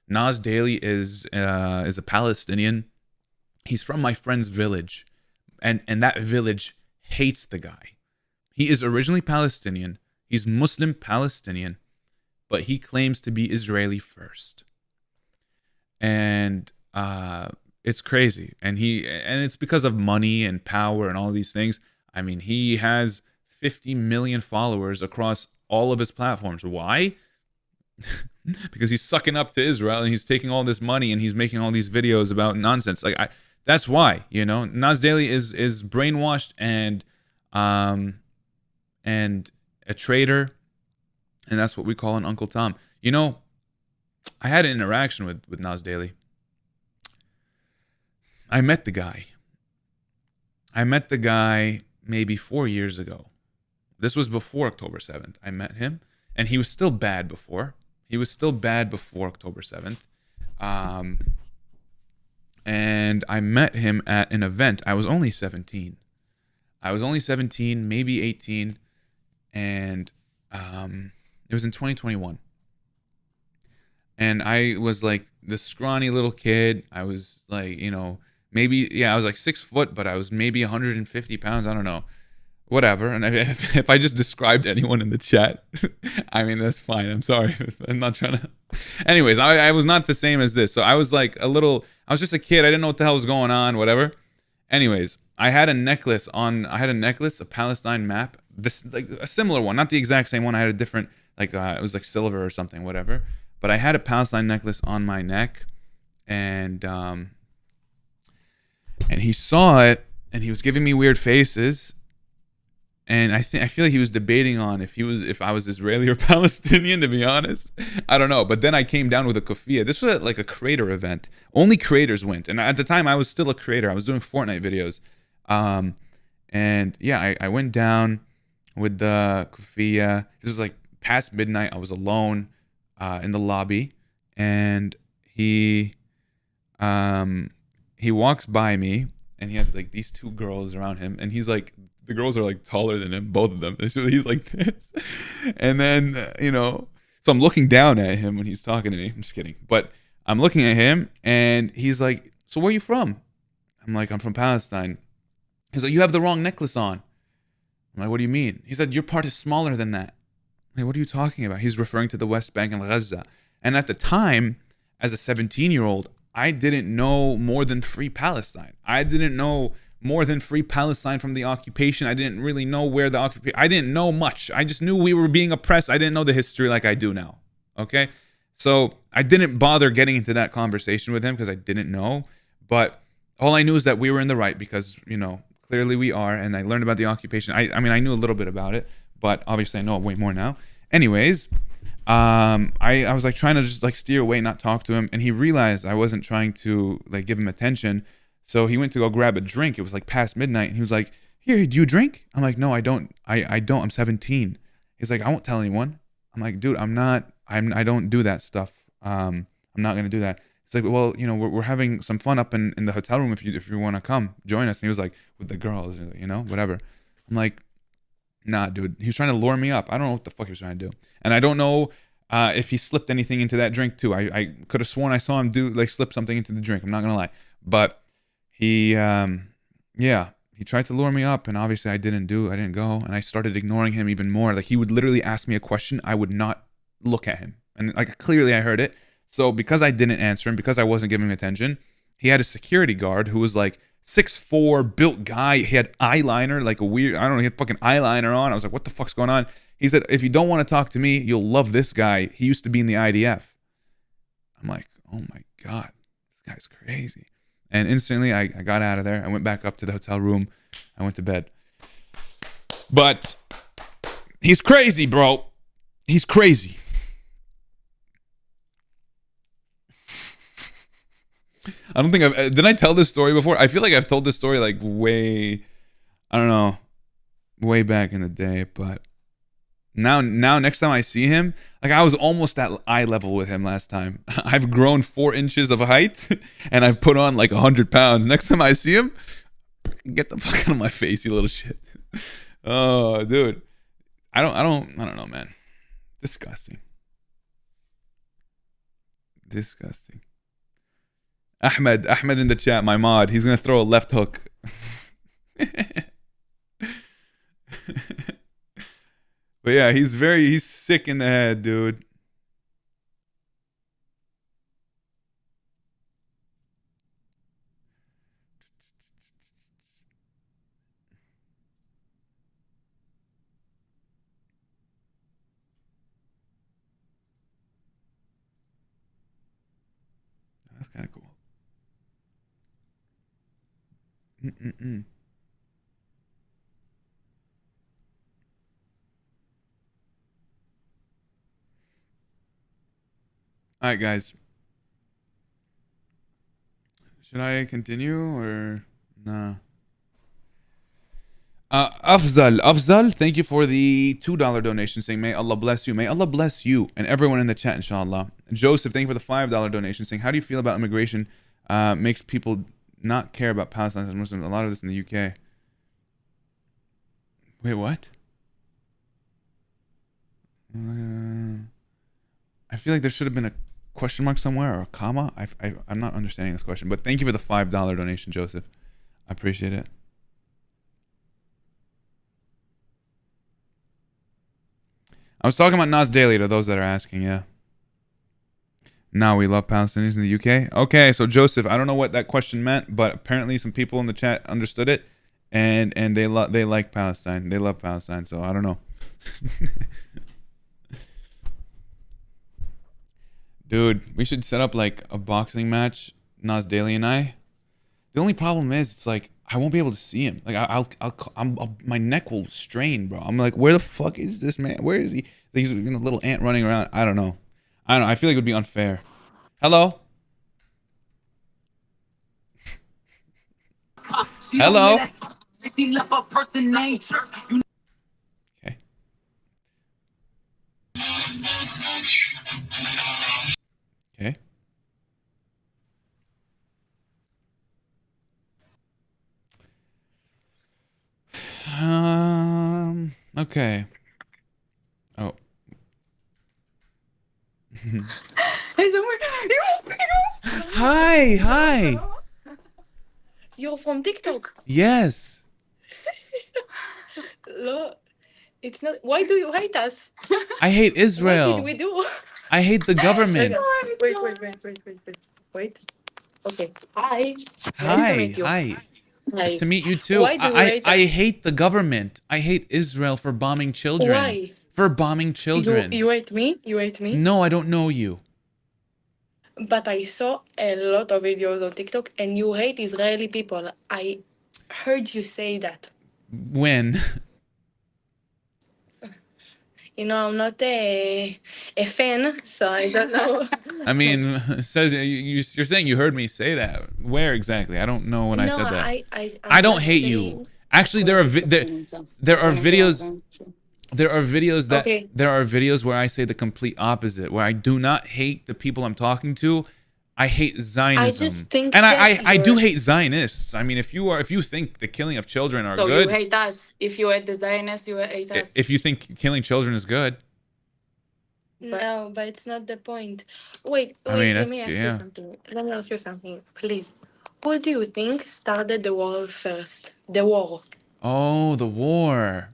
Nas Daily is a Palestinian. He's from my friend's village, and that village hates the guy. He is originally Palestinian. He's Muslim Palestinian, but he claims to be Israeli first. And it's crazy. And it's because of money and power and all these things. I mean, he has 50 million followers across all of his platforms. Why? Because he's sucking up to Israel and he's taking all this money and he's making all these videos about nonsense. Like, that's why, you know, Nas Daily is brainwashed and a traitor, and that's what we call an Uncle Tom. You know, I had an interaction with Nas Daily. I met the guy maybe 4 years ago. This was before October 7th. I met him, and he was still bad before. October 7th. And I met him at an event. I was only 17. Maybe 18. And it was in 2021. And I was like this scrawny little kid. I was like, you know, I was like 6 foot, but I was maybe 150 pounds. I don't know. Whatever. And if I just described anyone in the chat, I mean, that's fine. I'm sorry. I'm not trying to. Anyways, I was not the same as this. So I was like I was just a kid. I didn't know what the hell was going on, whatever. Anyways, I had a necklace, a Palestine map. This, like a similar one, not the exact same one. I had a different, like, it was like silver or something, whatever. But I had a Palestine necklace on my neck, and he saw it, and he was giving me weird faces. And I feel like he was debating on if I was Israeli or Palestinian, to be honest. I don't know. But then I came down with a kufiyah. This was like a creator event. Only creators went. And at the time, I was still a creator. I was doing Fortnite videos. And yeah, I went down with the kufiyah. This was like past midnight. I was alone in the lobby. And he walks by me. And he has like these 2 girls around him. And he's like, the girls are like taller than him, both of them. So he's like this. And then, you know, so I'm looking down at him when he's talking to me. I'm just kidding. But I'm looking at him and he's like, so where are you from? I'm like, I'm from Palestine. He's like, you have the wrong necklace on. I'm like, what do you mean? He said, your part is smaller than that. I'm like, what are you talking about? He's referring to the West Bank and Gaza. And at the time, as a 17-year-old, I didn't know more than Free Palestine. I didn't know more than Free Palestine from the occupation. I didn't really know where the occupation... I didn't know much. I just knew we were being oppressed. I didn't know the history like I do now. Okay? So I didn't bother getting into that conversation with him because I didn't know. But all I knew is that we were in the right because, you know, clearly we are. And I learned about the occupation. I mean, I knew a little bit about it, but obviously I know way more now. Anyways, I was like trying to just like steer away, not talk to him. And he realized I wasn't trying to like give him attention. So he went to go grab a drink. It was like past midnight. And he was like, here, do you drink? I'm like, no, I don't. I don't. I'm 17. He's like, I won't tell anyone. I'm like, dude, I don't do that stuff. I'm not going to do that. He's like, well, you know, we're having some fun up in the hotel room. If you want to come join us. And he was like, with the girls, you know, whatever. I'm like, nah, dude. He was trying to lure me up. I don't know what the fuck he was trying to do. And I don't know if he slipped anything into that drink too. I could have sworn I saw him slip something into the drink. I'm not going to lie. But he tried to lure me up, and obviously I didn't go, and I started ignoring him even more. Like, he would literally ask me a question, I would not look at him, and like clearly I heard it. So because I didn't answer him, because I wasn't giving him attention, he had a security guard who was like 6'4", built guy. He had eyeliner, like a weird, I don't know, he had fucking eyeliner on. I was like, what the fuck's going on? He said, if you don't want to talk to me, you'll love this guy. He used to be in the IDF. I'm like, oh my God, this guy's crazy. And instantly, I got out of there. I went back up to the hotel room. I went to bed. But he's crazy, bro. He's crazy. I don't think did I tell this story before? I feel like I've told this story like way back in the day. But Now next time I see him, like I was almost at eye level with him last time. I've grown 4 inches of height and I've put on like 100 pounds. Next time I see him, get the fuck out of my face, you little shit. Oh, dude. I don't know, man. Disgusting. Disgusting. Ahmed in the chat, my mod. He's gonna throw a left hook. But yeah, he's sick in the head, dude. That's kind of cool. All right, guys. Should I continue or nah? Afzal, thank you for the $2 donation saying, may Allah bless you. May Allah bless you and everyone in the chat, inshallah. Joseph, thank you for the $5 donation saying, how do you feel about immigration makes people not care about Palestine as Muslims? A lot of this in the UK. Wait, what? I feel like there should have been a question mark somewhere or a comma. I'm not understanding this question, but thank you for the $5 donation, Joseph. I appreciate it. I was talking about Nas Daily to those that are asking, yeah. Now we love Palestinians in the UK. Okay, so Joseph, I don't know what that question meant, but apparently some people in the chat understood it, and they like Palestine. They love Palestine, so I don't know. Dude, we should set up like a boxing match, Nas Daily and I. The only problem is, it's like I won't be able to see him. Like my neck will strain, bro. I'm like, where the fuck is this man? Where is he? He's a little ant running around. I don't know. I feel like it would be unfair. Hello. Hello. Okay. Okay. Okay. Oh. Hi. You're from TikTok. Yes. Look, it's not. Why do you hate us? I hate Israel. What did we do? I hate the government. Wait. Okay. Hi. Hi. Nice to meet you. Hi. Hi. To meet you too. Why do you hate I us? hate the government. I hate Israel for bombing children. Why? For bombing children. You hate me? You hate me? No, I don't know you. But I saw a lot of videos on TikTok and you hate Israeli people. I heard you say that. When? You know, I'm not a fan, so I don't know. I mean, it says you're saying you heard me say that. Where exactly? I don't know when I said that. I don't hate you. Actually, there are videos. There are videos where I say the complete opposite, where I do not hate the people I'm talking to. I hate Zionism. I just think and that I do hate Zionists. I mean, if you think the killing of children are so good, you hate us. If you hate the Zionists, you hate us. if you think killing children is good, No, but it's not the point. Wait, I mean, let me ask yeah. you something. Let me ask you something, please. Who do you think started the war first? The war. Oh, the war.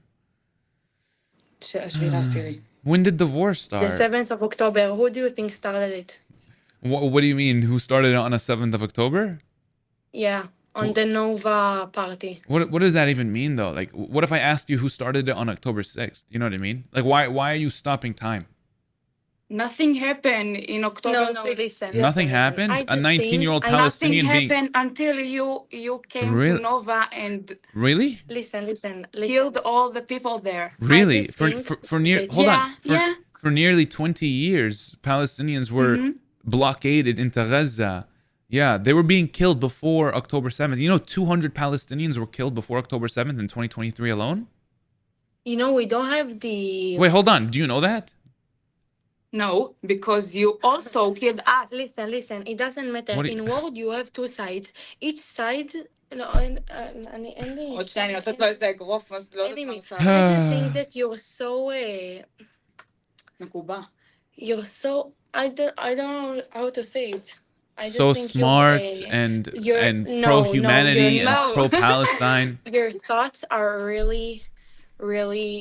When did the war start? The 7th of October. Who do you think started it? What do you mean? Who started it on the 7th of October? Yeah, on the Nova party. What does that even mean though? Like, what if I asked you who started it on October 6th? You know what I mean? Like, why are you stopping time? Nothing happened in October 6th. Listen. Nothing happened? A 19-year-old Palestinian Nothing being... happened until you came Really? to Nova and Really? Listen. killed all the people there. Really? just For think near... that- Hold on. Yeah. For nearly 20 years, Palestinians were blockaded into Gaza. Yeah, they were being killed before October 7th. You know, 200 Palestinians were killed before October 7th in 2023 alone? You know, we don't have the. Wait, hold on. Do you know that? No, because you also killed us. Listen. It doesn't matter. What do you- In world, you have two sides. Each side. No, אין לי. עוד שנייה, אני נותנת לו איזה אגרוף, אז לא יודעת מה Enemy. עושה. I just think that you're so. מקובע. You're so. I don't know how to say it. I just So think smart you're- and no, pro-humanity you're and not. pro-Palestine. Your thoughts are really, really,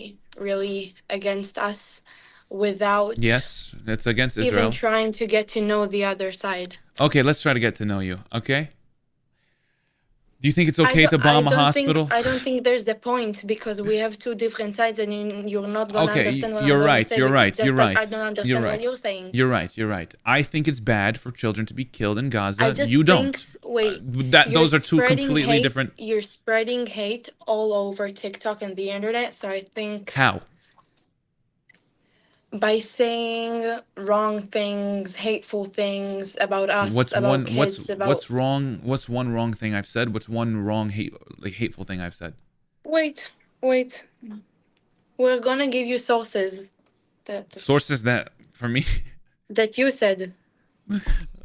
really against us without Yes, it's against even Israel. trying to get to know the other side. Okay, let's try to get to know you. Okay. Do you think it's okay to bomb a hospital? I don't think there's the point because we have two different sides and you're not going to Okay, understand what you're I'm right. going to say. You're right. Just You're like right. I don't understand You're what right. you're saying. You're right. You're right. I think it's bad for children to be killed in Gaza. I just You don't. Wait, Those are two spreading completely hate, different. You're spreading hate all over TikTok and the internet, so I think How? by saying wrong things, hateful things about us, about kids, about what's wrong? What's one wrong thing I've said? What's one wrong hateful thing I've said? Wait. We're gonna give you sources Sources that for me. that you said.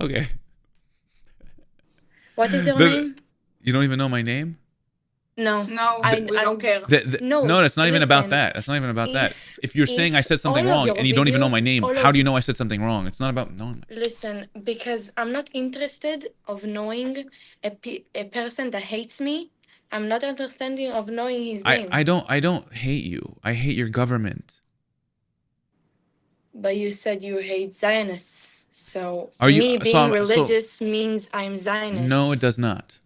Okay. What is your name? You don't even know my name? No, we don't care. No, it's not even about listen, that. It's not even about that. If you're saying I said something all of wrong your and you don't even know my videos, name, all how of- do you know I said something wrong? It's not about knowing. Listen, because I'm not interested of knowing a person that hates me. I'm not understanding of knowing his name. I don't hate you. I hate your government. But you said you hate Zionists. So Are you- me so being I'm- so- religious means I'm Zionist. No, it does not.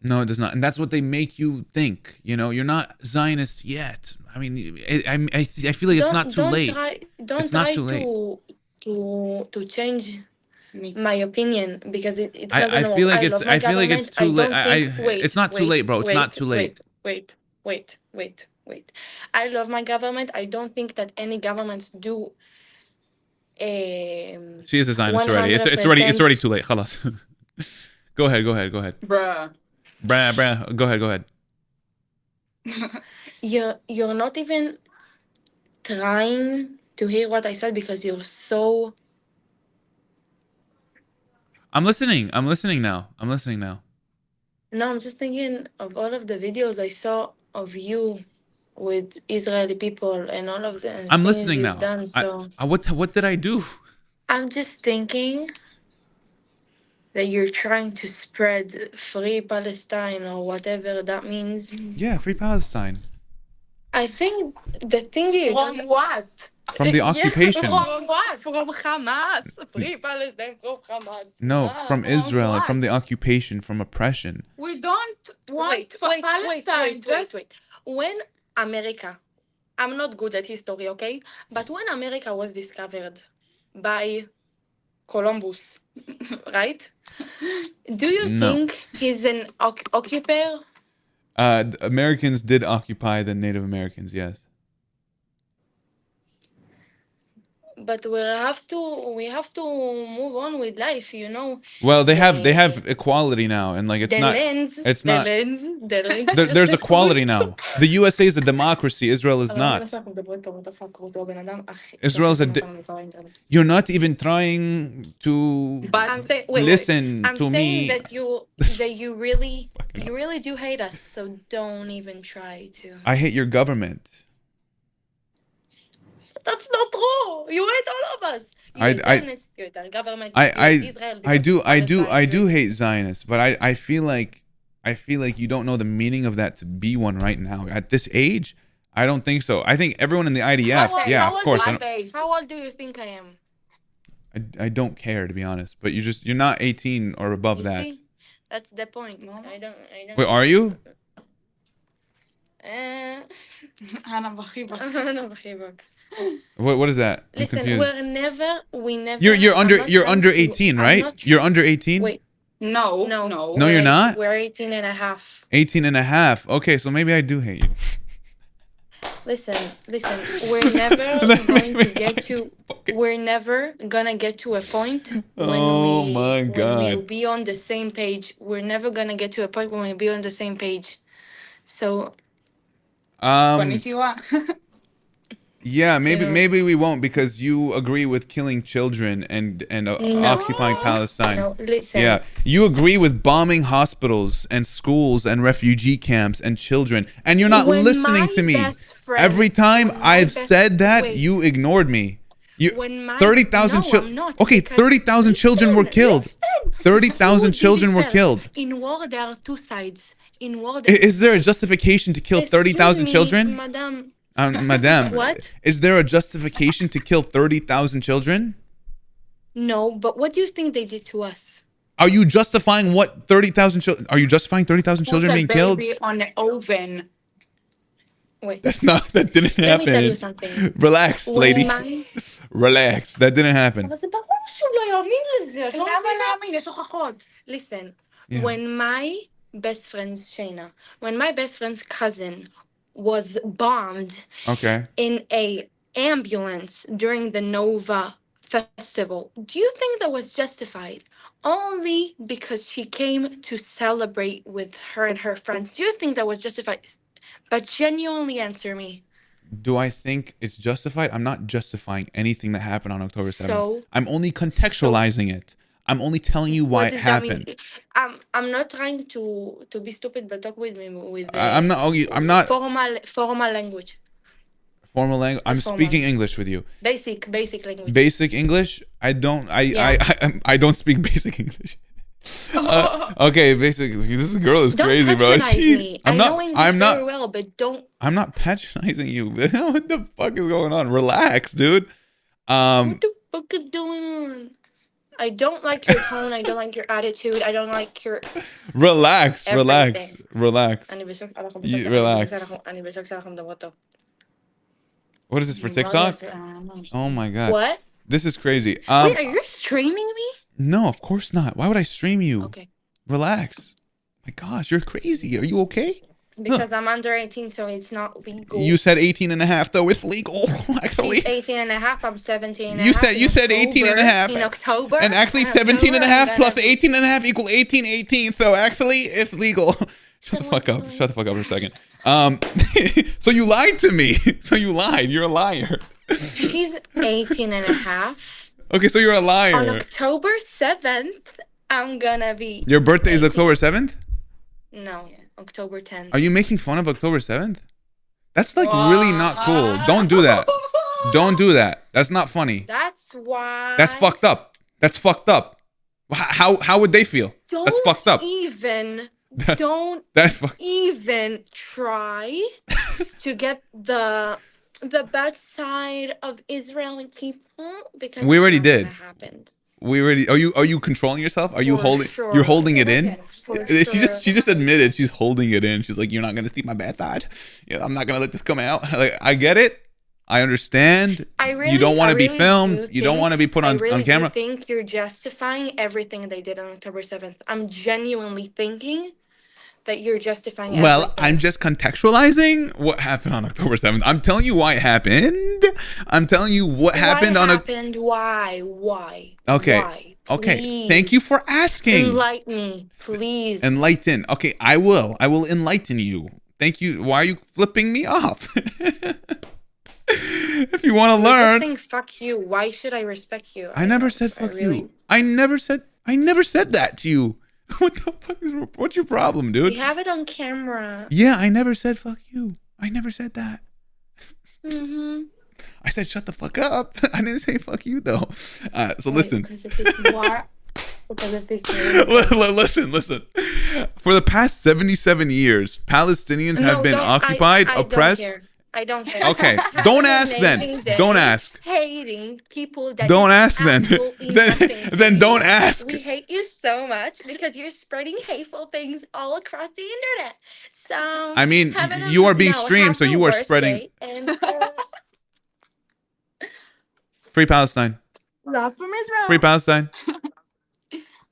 No, it does not. And that's what they make you think. You know, you're not Zionist yet. I mean, I feel like it's not too late. Don't It's not try too late. to change my opinion because it's not I gonna feel work. like it's. love my I feel like it's too government. late. don't think- wait, It's not too late, bro. It's not too late. Wait. I love my government. I don't think that any governments do. She is a Zionist already. It's already too late. Khalas. Go ahead. Bruh. Go ahead. You're not even trying to hear what I said because you're so. I'm listening now. No, I'm just thinking of all of the videos I saw of you with Israeli people and all of the I'm things listening you've now. done. So What did I do? I'm just thinking that you're trying to spread free Palestine or whatever that means. Yeah, free Palestine. I think the thing is From what? From the occupation. From what? From Hamas. Free Palestine from Hamas. No, from from Israel and what? from the occupation, from oppression. We don't want for Palestine. Wait. When America, I'm not good at history, okay? But when America was discovered by Columbus, right? Do you No. think he's an occupier? The Americans did occupy the Native Americans, yes. But we have to move on with life, you know. Well, they have equality now, and like it's not. It's not. There's equality now. The USA is a democracy. Israel is not. Israel is You're not even trying to listen I'm to saying me. that you really do hate us, so don't even try to. I hate your government. That's not true. You hate all of us. You hate Zionists, you hate our government, you hate Israel because I do hate Zionists, but I feel like you don't know the meaning of that to be one right now at this age. I don't think so. I think everyone in the IDF, of course. How old do you think I am? I don't care, to be honest. But you're not 18 or above You that. see? That's the point. I don't. Wait, are you? Hana Bachibak. What is that? I'm Listen, confused. we never. You're under 18, right? You're under 18? Wait. No. No, you're not? We're 18 and a half. 18 and a half. Okay, so maybe I do hate you. Listen. We're never going to get to. We're never gonna get to a point when we'll be on the same page. We're never gonna get to a point when we'll be on the same page. So. Konnichiwa. Yeah, maybe Yeah. maybe we won't because you agree with killing children and occupying Palestine. No, listen. Yeah, you agree with bombing hospitals and schools and refugee camps and children, and you're not When listening my to me. best friend- Every time when my I've best- said that, wait. you ignored me. You When my 30,000 no, children. I'm not, Okay, because- 30,000 children were killed. 30,000 Who children were did it killed. first? In war, there are two sides. In war, Is there a justification to kill Excuse 30,000 me, children? Madam. Madame, What? is there a justification to kill 30,000 children? No, but what do you think they did to us? Are you justifying what 30,000 children? Are you justifying 30,000 children Put a being killed? baby on the oven. Wait. That didn't Let me tell you happen. something. Relax, When lady. my- Relax. That didn't happen. אבל זה ברור שהוא לא יאמין לזה, את לא למה מבינה? להאמין? יש הוכחות. Listen, Yeah. when my best friend's Shayna, when my best friend's cousin was bombed Okay. in a ambulance during the Nova festival, do you think that was justified? Only because she came to celebrate with her and her friends. Do you think that was justified? But genuinely answer me. Do I think it's justified? I'm not justifying anything that happened on October 7th. So- I'm only contextualizing it. I'm only telling you why What it does that mean? happened. I'm not trying to be stupid, but talk with me with I'm not. I'm not formal language. formal language. I'm Formal. speaking English with you. Basic language. Basic English. I don't. Yeah. I don't speak basic English. Okay, basically, this girl is Don't crazy, bro. patronize me. I'm I not. know English I'm very not. well, but don't. I'm not patronizing you. What the fuck is going on? Relax, dude. What the fuck is going on? I don't like your tone. I don't like your attitude. I don't like your. Relax. Relax. Everything. Relax. אני בשוק, אנחנו You- בשוק, relax. אני בשוק שאנחנו מדברות טוב. What is this for Well, TikTok? yes, Oh my god. What? This is crazy. Wait, are you streaming me? No, of course not. Why would I stream you? Okay. Relax. My gosh, you're crazy. Are you okay? Because I'm under 18, so it's not legal. You said 18 and a half, though. It's legal, actually. She's 18 and a half, I'm 17 and a You half. said in you said 18 and a October- half. In October. And actually in 17 and a October, half I'm plus gonna- 18 and a half equal 18. So actually, it's legal. Shut the fuck up. Shut the fuck up for a second. So you lied to me. So you lied. You're a liar. She's 18 and a half. Okay, so you're a On liar. October 7th, I'm gonna be. Your birthday is October 7th? No, October 10th. Are you making fun of October 7th? That's like really not cool. Don't do that. Don't do that. That's not funny. That's why. That's fucked up. That's fucked up. How would they feel? Don't That's fucked up. Even. Don't That's fucked. even try to get the bad side of Israeli people because We already it's not did. gonna happen. We already. Are you controlling yourself? Are you For holding? sure. You're holding it in. For She sure. just admitted she's holding it in. She's like, you're not gonna see my bad side. Yeah, I'm not gonna let this come out. Like, I get it. I understand. You don't want to be filmed. You don't want to be put on camera. I think you're justifying everything they did on October 7th. I'm genuinely thinking that you're justifying Well, everything. I'm just contextualizing what happened on October 7th. I'm telling you why it happened. I'm telling you what happened on happened? Why? Okay. Why? Okay. Please. Thank you for asking. Enlighten me, please. Enlighten. Okay, I will. I will enlighten you. Thank you. Why are you flipping me off? If you want to You're just learn. saying fuck you. Why should I respect you? I never said fuck you. I never said that to you. What the fuck what's your problem, dude? We have it on camera. Yeah, I never said fuck you. I never said that. Mm-hmm. I said shut the fuck up. I didn't say fuck you though. So listen. Listen. For the past 77 years, Palestinians have been occupied, oppressed. I don't care. Okay, don't ask then. Don't ask. Hating people that Don't do ask then. absolutely nothing to Then you. don't ask. We hate you so much because you're spreading hateful things all across the internet. So I mean, you are being streamed, so you are spreading. Free Palestine. Love from Israel. Free Palestine.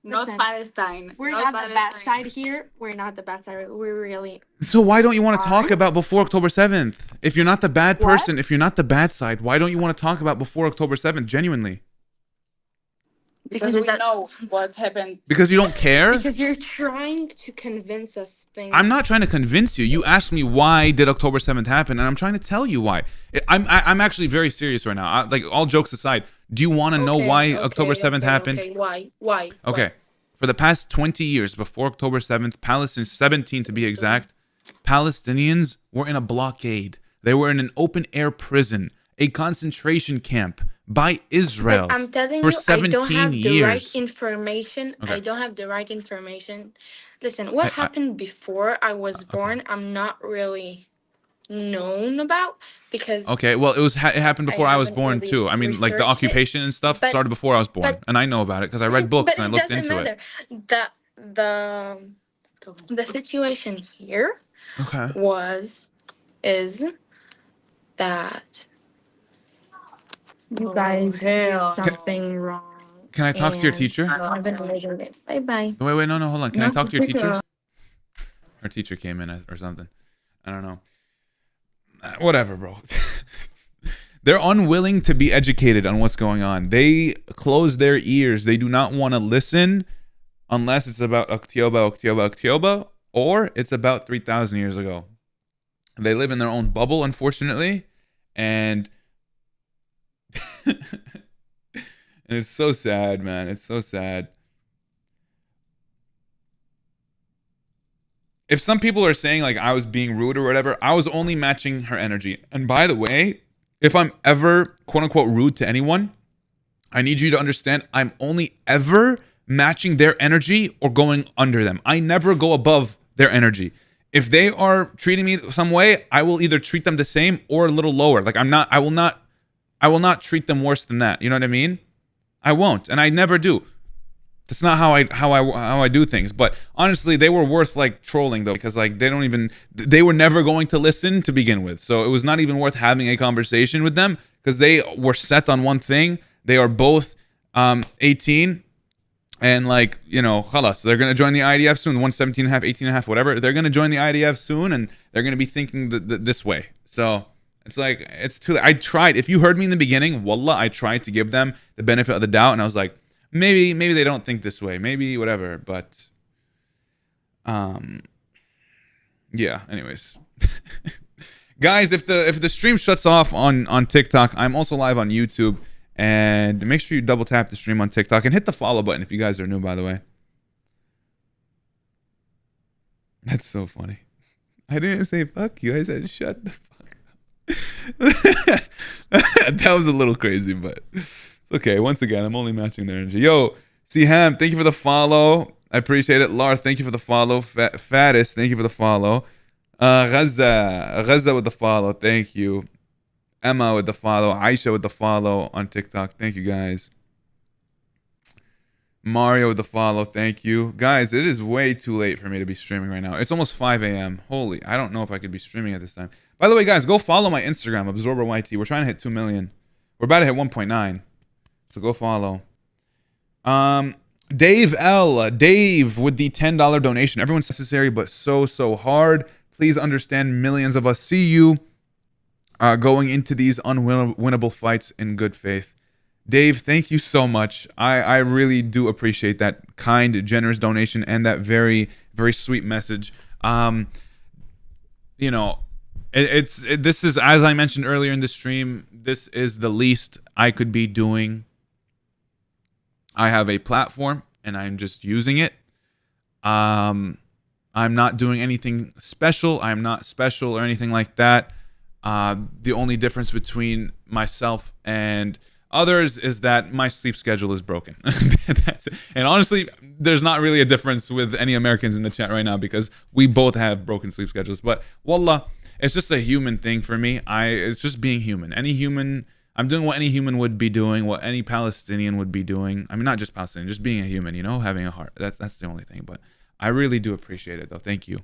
Not Palestine. We're Not not the bad Palestine. side here. We're not the bad side. We're really. So why don't you want to talk about before October 7th? If you're not the bad person, if you're not the bad side, why don't you want to talk about before October 7th? Genuinely. Because we know what happened. Because you don't care? Because you're trying to convince us things. I'm not trying to convince you. You asked me why did October 7th happen, and I'm trying to tell you why. I'm actually very serious right now. Like, all jokes aside, do you want to know why October 7th happened? Okay, why? Okay. For the past 20 years, before October 7th, Palestine, 17 to be exact, Palestinians were in a blockade. They were in an open-air prison, a concentration camp by Israel But I'm telling for you, 17 I don't have years. the right information. Okay. I don't have the right information. Listen, what happened before I was born, I'm not really known about because. Okay, well, it happened before I was haven't born really too. I mean, like, the researched it, occupation and stuff but- started before I was born, and I know about it because I read books and I looked into it. The situation here Okay. is that you guys did something wrong. Can I talk to your teacher? Have an amazing day. Bye-bye. Wait, no, hold on. Can I talk to your teacher? Her teacher came in or something. I don't know. Whatever, bro. They're unwilling to be educated on what's going on. They close their ears. They do not want to listen unless it's about October, or it's about 3,000 years ago. They live in their own bubble, unfortunately, and and it's so sad, man. It's so sad. If some people are saying like I was being rude or whatever, I was only matching her energy. And by the way, if I'm ever quote unquote rude to anyone, I need you to understand I'm only ever matching their energy or going under them. I never go above their energy. If they are treating me some way, I will either treat them the same or a little lower. Like I will not treat them worse than that. You know what I mean? I won't, and I never do. That's not how I do things. But honestly, they were worth like trolling though, because like they were never going to listen to begin with. So it was not even worth having a conversation with them because they were set on one thing. They are both 18 and like, you know, khalas, they're going to join the IDF soon. 117 and a half, 18 and a half, whatever. They're going to join the IDF soon and they're going to be thinking this way. So it's like, it's too late. I tried. If you heard me in the beginning, wallah, I tried to give them the benefit of the doubt. And I was like, maybe they don't think this way. Maybe whatever. But, yeah, anyways. Guys, if the stream shuts off on TikTok, I'm also live on YouTube. And make sure you double tap the stream on TikTok and hit the follow button if you guys are new, by the way. That's so funny. I didn't say fuck you. I said shut the fuck up. That was a little crazy, but it's okay. Once again, I'm only matching their energy. Yo, Siham, thank you for the follow. I appreciate it. Lar, thank you for the follow. Fatis, thank you for the follow. Gaza with the follow. Thank you. Emma with the follow. Aisha with the follow on TikTok. Thank you, guys. Mario with the follow. Thank you. Guys, it is way too late for me to be streaming right now. It's almost 5 a.m. Holy, I don't know if I could be streaming at this time. By the way, guys, go follow my Instagram, AbsorberYT. We're trying to hit 2 million. We're about to hit 1.9. So go follow. Dave L. Dave with the $10 donation. Everyone's necessary, but so hard. Please understand, millions of us see you. Going into these unwinnable fights in good faith. Dave, thank you so much. I really do appreciate that kind, generous donation and that very, very sweet message. You know, this is, as I mentioned earlier in the stream, this is the least I could be doing. I have a platform and I'm just using it. I'm not doing anything special. I'm not special or anything like that. The only difference between myself and others is that my sleep schedule is broken. That's it. And honestly, there's not really a difference with any Americans in the chat right now because we both have broken sleep schedules. But wallah, it's just a human thing for me. It's just being human. Any human, I'm doing what any human would be doing, what any Palestinian would be doing. I mean, not just Palestinian, just being a human, you know, having a heart. That's the only thing. But I really do appreciate it, though. Thank you.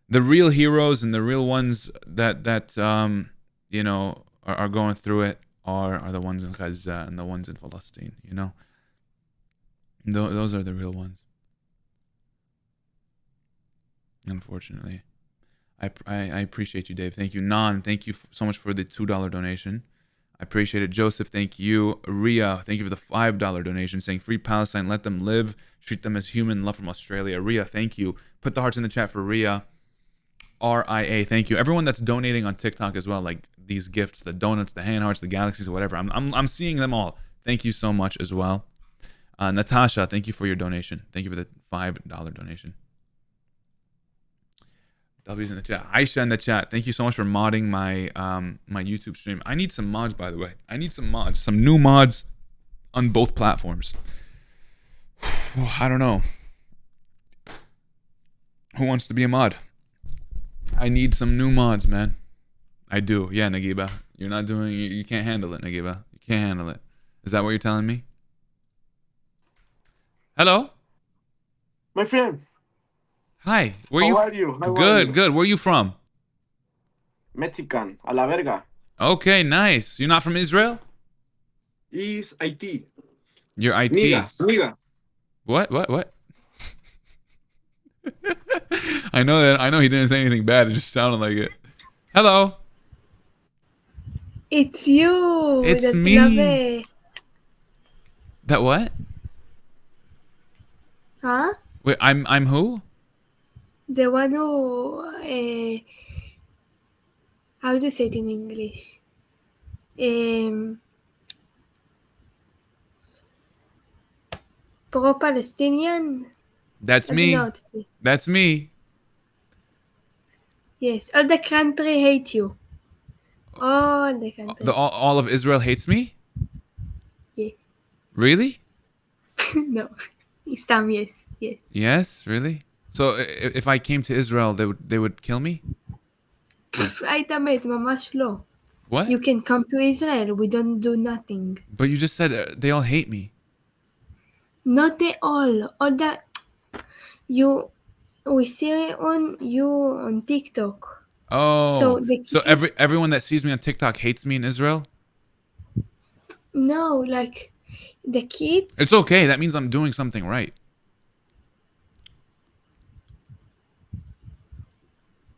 The real heroes and the real ones that you know are going through it are the ones in Gaza and the ones in Palestine. You know, those are the real ones. Unfortunately, I appreciate you, Dave. Thank you, Nan. Thank you so much for the $2 donation. I appreciate it. Joseph, thank you. Ria, thank you for the $5 donation saying free Palestine, let them live, treat them as human. Love from Australia. Ria, thank you. Put the hearts in the chat for Ria. RIA, thank you. Everyone that's donating on TikTok as well, like these gifts, the donuts, the hand hearts, the galaxies, or whatever. I'm seeing them all. Thank you so much as well. Natasha, thank you for your donation. Thank you for the $5 donation. W's in the chat. Aisha in the chat. Thank you so much for modding my my YouTube stream. I need some mods, by the way. I need some mods, some new mods on both platforms. I don't know. Who wants to be a mod? I need some new mods, man. I do. Yeah, Nagiba. You're not doing. You can't handle it, Nagiba. You can't handle it. Is that what you're telling me? Hello, My friend, hi. Where how you? are you? How are Good, you? good. Where are you from? Mexican, a la verga. Okay, nice. You're not from Israel? Is IT. You're IT. Niga. What? I know that. I know he didn't say anything bad. It just sounded like it. Hello. It's you. It's that me. love. That what? Huh? Wait, I'm who? The one who. How do you say it in English? Pro-Palestinian. That's I don't know me. how to say. That's me. Yes, all the country hate you. All the country. All of Israel hates me? Yeah. Really? No. Islam, yes. Yes, really? So if I came to Israel, they would kill me? היית מת, ממש לא. What? You can come to Israel, we don't do nothing. But you just said they all hate me. Not they all that we see on you on TikTok. Oh, So everyone that sees me on TikTok hates me in Israel? No, like the kids. It's okay. That means I'm doing something right.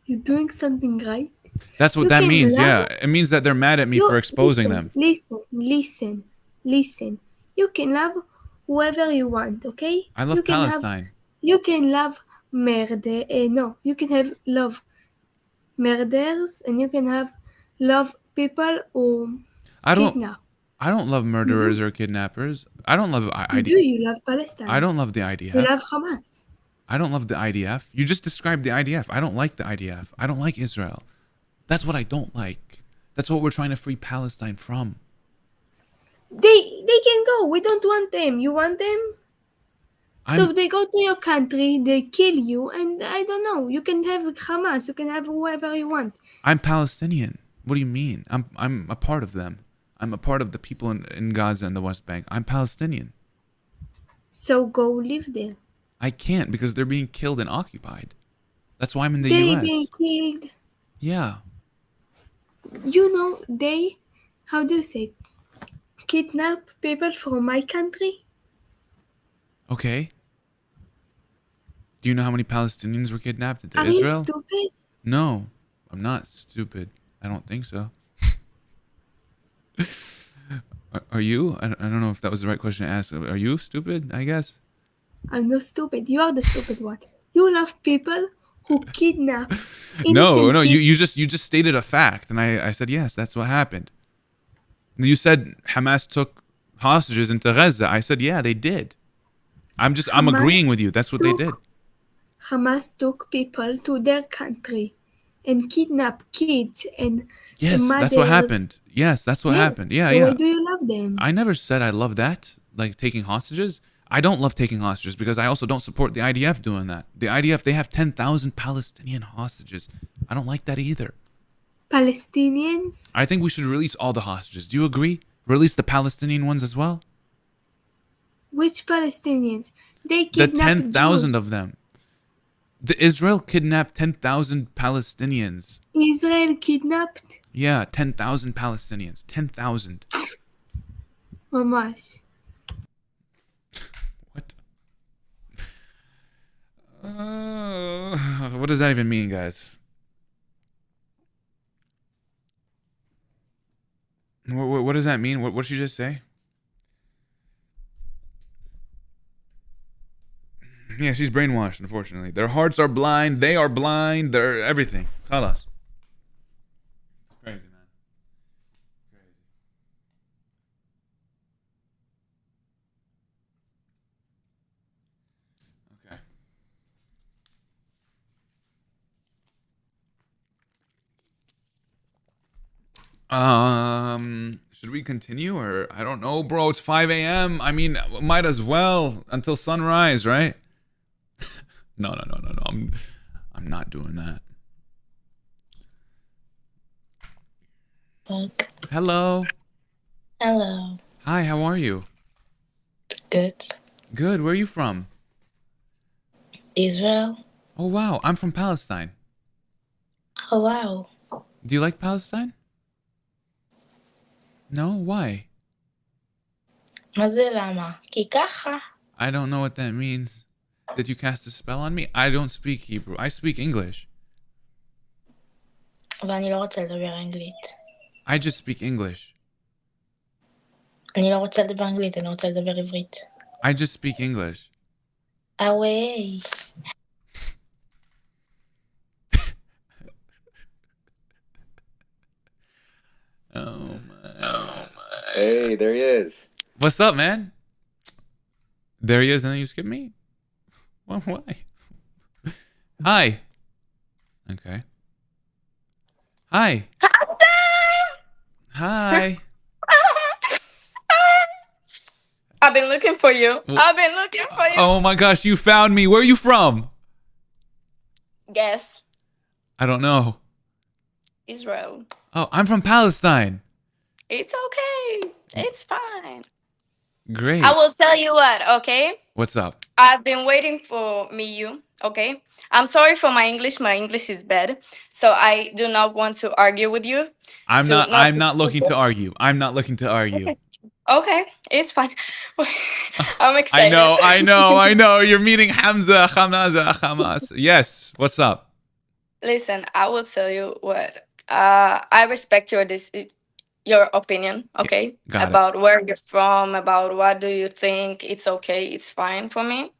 You're doing something right. That's what that means. Yeah, it means that they're mad at me for exposing them. Listen. You can love whoever you want, okay? I love Palestine. You can love murder. No, you can have love murders, and you can have love people who kidnap. I don't love murderers or kidnappers. I don't love IDF. You love Palestine. I don't love the IDF. You love Hamas. I don't love the IDF. You just described the IDF. I don't like the IDF. I don't like Israel. That's what I don't like. That's what we're trying to free Palestine from. They can go. We don't want them. You want them? So they go to your country, they kill you, and I don't know. You can have Hamas. You can have whoever you want. I'm Palestinian. What do you mean? I'm a part of them. I'm a part of the people in Gaza and the West Bank. I'm Palestinian. So go live there. I can't because they're being killed and occupied. That's why I'm in the They're US. being killed. Yeah. You know, they, how do you say it? Kidnap people from my country? Okay. Do you know how many Palestinians were kidnapped into Are Israel? you stupid? No, I'm not stupid. I don't think so. Are you? I don't know if that was the right question to ask. Are you stupid, I guess? I'm not stupid. You are the stupid one. You love people who kidnap No, innocent you just stated a fact, and I said yes, that's what happened. You said Hamas took hostages into Gaza. I said yeah, they did. I'm agreeing with you. That's what they did. Hamas took people to their country and kidnapped kids and Yes, mothers. that's what happened. Yes, that's what happened. Yeah, so yeah. why do you love them? I never said I love that, like taking hostages. I don't love taking hostages because I also don't support the IDF doing that. The IDF, they have 10,000 Palestinian hostages. I don't like that either. Palestinians? I think we should release all the hostages. Do you agree? Release the Palestinian ones as well? Which Palestinians? They The kidnapped 10,000 Jews. of them. The Israel kidnapped 10,000 Palestinians. Israel kidnapped? Yeah, 10,000 Palestinians. 10,000. Mamash. What? What does that even mean, guys? What does that mean? What did you just say? Yeah, she's brainwashed, unfortunately. Their hearts are blind. They are blind. They're everything. Khalas. It's crazy, man. Crazy. Okay. Should we continue or I don't know, bro. It's 5 a.m. I mean, might as well until sunrise, right? No. I'm not doing that. Look. Hello. Hello. Hi, how are you? Good. Good. Where are you from? Israel. Oh, wow. I'm from Palestine. Oh, wow. Do you like Palestine? No? Why? מה זה למה? כי ככה. I don't know what that means. Did you cast a spell on me? I don't speak Hebrew. I speak English. ואני לא רוצה לדבר אנגלית. I just speak English. אני לא רוצה לדבר אנגלית, אני רוצה לדבר עברית. I just speak English. Away. Oh my. Hey, there he is. What's up, man? There he is, and then you skip me? Well, why? Hi. Okay. Hi. Hi. I've been looking for you. I've been looking for you. Oh my gosh, you found me. Where are you from? Guess. I don't know. Israel. Oh, I'm from Palestine. It's okay. It's fine. Great. I will tell you what, okay? What's up? I've been waiting for you, okay? I'm sorry for my English. My English is bad. So I do not want to argue with you. I'm not looking to argue. I'm not looking to argue. Okay, it's fine. I'm excited. I know. You're meeting Hamza, Hamas. Yes. What's up? Listen, I will tell you what. I respect your opinion, okay? Got about it. Where you're from, about what do you think. It's okay. It's fine for me.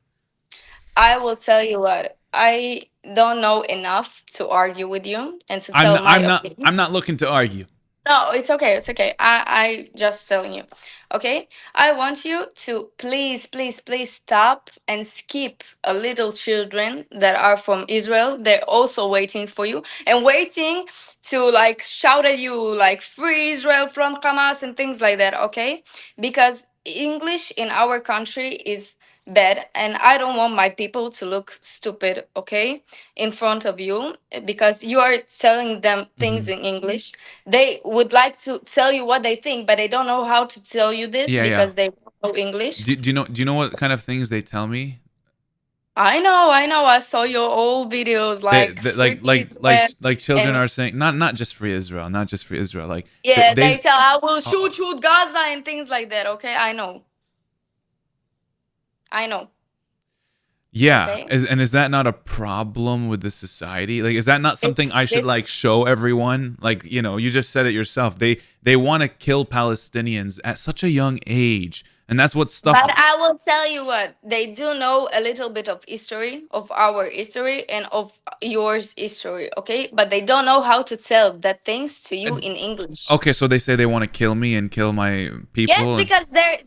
I will tell you what. I don't know enough to argue with you and to tell my opinions. I'm not looking to argue. No, it's okay. It's okay. I just telling you. Okay? I want you to please stop and skip a little children that are from Israel. They're also waiting for you and waiting to like shout at you like free Israel from Hamas and things like that, okay? Because English in our country is bad and I don't want my people to look stupid, okay, in front of you because you are telling them things in English. They would like to tell you what they think, but they don't know how to tell you this because they don't know English. Do you know what kind of things they tell me? I know. I saw your old videos like children are saying not just free Israel, like they tell I will shoot Gaza and things like that, okay? I know. Yeah. Okay. Is that not a problem with the society? Like, is that not something I should like show everyone? Like, you know, you just said it yourself. They want to kill Palestinians at such a young age. And that's what stuff. But I will tell you what, they do know a little bit of history, of our history and of yours history, okay? But they don't know how to tell that things to you in English. Okay, so they say they want to kill me and kill my people. Yes, because they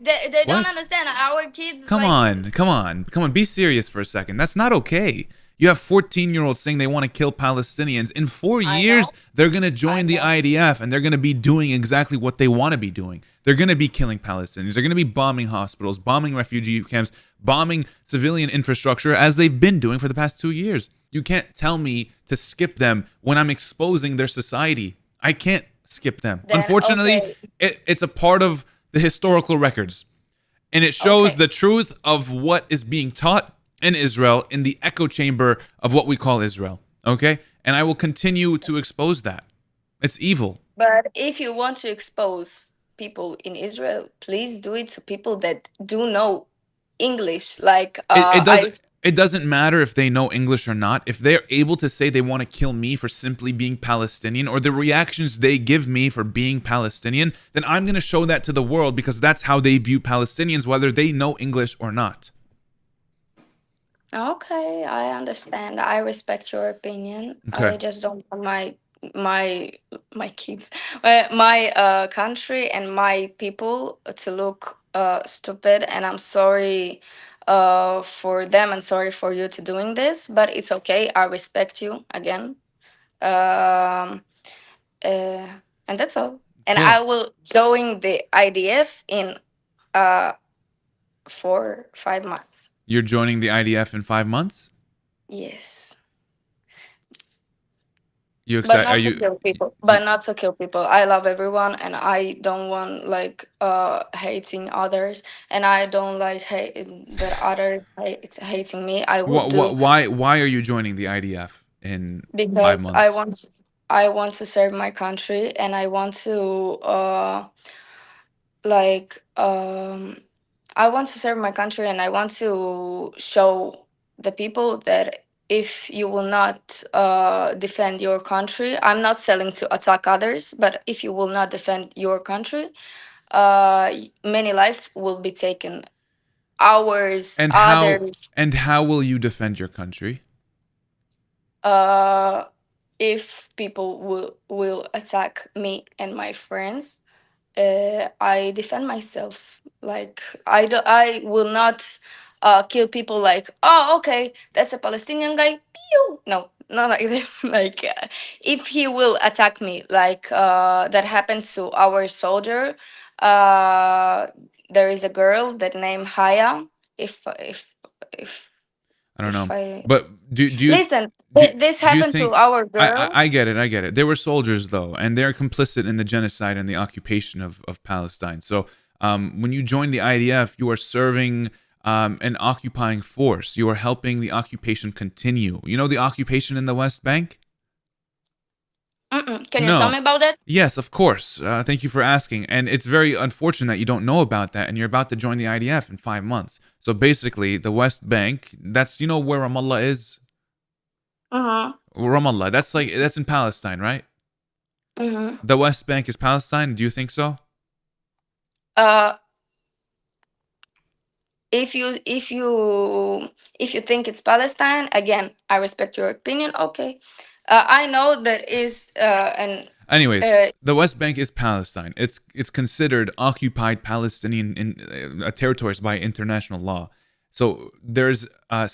don't understand our kids. Come on. Be serious for a second. That's not okay. You have 14-year-olds saying they want to kill Palestinians. In 4 years, they're going to join the IDF and they're going to be doing exactly what they want to be doing. They're going to be killing Palestinians. They're going to be bombing hospitals, bombing refugee camps, bombing civilian infrastructure as they've been doing for the past 2 years. You can't tell me to skip them when I'm exposing their society. I can't skip them. Unfortunately, it's a part of the historical records. And it shows the truth of what is being taught in Israel, in the echo chamber of what we call Israel, okay? And I will continue to expose that. It's evil. But if you want to expose people in Israel, please do it to people that do know English. Like It doesn't matter if they know English or not. If they're able to say they want to kill me for simply being Palestinian, or the reactions they give me for being Palestinian, then I'm going to show that to the world, because that's how they view Palestinians, whether they know English or not. Okay, I understand. I respect your opinion. Okay. I just don't want my kids, my country and my people to look stupid. And I'm sorry for them, and sorry for you to doing this, but it's okay. I respect you again. Um, and that's all. And Cool. I will join the IDF in 4-5 months. You're joining the IDF in 5 months? Yes. You But excited? not Are to you? kill people. But not to kill people. I love everyone, and I don't want like hating others, and I don't like hate that others it's hating me. I will do Why are you joining the IDF in 5 because months? I want to serve my country, and I want to like I want to serve my country, and I want to show the people that if you will not defend your country, I'm not selling to attack others, but if you will not defend your country, many life will be taken. Ours, And others. how will you defend your country? If people will attack me and my friends, I defend myself. Like I will not kill people. Like, oh, okay, that's a Palestinian guy. Pew! No, not like this. Like, if he will attack me, like that happened to our soldier. There is a girl that named Haya. If I don't know. I But do you listen, this do you happened to think our girl. I get it. I get it. They were soldiers though, and they're complicit in the genocide and the occupation of Palestine. So when you join the IDF, you are serving an occupying force. You are helping the occupation continue. You know the occupation in the West Bank? Can you tell me about that? Yes, of course. Thank you for asking. And it's very unfortunate that you don't know about that, and you're about to join the IDF in 5 months. So basically, the West Bank, that's, you know where Ramallah is? Ramallah, that's in Palestine, right? The West Bank is Palestine. Do you think so? If you think it's Palestine, again, I respect your opinion. Okay, I know that is Anyways, the West Bank is Palestine. It's considered occupied Palestinian territories by international law. So there's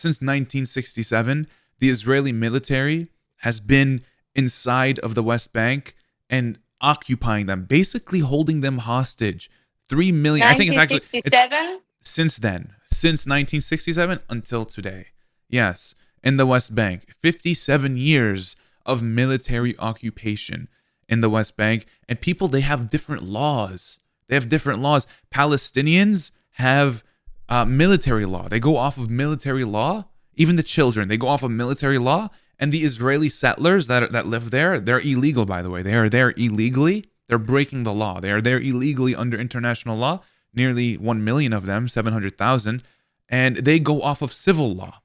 since 1967, the Israeli military has been inside of the West Bank and occupying them, basically holding them hostage. 3 million. I think it's actually 1967. Since then, since 1967 until today. Yes, in the West Bank, 57 years of military occupation in the West Bank, and people, they have different laws. They have different laws. Palestinians have military law. They go off of military law. Even the children, they go off of military law. And the Israeli settlers that live there, they're illegal, by the way. They are there illegally. They're breaking the law. They are there illegally under international law. Nearly 1 million of them, 700,000, and they go off of civil law.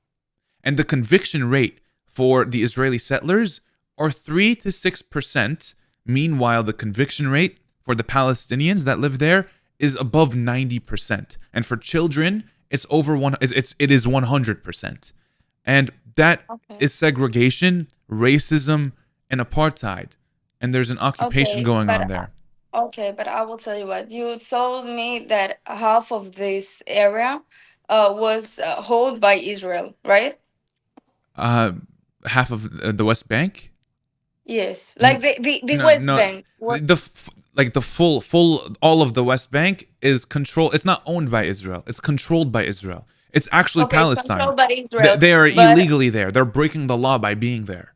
And the conviction rate for the Israeli settlers are 3 to 6%. Meanwhile, the conviction rate for the Palestinians that live there is above 90%. And for children, it's over it is 100%. And that is segregation, racism, and apartheid. And there's an occupation going on there. Okay, but I will tell you what. You told me that half of this area was held by Israel, right? Half of the West Bank? Yes, like the West Bank. The full all of the West Bank is controlled. It's not owned by Israel. It's controlled by Israel. It's actually Palestine. It's controlled by Israel. They are illegally there. They're breaking the law by being there.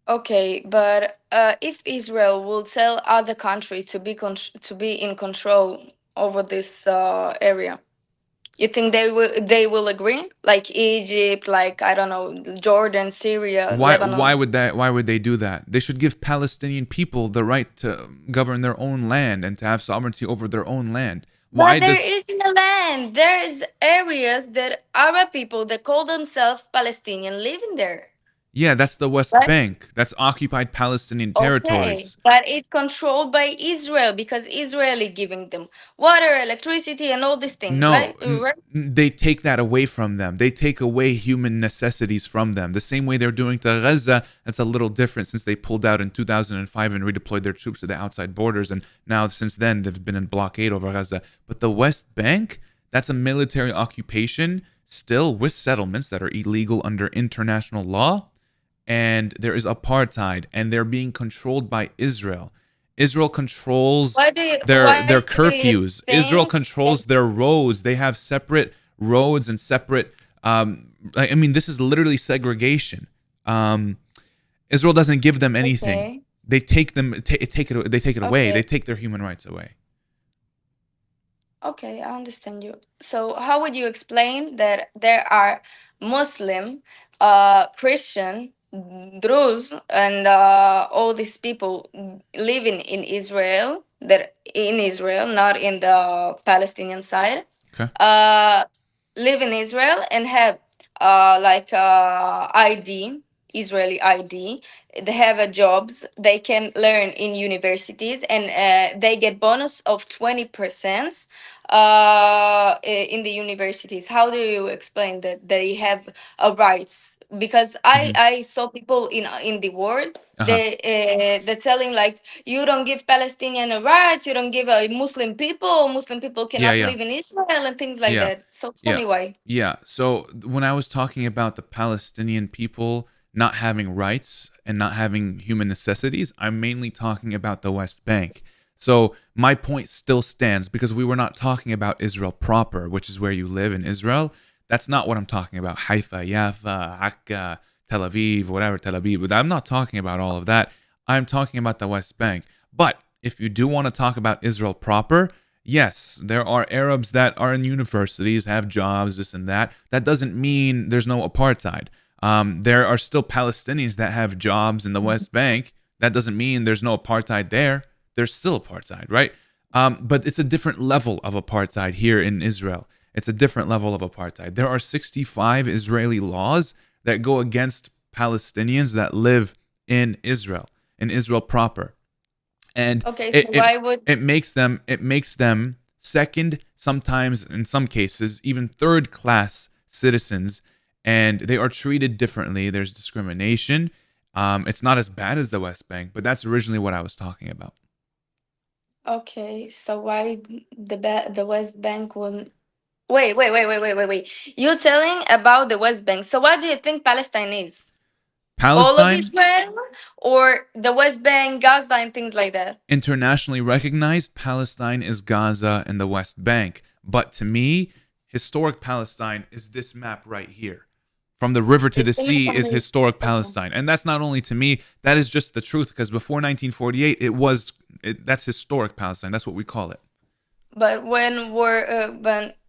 Okay, but if Israel will tell other country to be in control over this area, you think they will agree? Like Egypt, like I don't know, Jordan, Syria, Lebanon. Why would they do that? They should give Palestinian people the right to govern their own land and to have sovereignty over their own land. Why But there does is no land. There is areas that Arab people that call themselves Palestinian live in there. Yeah, that's the West Right? Bank. That's occupied Palestinian Okay, territories. but it's controlled by Israel because Israel is giving them water, electricity, and all these things. No, Like, right? they take that away from them. They take away human necessities from them. The same way they're doing to Gaza. That's a little different since they pulled out in 2005 and redeployed their troops to the outside borders. And now, since then, they've been in blockade over Gaza. But the West Bank, that's a military occupation still with settlements that are illegal under international law. And there is apartheid, and they're being controlled by Israel. Israel controls Why their do you curfews. Israel think? controls their roads. They have separate roads and separate. I mean, this is literally segregation. Israel doesn't give them anything. Okay. They take them. Take it. They take it away. Okay. They take their human rights away. Okay, I understand you. So, how would you explain that there are Muslim, Christian, Druze, and all these people living in Israel, that in Israel, not in the Palestinian side, Okay. live in Israel and have ID, Israeli ID. They have jobs. They can learn in universities, and they get bonus of 20% in the universities. How do you explain that they have rights? Because I saw people in the world, they're telling like, you don't give Palestinian rights, you don't give Muslim people cannot Yeah. live in Israel and things like Yeah. that. So tell me why. Yeah. So when I was talking about the Palestinian people not having rights and not having human necessities, I'm mainly talking about the West Bank. So my point still stands because we were not talking about Israel proper, which is where you live in Israel. That's not what I'm talking about. Haifa, Yafa, Akka, Tel Aviv, whatever, Tel Aviv. But I'm not talking about all of that. I'm talking about the West Bank. But if you do want to talk about Israel proper, yes, there are Arabs that are in universities, have jobs, this and that. That doesn't mean there's no apartheid. There are still Palestinians that have jobs in the West Bank. That doesn't mean there's no apartheid there. There's still apartheid, right? But it's a different level of apartheid here in Israel. It's a different level of apartheid. There are 65 Israeli laws that go against Palestinians that live in Israel proper. And Okay, so why would it makes them second, sometimes in some cases even third class citizens, and they are treated differently. There's discrimination. It's not as bad as the West Bank, but that's originally what I was talking about. Okay, so why the West Bank will wait. You're telling about the West Bank. So what do you think Palestine is? All of Palestine, Israel or the West Bank, Gaza, and things like that? internationally recognized, Palestine is Gaza and the West Bank. But to me, historic Palestine is this map right here. From the river to the sea is historic Palestine. And that's not only to me, that is just the truth, because before 1948, that's historic Palestine. That's what we call it. But when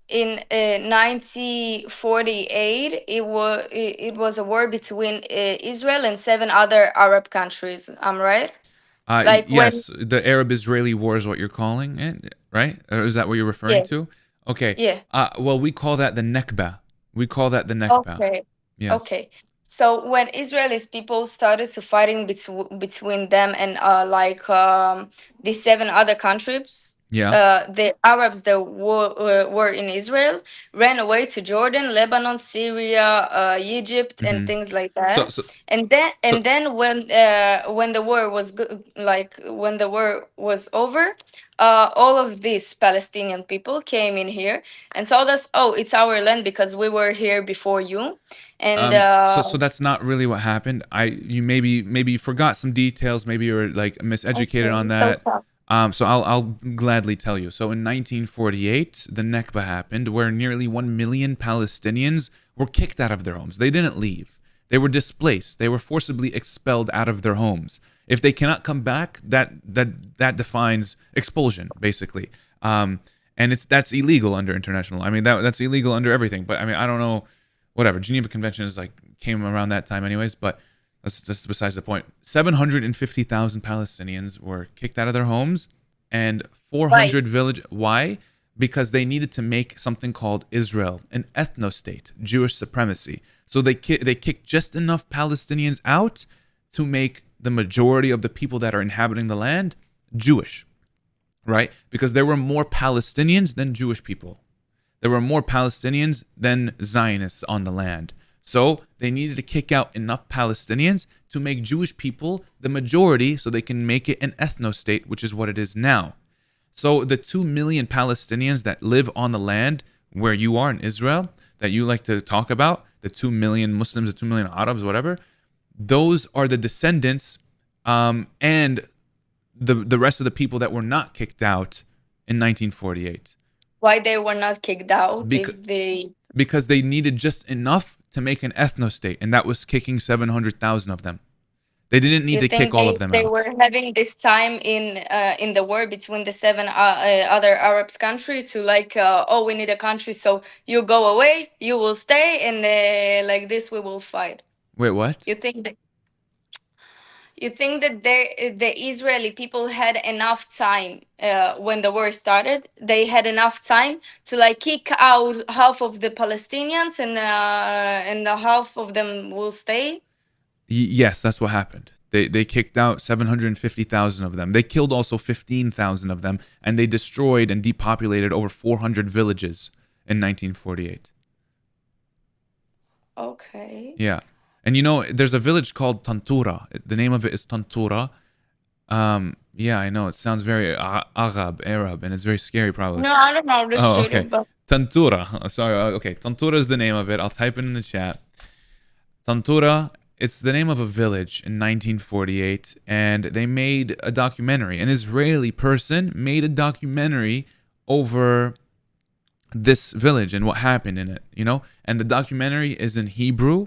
in 1948, it was a war between Israel and 7 other Arab countries. I'm right? Yes, the Arab-Israeli war is what you're calling it, right? Or is that what you're referring to? Okay. Yeah. Well, we call that the Nakba. Okay. Yes. Okay. So when Israelis people started to fighting between them and the 7 other countries, the Arabs that were in Israel ran away to Jordan, Lebanon, Syria, Egypt, and things like that. And then when the war was when the war was over, all of these Palestinian people came in here and told us, "Oh, it's our land because we were here before you." And so that's not really what happened. You maybe you forgot some details. Maybe you're like miseducated on that. So I'll gladly tell you. So in 1948, the Nakba happened, where nearly 1 million Palestinians were kicked out of their homes. They didn't leave. They were displaced. They were forcibly expelled out of their homes. If they cannot come back, that defines expulsion, basically. And that's illegal under international law. I mean, that's illegal under everything. But I mean, I don't know. Whatever. Geneva Convention is came around that time, anyways. But that's besides the point. 750,000 Palestinians were kicked out of their homes, and 400 villages. Why? because they needed to make something called Israel, an ethnostate, Jewish supremacy. So they kicked just enough Palestinians out to make the majority of the people that are inhabiting the land Jewish, right? Because there were more Palestinians than Jewish people. There were more Palestinians than Zionists on the land. So they needed to kick out enough Palestinians to make Jewish people the majority so they can make it an ethnostate, which is what it is now. So the 2 million Palestinians that live on the land where you are in Israel, that you like to talk about, the 2 million Muslims, the 2 million Arabs, whatever, those are the descendants and the rest of the people that were not kicked out in 1948. Why they were not kicked out because they needed just enough to make an ethnostate, and that was kicking 700,000 of them. They didn't need to kick all of them they out. were having this time in the war between the 7 other Arab countries to like, oh, we need a country, so you go away, you will stay, and like this we will fight. Wait, what? You think that the Israeli people had enough time when the war started? They had enough time to like kick out half of the Palestinians and half of them will stay? Yes, that's what happened. They kicked out 750,000 of them. They killed also 15,000 of them, and they destroyed and depopulated over 400 villages in 1948. Okay. Yeah. And you know, there's a village called Tantura. The name of it is Tantura. Yeah, I know. It sounds very Arab, and it's very scary probably. No, I don't know. Oh, okay. Tantura. Sorry. Okay. Tantura is the name of it. I'll type it in the chat. Tantura, it's the name of a village in 1948, and they made a documentary. An Israeli person made a documentary over this village and what happened in it, you know? And the documentary is in Hebrew,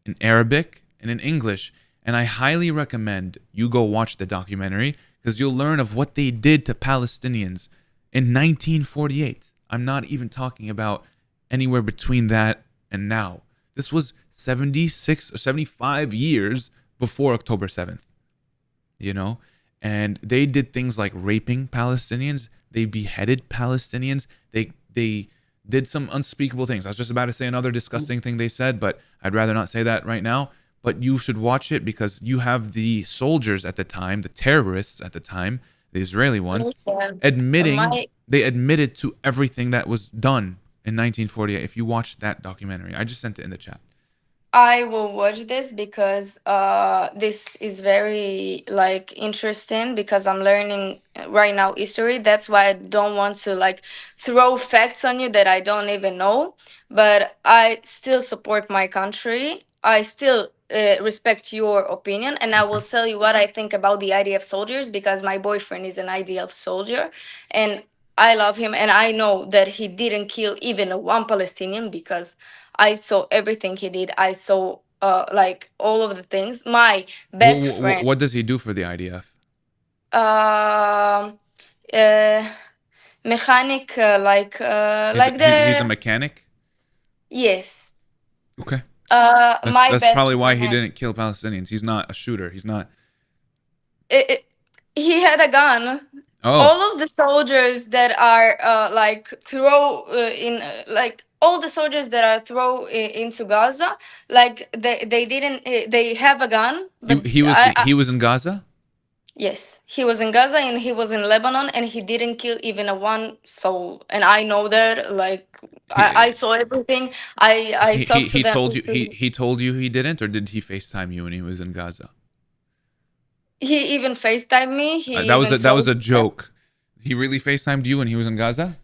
in Arabic, and in English. And I highly recommend you go watch the documentary because you'll learn of what they did to Palestinians in 1948. I'm not even talking about anywhere between that and now. This was 76 or 75 years before October 7th, you know? And they did things like raping Palestinians. They beheaded Palestinians. They did some unspeakable things. I was just about to say another disgusting thing they said, but I'd rather not say that right now. But you should watch it because you have the soldiers at the time, the terrorists at the time, the Israeli ones, they admitted to everything that was done in 1948. If you watch that documentary, I just sent it in the chat. I will watch this because this is very like interesting because I'm learning right now history. That's why I don't want to like throw facts on you that I don't even know. But I still support my country. I still respect your opinion, and I will tell you what I think about the IDF soldiers because my boyfriend is an IDF soldier, and I love him, and I know that he didn't kill even one Palestinian because I saw everything he did. I saw like all of the things. My best friend. What does he do for the IDF? Mechanic, He's a mechanic? Yes. Okay. That's probably why he didn't kill Palestinians. He's not a shooter. He's not. He had a gun. Oh. All of the soldiers that are all the soldiers that are thrown into Gaza, like they didn't. They have a gun. But He was in Gaza? Yes, he was in Gaza and he was in Lebanon, and he didn't kill even one soul. And I know that. Like I saw everything. I talked to them. He told you he didn't, or did he FaceTime you when he was in Gaza? He even FaceTimed me. That was a joke. He really FaceTimed you when he was in Gaza?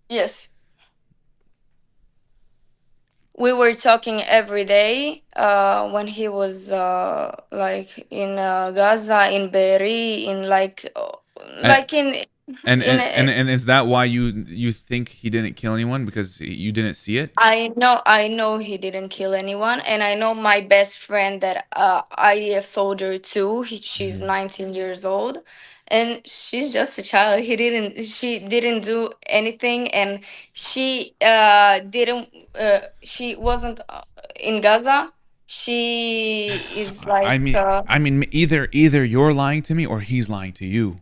Yes. We were talking every day when he was like in Gaza, in Be'eri, in And is that why you think he didn't kill anyone because you didn't see it? I know he didn't kill anyone, and I know my best friend that IDF soldier too. She's 19 years old, and she's just a child. She didn't do anything, and she she wasn't in Gaza. She is like. I mean, either you're lying to me or he's lying to you.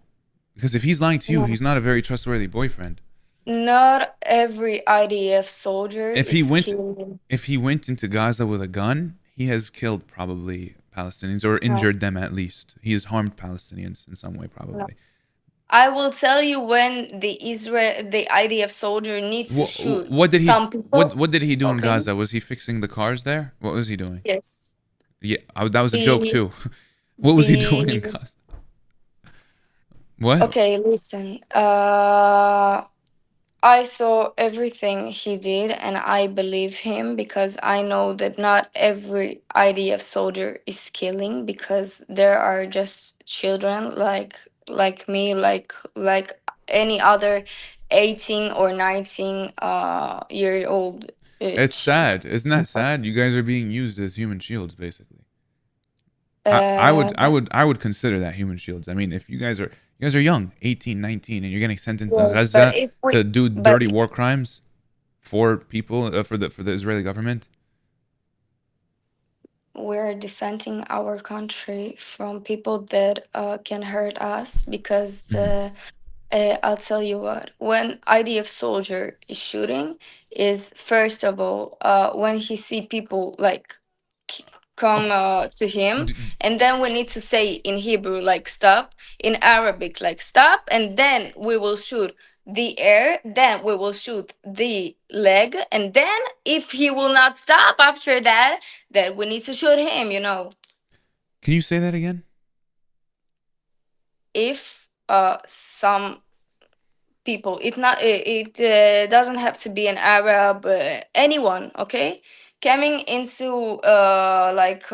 Because if he's lying to you, he's not a very trustworthy boyfriend. Not every IDF soldier If he is went, killing. if he went into Gaza with a gun, he has killed probably Palestinians or No, injured them at least. He has harmed Palestinians in some way, no. probably. I will tell you when the IDF soldier needs to shoot What did he some people. what did he do in Okay. Gaza? Was he fixing the cars there? What was he doing? Yes. Yeah, that was a joke The too. What was he doing in the Gaza? What? Okay, listen. I saw everything he did and I believe him because I know that not every IDF soldier is killing because there are just children like me, like any other 18 or 19 year old It's sad. Isn't that sad? You guys are being used as human shields, basically. uh, I would consider that human shields. I mean, if you guys are young, 18, 19, and you're getting sent into yes, but Gaza if we to do but dirty war crimes for people for the Israeli government. we're defending our country from people that can hurt us because I'll tell you what, when IDF soldier is shooting is first of all when he see people like come to him, and then we need to say in Hebrew like stop, in Arabic like stop, and then we will shoot the air, then we will shoot the leg, and then if he will not stop after that, then we need to shoot him, you know. Can you say that again? If some people, it doesn't have to be an Arab, anyone, okay, coming into like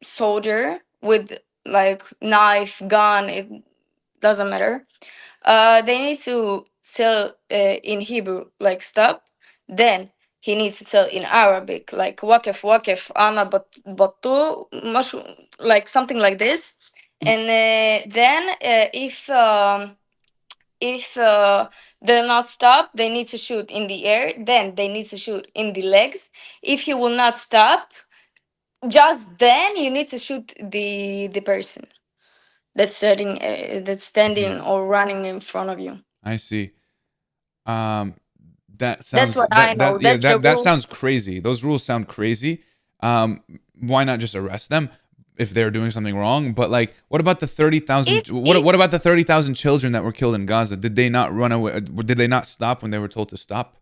soldier with like knife, gun, it doesn't matter. They need to tell in Hebrew like stop, then he needs to tell in Arabic like wakif wakif ana battu mush, like something like this, and then if they'll not stop, they need to shoot in the air, then they need to shoot in the legs. If he will not stop, just then you need to shoot the person that's standing or running in front of you. I see. Um, that That's sounds what I know. yeah, That's your that rules. sounds crazy. Those rules sound crazy. Why not just arrest them if they're doing something wrong? But like, what about the 30,000? What about the 30,000 children that were killed in Gaza? Did they not run away? Did they not stop when they were told to stop?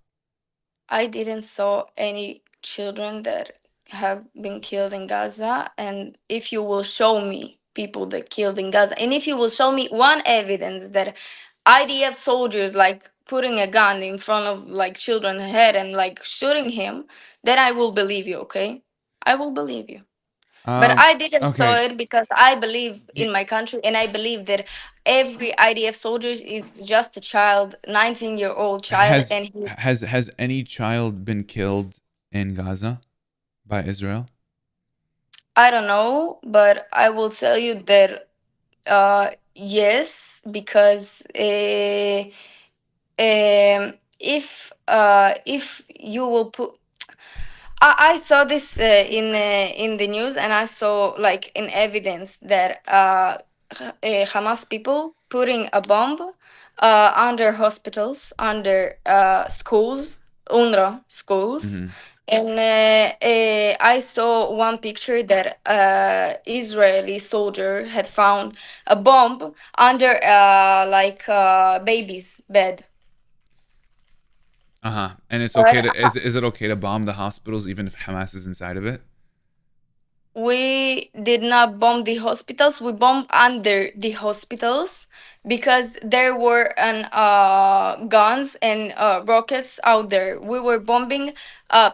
I didn't saw any children that have been killed in Gaza, and if you will show me people that killed in Gaza, and if you will show me one evidence that IDF soldiers like putting a gun in front of like children's head and like shooting him, then I will believe you, okay? I will believe you. But I didn't saw Okay. it because I believe in my country, and I believe that every IDF soldier is just a child, 19-year-old child, Has and he, has any child been killed in Gaza by Israel? I don't know, but I will tell you that yes, because if you will put, I saw this in the news, and I saw like in evidence that Hamas people putting a bomb under hospitals, under schools, UNRWA schools. And I saw one picture that Israeli soldier had found a bomb under like baby's bed. And it's okay to is it okay to bomb the hospitals even if Hamas is inside of it? We did not bomb the hospitals. We bombed under the hospitals because there were guns and rockets out there. We were bombing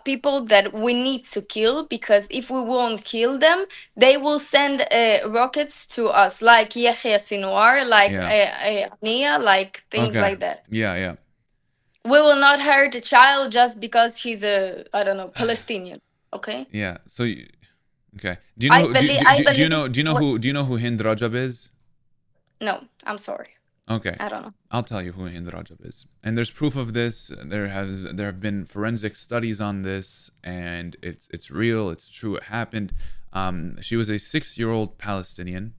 people that we need to kill, because if we won't kill them, they will send rockets to us, like Yahya Sinwar, like Nia, like things like that. Yeah. We will not hurt a child just because he's a, I don't know, Palestinian. Okay. Yeah. So, okay. Do you know? Do you know who Hind Rajab is? No, I'm sorry. Okay. I don't know. I'll tell you who Hind Rajab is, and there's proof of this. There have been forensic studies on this, and it's real. It's true. It happened. She was a 6-year-old Palestinian.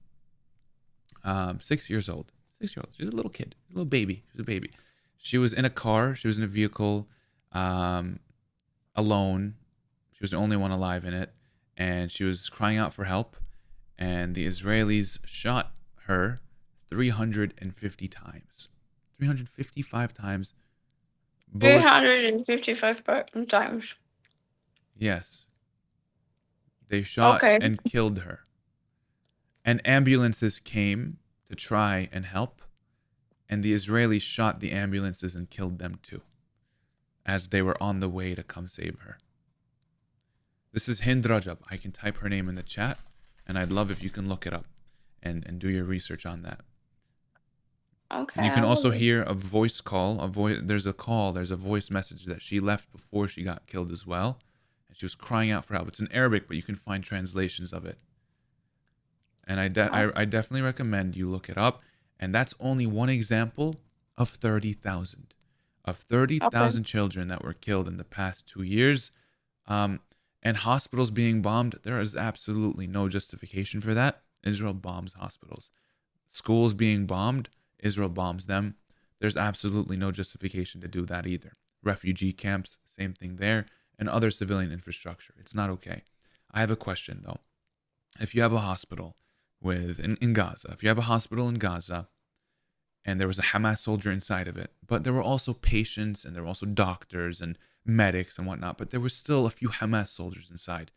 6 years old. 6 years old. She's a little kid, a little baby. She's a baby. She was in a car. She was in a vehicle, alone. She was the only one alive in it, and she was crying out for help. And the Israelis shot her 350 times. 355 times. Bullets. 355 times. Yes. They shot and killed her. And ambulances came to try and help. And the Israelis shot the ambulances and killed them too, as they were on the way to come save her. This is Hind Rajab. I can type her name in the chat, and I'd love if you can look it up and do your research on that. Okay. You can also hear a voice call. There's a voice message that she left before she got killed as well. And she was crying out for help. It's in Arabic, but you can find translations of it. And I definitely recommend you look it up. And that's only one example of 30,000. Of 30,000 children that were killed in the past 2 years. And hospitals being bombed, there is absolutely no justification for that. Israel bombs hospitals. Schools being bombed, Israel bombs them. There's absolutely no justification to do that either. Refugee camps, same thing there. And other civilian infrastructure. It's not okay. I have a question though. If you have a hospital in Gaza, if you have a hospital in Gaza, and there was a Hamas soldier inside of it, but there were also patients and there were also doctors and medics and whatnot, but there were still a few Hamas soldiers inside.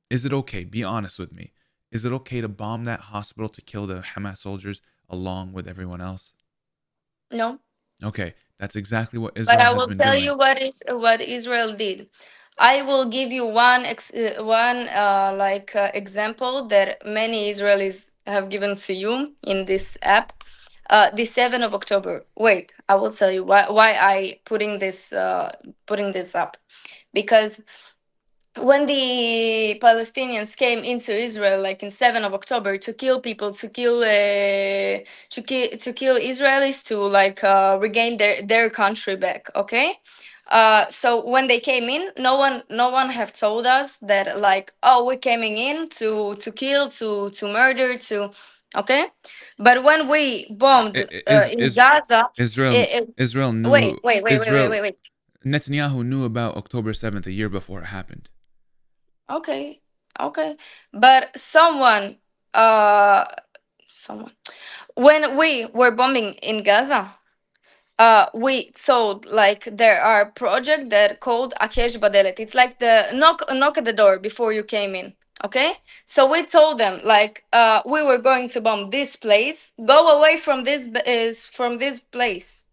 Is it okay? Be honest with me. Is it okay to bomb that hospital to kill the Hamas soldiers along with everyone else? No. Okay, that's exactly what Israel But I has will been tell doing. you what Israel did. I will give you one example that many Israelis have given to you in this app. The 7th of October. Wait, I will tell you why I putting this up, because when the Palestinians came into Israel, like in 7th of October, to kill people, to kill Israelis, to regain their country back. Okay. So when they came in, no one have told us that we're coming in to kill, to murder, to okay. But when we bombed in Gaza, Israel knew. Wait. Netanyahu knew about October 7th a year before it happened. Okay. But someone, when we were bombing in Gaza, we told there are project that called Akesh Badelet. It's like the knock at the door before you came in. Okay, so we told them we were going to bomb this place. Go away from this place.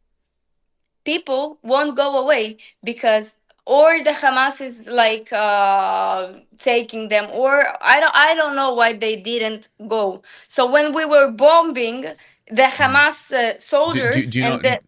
People won't go away because or the Hamas is taking them, or I don't know why they didn't go. So when we were bombing the Hamas soldiers, I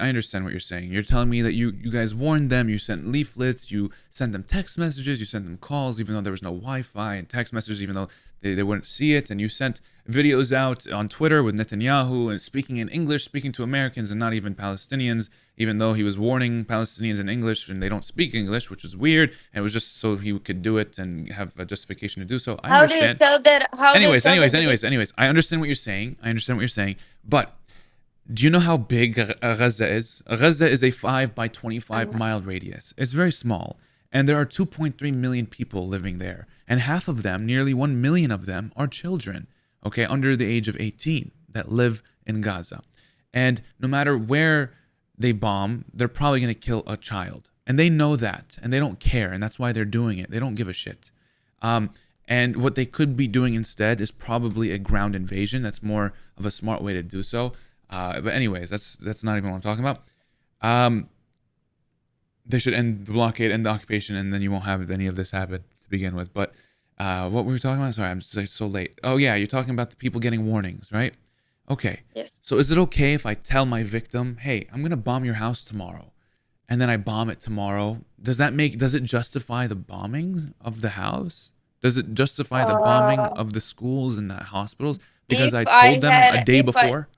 understand what you're saying. You're telling me that you guys warned them, you sent leaflets, you sent them text messages, you sent them calls, even though there was no Wi-Fi, and text messages, even though they wouldn't see it, and you sent videos out on Twitter with Netanyahu and speaking in English, speaking to Americans and not even Palestinians, even though he was warning Palestinians in English and they don't speak English, which is weird, and it was just so he could do it and have a justification to do so. I understand. How do you tell that? Anyways, I understand what you're saying. But do you know how big Gaza is? Gaza is a 5 by 25 mile radius. It's very small. And there are 2.3 million people living there. And half of them, nearly 1 million of them, are children, okay, under the age of 18 that live in Gaza. And no matter where they bomb, they're probably going to kill a child. And they know that. And they don't care. And that's why they're doing it. They don't give a shit. And what they could be doing instead is probably a ground invasion. That's more of a smart way to do so. But anyways, that's not even what I'm talking about. They should end the blockade, end the occupation, and then you won't have any of this happen to begin with. But what were we talking about? Sorry, I'm just so late. Oh yeah, you're talking about the people getting warnings, right? Okay. Yes. So is it okay if I tell my victim, hey, I'm going to bomb your house tomorrow, and then I bomb it tomorrow? Does it justify the bombing of the house? Does it justify the bombing of the schools and the hospitals? Because I told them a day before?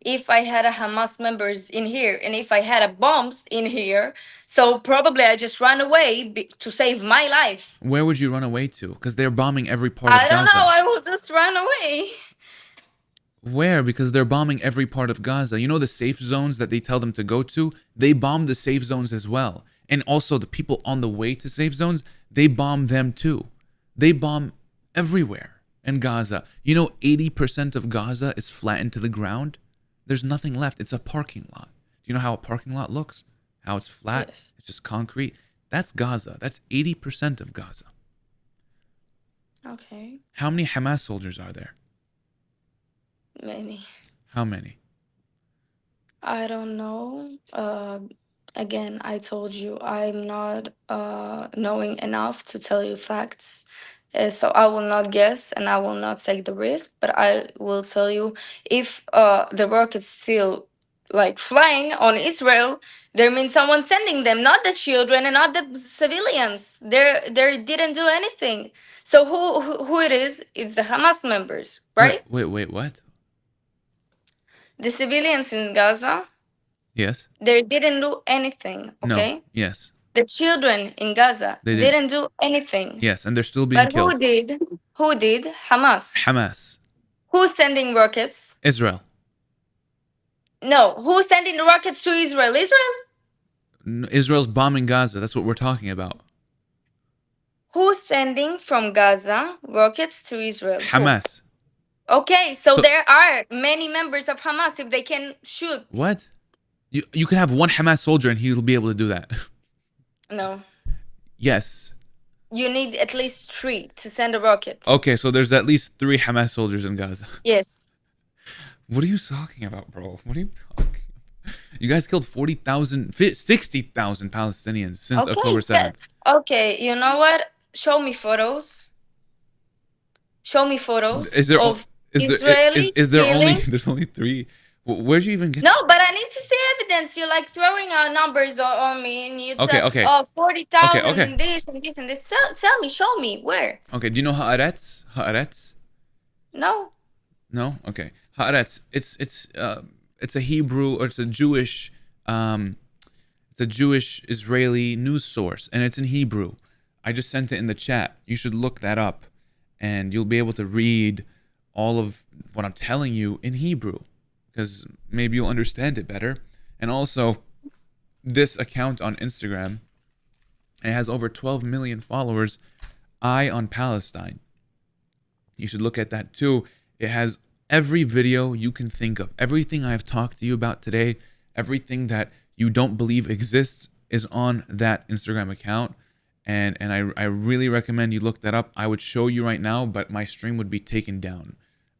If I had a Hamas members in here and if I had a bombs in here, so probably I just run away to save my life. Where would you run away to? Because they're bombing every part of Gaza. I don't know. I will just run away. Where? Because they're bombing every part of Gaza. You know the safe zones that they tell them to go to? They bomb the safe zones as well. And also the people on the way to safe zones, they bomb them too. They bomb everywhere in Gaza. You know 80% of Gaza is flattened to the ground? There's nothing left. It's a parking lot. Do you know how a parking lot looks? How it's flat? Yes. It's just concrete. That's Gaza. That's 80% of Gaza. Okay. How many Hamas soldiers are there? Many. How many? I don't know. Again, I told you I'm not knowing enough to tell you facts. So I will not guess and I will not take the risk, but I will tell you if the rocket's still like flying on Israel, there means someone sending them, not the children and not the civilians. They didn't do anything. So who it is? It's the Hamas members, right? Wait, what? The civilians in Gaza, Yes. they didn't do anything, okay? No. Yes. The children in Gaza They didn't do anything. Yes, and they're still being But killed. who did? Who did? Hamas. Hamas. Who's sending rockets? Israel. No, who's sending the rockets to Israel? Israel? Israel's bombing Gaza. That's what we're talking about. Who's sending from Gaza rockets to Israel? Who? Hamas. Okay, so So- there are many members of Hamas if they can shoot. What? You can have one Hamas soldier and he'll be able to do that. No. Yes. You need at least 3 to send a rocket. Okay, so there's at least 3 Hamas soldiers in Gaza. Yes. What are you talking about, bro? What are you talking about? You guys killed 60,000 Palestinians since October 7th. Okay, you know what? Show me photos. Show me photos Is there of Israeli is there only killing. there's only 3? Where'd you even get? No, but I need to see evidence. You're like throwing numbers on me, and you Okay, tell, okay. oh, 40,000 Okay. and this and this and this. Tell me, show me where. Okay, do you know Haaretz? Haaretz? No. No? Okay. Haaretz. It's a Hebrew or it's a Jewish Israeli news source, and it's in Hebrew. I just sent it in the chat. You should look that up and you'll be able to read all of what I'm telling you in Hebrew, because maybe you'll understand it better. And also, this account on Instagram, it has over 12 million followers. Eye on Palestine. You should look at that too. It has every video you can think of. Everything I've talked to you about today, everything that you don't believe exists is on that Instagram account. And I really recommend you look that up. I would show you right now, but my stream would be taken down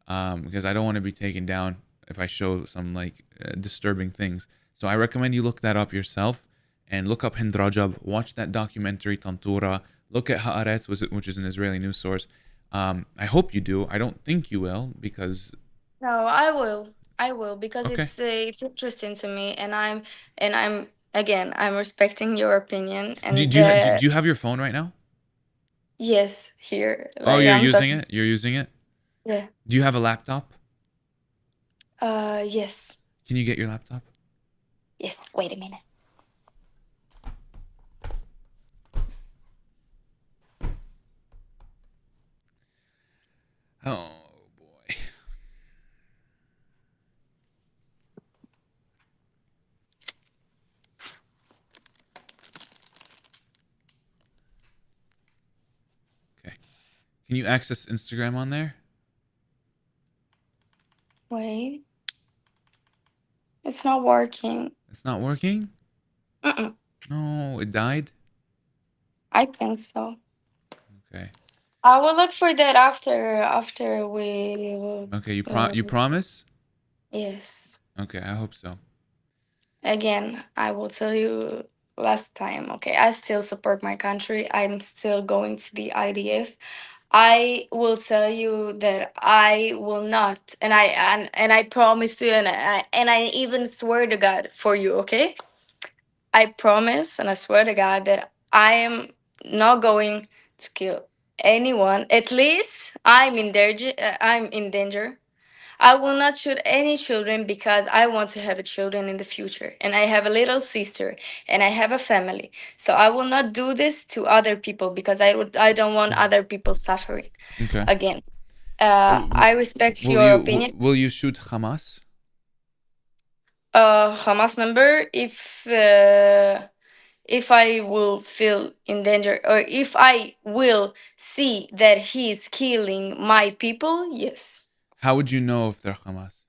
because I don't want to be taken down if I show some like disturbing things. So I recommend you look that up yourself and look up Hind Rajab, watch that documentary Tantura, look at Haaretz, which is an Israeli news source. I hope you do. I don't think you will because... No, I will. I will because Okay. it's interesting to me, and I'm again I'm respecting your opinion. And Do you have your phone right now? yes, here. Oh, like, you're I'm using talking it? You're using it? Yeah. Do you have a laptop? Yes. Can you get your laptop? Yes. Wait a minute. Oh boy. Okay. Can you access Instagram on there? Wait. It's not working. It's not working? Mm-mm. No, it died? I think so. Okay. I will look for that after we will. Okay, you promise? Yes. Okay, I hope so. Again, I will tell you last time. Okay, I still support my country. I'm still going to the IDF. I will tell you that I will not, and I promise you, and I even swear to God for you. Okay, I promise and I swear to God that I am not going to kill anyone. At least I'm in danger. I'm in danger. I will not shoot any children because I want to have a children in the future, and I have a little sister, and I have a family. So I will not do this to other people because I don't want other people suffering Okay. again. I respect your opinion. Will you shoot Hamas? Hamas member, if I will feel in danger, or if I will see that he's killing my people, yes. How would you know if they're Hamas?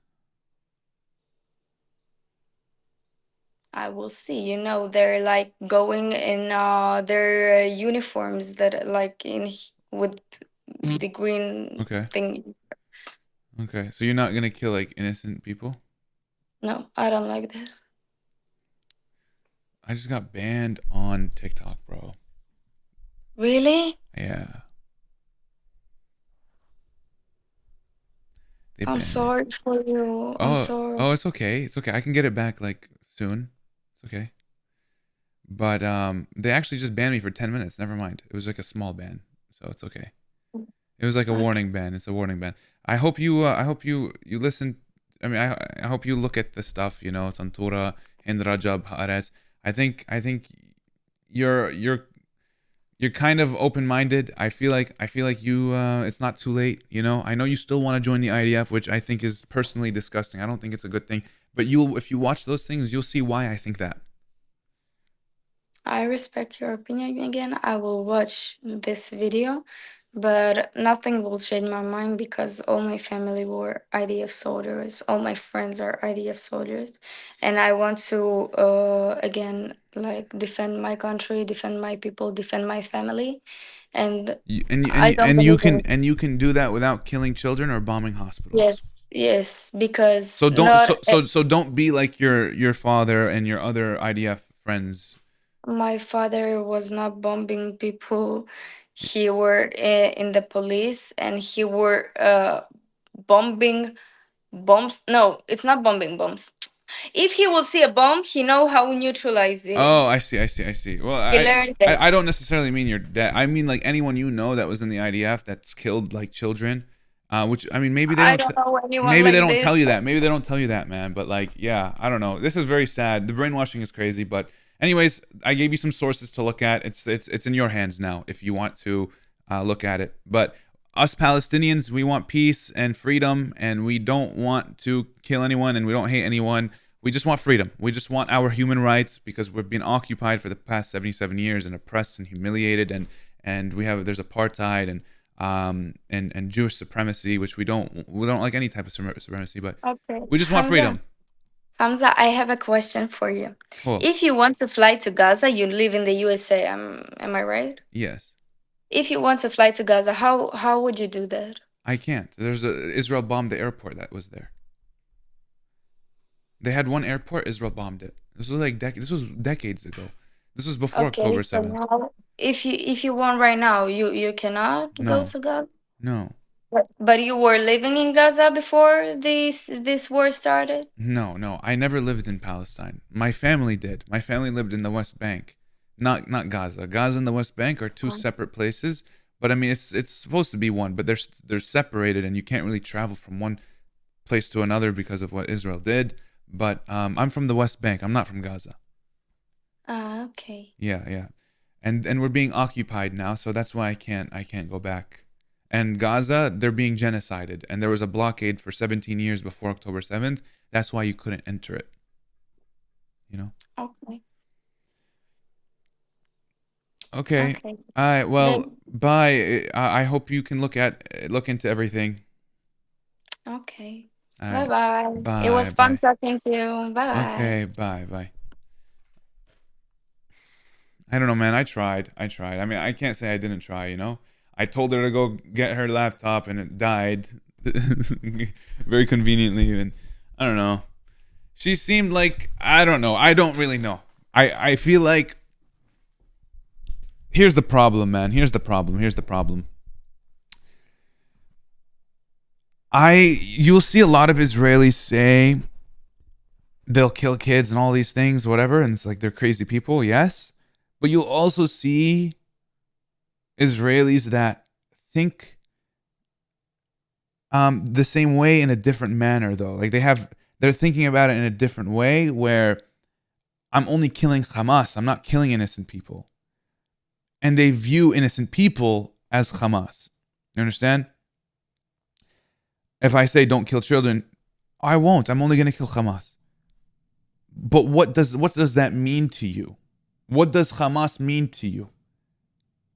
I will see. You know, they're like going in their uniforms that like with the green Okay. thing. Okay. So you're not gonna kill like innocent people? No, I don't like that. I just got banned on TikTok, bro. Really? Yeah. They I'm banned me. sorry for you. I'm sorry. Oh, it's okay. It's okay. I can get it back like soon. It's okay. But they actually just banned me for 10 minutes. Never mind. It was like a small ban, so it's okay. It was like a warning ban. It's a warning ban. I hope you listen. I mean, I hope you look at the stuff. You know, Tantura and Rajab Haaretz. I think you're kind of open-minded. I feel like you it's not too late, you know. I know you still want to join the IDF, which I think is personally disgusting. I don't think it's a good thing. But if you watch those things, you'll see why I think that. I respect your opinion again. I will watch this video, but nothing will change my mind because all my family were IDF soldiers. All my friends are IDF soldiers, and I want to again like defend my country, defend my people, defend my family, and I don't believe in. You can do that without killing children or bombing hospitals. Yes, because So don't be like your father and your other IDF friends. my father was not bombing people. He were in the police, and he were bombing bombs. No, it's not bombing bombs. If he will see a bomb, he know how neutralize it. Oh, I see. Well, He learned that. I don't necessarily mean your dad. I mean like anyone you know that was in the IDF that's killed like children. Which I mean, maybe they I don't. don't know anyone Maybe like they don't this. tell you that. Maybe they don't tell you that, man. But like, yeah, I don't know. This is very sad. The brainwashing is crazy. But anyways, I gave you some sources to look at. It's in your hands now if you want to look at it. But us Palestinians, we want peace and freedom, and we don't want to kill anyone, and we don't hate anyone. We just want freedom. We just want our human rights because we've been occupied for the past 77 years and oppressed and humiliated, and there's apartheid and Jewish supremacy, which we don't like any type of supremacy, but Okay. we just want freedom. Hamza, I have a question for you. Cool. If you want to fly to Gaza, you live in the USA. Am I right? Yes. If you want to fly to Gaza, how would you do that? I can't. Israel bombed the airport that was there. They had one airport. Israel bombed it. This was decades ago. This was before October 7th. Now, if you want right now, you cannot go to Gaza. No. But you were living in Gaza before this war started? No. I never lived in Palestine. My family did. My family lived in the West Bank, not Gaza. Gaza and the West Bank are two separate places. But I mean, it's supposed to be one, but they're separated, and you can't really travel from one place to another because of what Israel did. But I'm from the West Bank. I'm not from Gaza. Okay. Yeah. And we're being occupied now, so that's why I can't go back. And Gaza, they're being genocided, and there was a blockade for 17 years before October 7th. That's why you couldn't enter it. You know? Okay. Okay. All right. Well, bye. I hope you can look into everything. Okay. All right. Bye. Bye. It was fun talking to you. Bye. Okay. Bye. I don't know, man. I tried. I mean, I can't say I didn't try, you know? I told her to go get her laptop and it died very conveniently. And I don't know. She seemed like, I don't know. I don't really know. I feel like, here's the problem, man. Here's the problem. You'll see a lot of Israelis say they'll kill kids and all these things, whatever. And it's like they're crazy people. Yes. But you'll also see Israelis that think the same way in a different manner, though. Like they're thinking about it in a different way, where I'm only killing Hamas. I'm not killing innocent people. And they view innocent people as Hamas. You understand? If I say don't kill children, I won't. I'm only going to kill Hamas. But what does that mean to you? What does Hamas mean to you?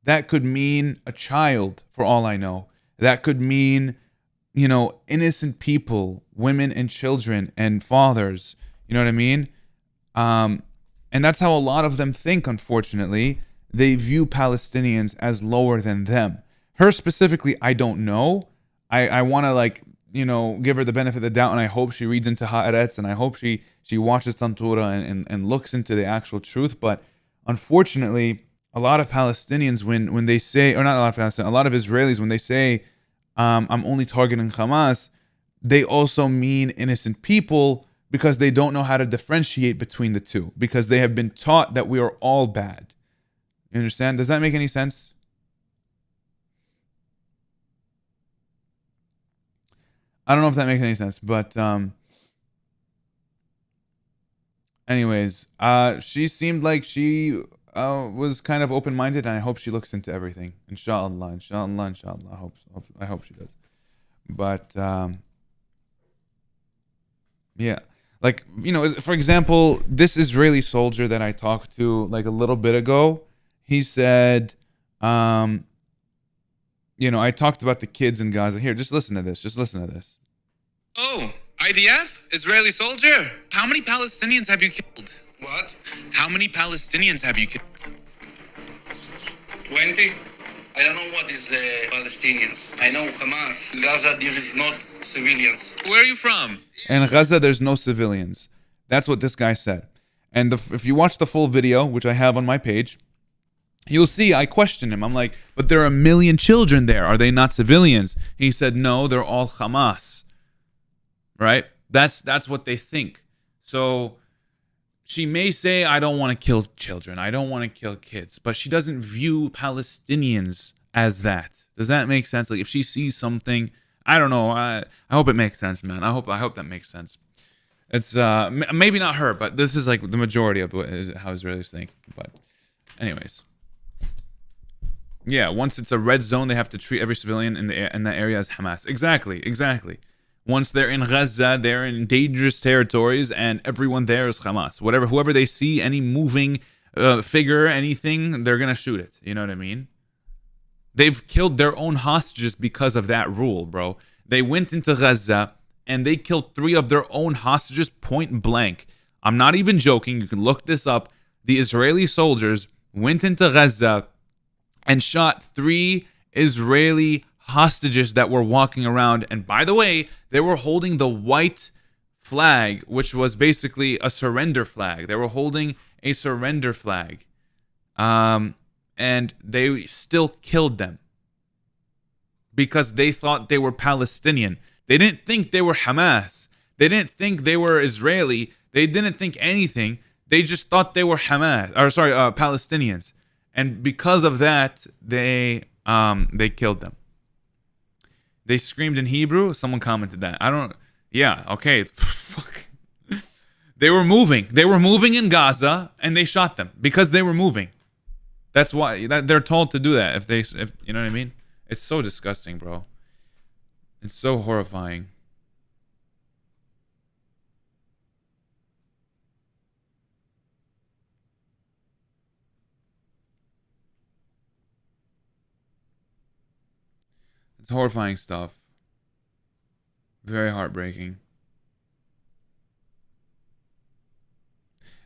That could mean a child, for all I know. That could mean, you know, innocent people, women and children and fathers. You know what I mean? And that's how a lot of them think, unfortunately. They view Palestinians as lower than them. Her specifically, I don't know. I want to, like, you know, give her the benefit of the doubt, and I hope she reads into Haaretz, and I hope she watches Tantura and looks into the actual truth. But unfortunately, a lot of Palestinians, when they say, or not a lot of Palestinians, a lot of Israelis, when they say, I'm only targeting Hamas, they also mean innocent people, because they don't know how to differentiate between the two, because they have been taught that we are all bad. You understand? Does that make any sense? I don't know if that makes any sense, but anyways, she seemed like she was kind of open-minded, and I hope she looks into everything. Inshallah, inshallah, inshallah. I hope she does. But yeah. Like, you know, for example, this Israeli soldier that I talked to like a little bit ago, he said, you know, I talked about the kids in Gaza. Here, just listen to this. Just listen to this. Oh, IDF? Israeli soldier? How many Palestinians have you killed? What? How many Palestinians have you killed? 20. I don't know what is Palestinians. I know Hamas. In Gaza, there is not civilians. Where are you from? In Gaza, there's no civilians. That's what this guy said. And if you watch the full video, which I have on my page, you'll see I questioned him. I'm like, but there are 1 million children there. Are they not civilians? He said, no, they're all Hamas. Right? That's what they think. So she may say, I don't want to kill children. I don't want to kill kids. But she doesn't view Palestinians as that. Does that make sense? Like, if she sees something, I don't know. I hope it makes sense, man. I hope that makes sense. It's maybe not her, but this is like the majority of how Israelis think. But anyways. Yeah, once it's a red zone, they have to treat every civilian in that area as Hamas. Exactly. Once they're in Gaza, they're in dangerous territories, and everyone there is Hamas. Whoever they see, any moving figure, anything, they're gonna shoot it. You know what I mean? They've killed their own hostages because of that rule, bro. They went into Gaza and they killed 3 of their own hostages point blank. I'm not even joking. You can look this up. The Israeli soldiers went into Gaza and shot 3 Israeli hostages that were walking around. And by the way, they were holding the white flag, which was basically a surrender flag. They were holding a surrender flag. And they still killed them because they thought they were Palestinian. They didn't think they were Hamas. They didn't think they were Israeli. They didn't think anything. They just thought they were Palestinians. And because of that, they killed them. They screamed in Hebrew. Someone commented that. Yeah, okay. Fuck. They were moving. They were moving in Gaza, and they shot them because they were moving. That's why they're told to do that. If you know what I mean? It's so disgusting, bro. It's so horrifying. It's horrifying stuff. Very heartbreaking.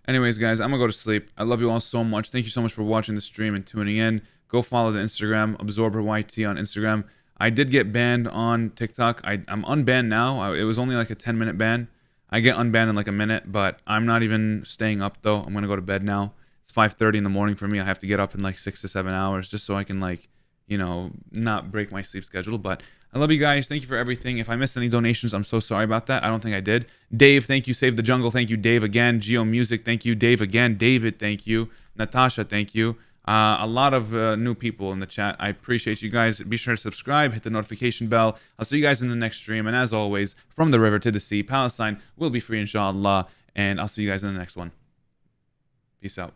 Anyways, guys, I'm going to go to sleep. I love you all so much. Thank you so much for watching the stream and tuning in. Go follow the Instagram, AbsorberYT on Instagram. I did get banned on TikTok. I'm unbanned now. It was only like a 10-minute ban. I get unbanned in like a minute, but I'm not even staying up, though. I'm going to go to bed now. It's 5:30 in the morning for me. I have to get up in like 6 to 7 hours just so I can, like, you know, not break my sleep schedule. But I love you guys. Thank you for everything. If I missed any donations, I'm so sorry about that. I don't think I did. Dave, thank you. Save the Jungle, thank you. Dave again. Geo Music, thank you. Dave again. David, thank you. Natasha, thank you. A lot of new people in the chat. I appreciate you guys. Be sure to subscribe, hit the notification bell. I'll see you guys in the next stream. And as always, from the river to the sea, Palestine will be free, inshallah. And I'll see you guys in the next one. Peace out.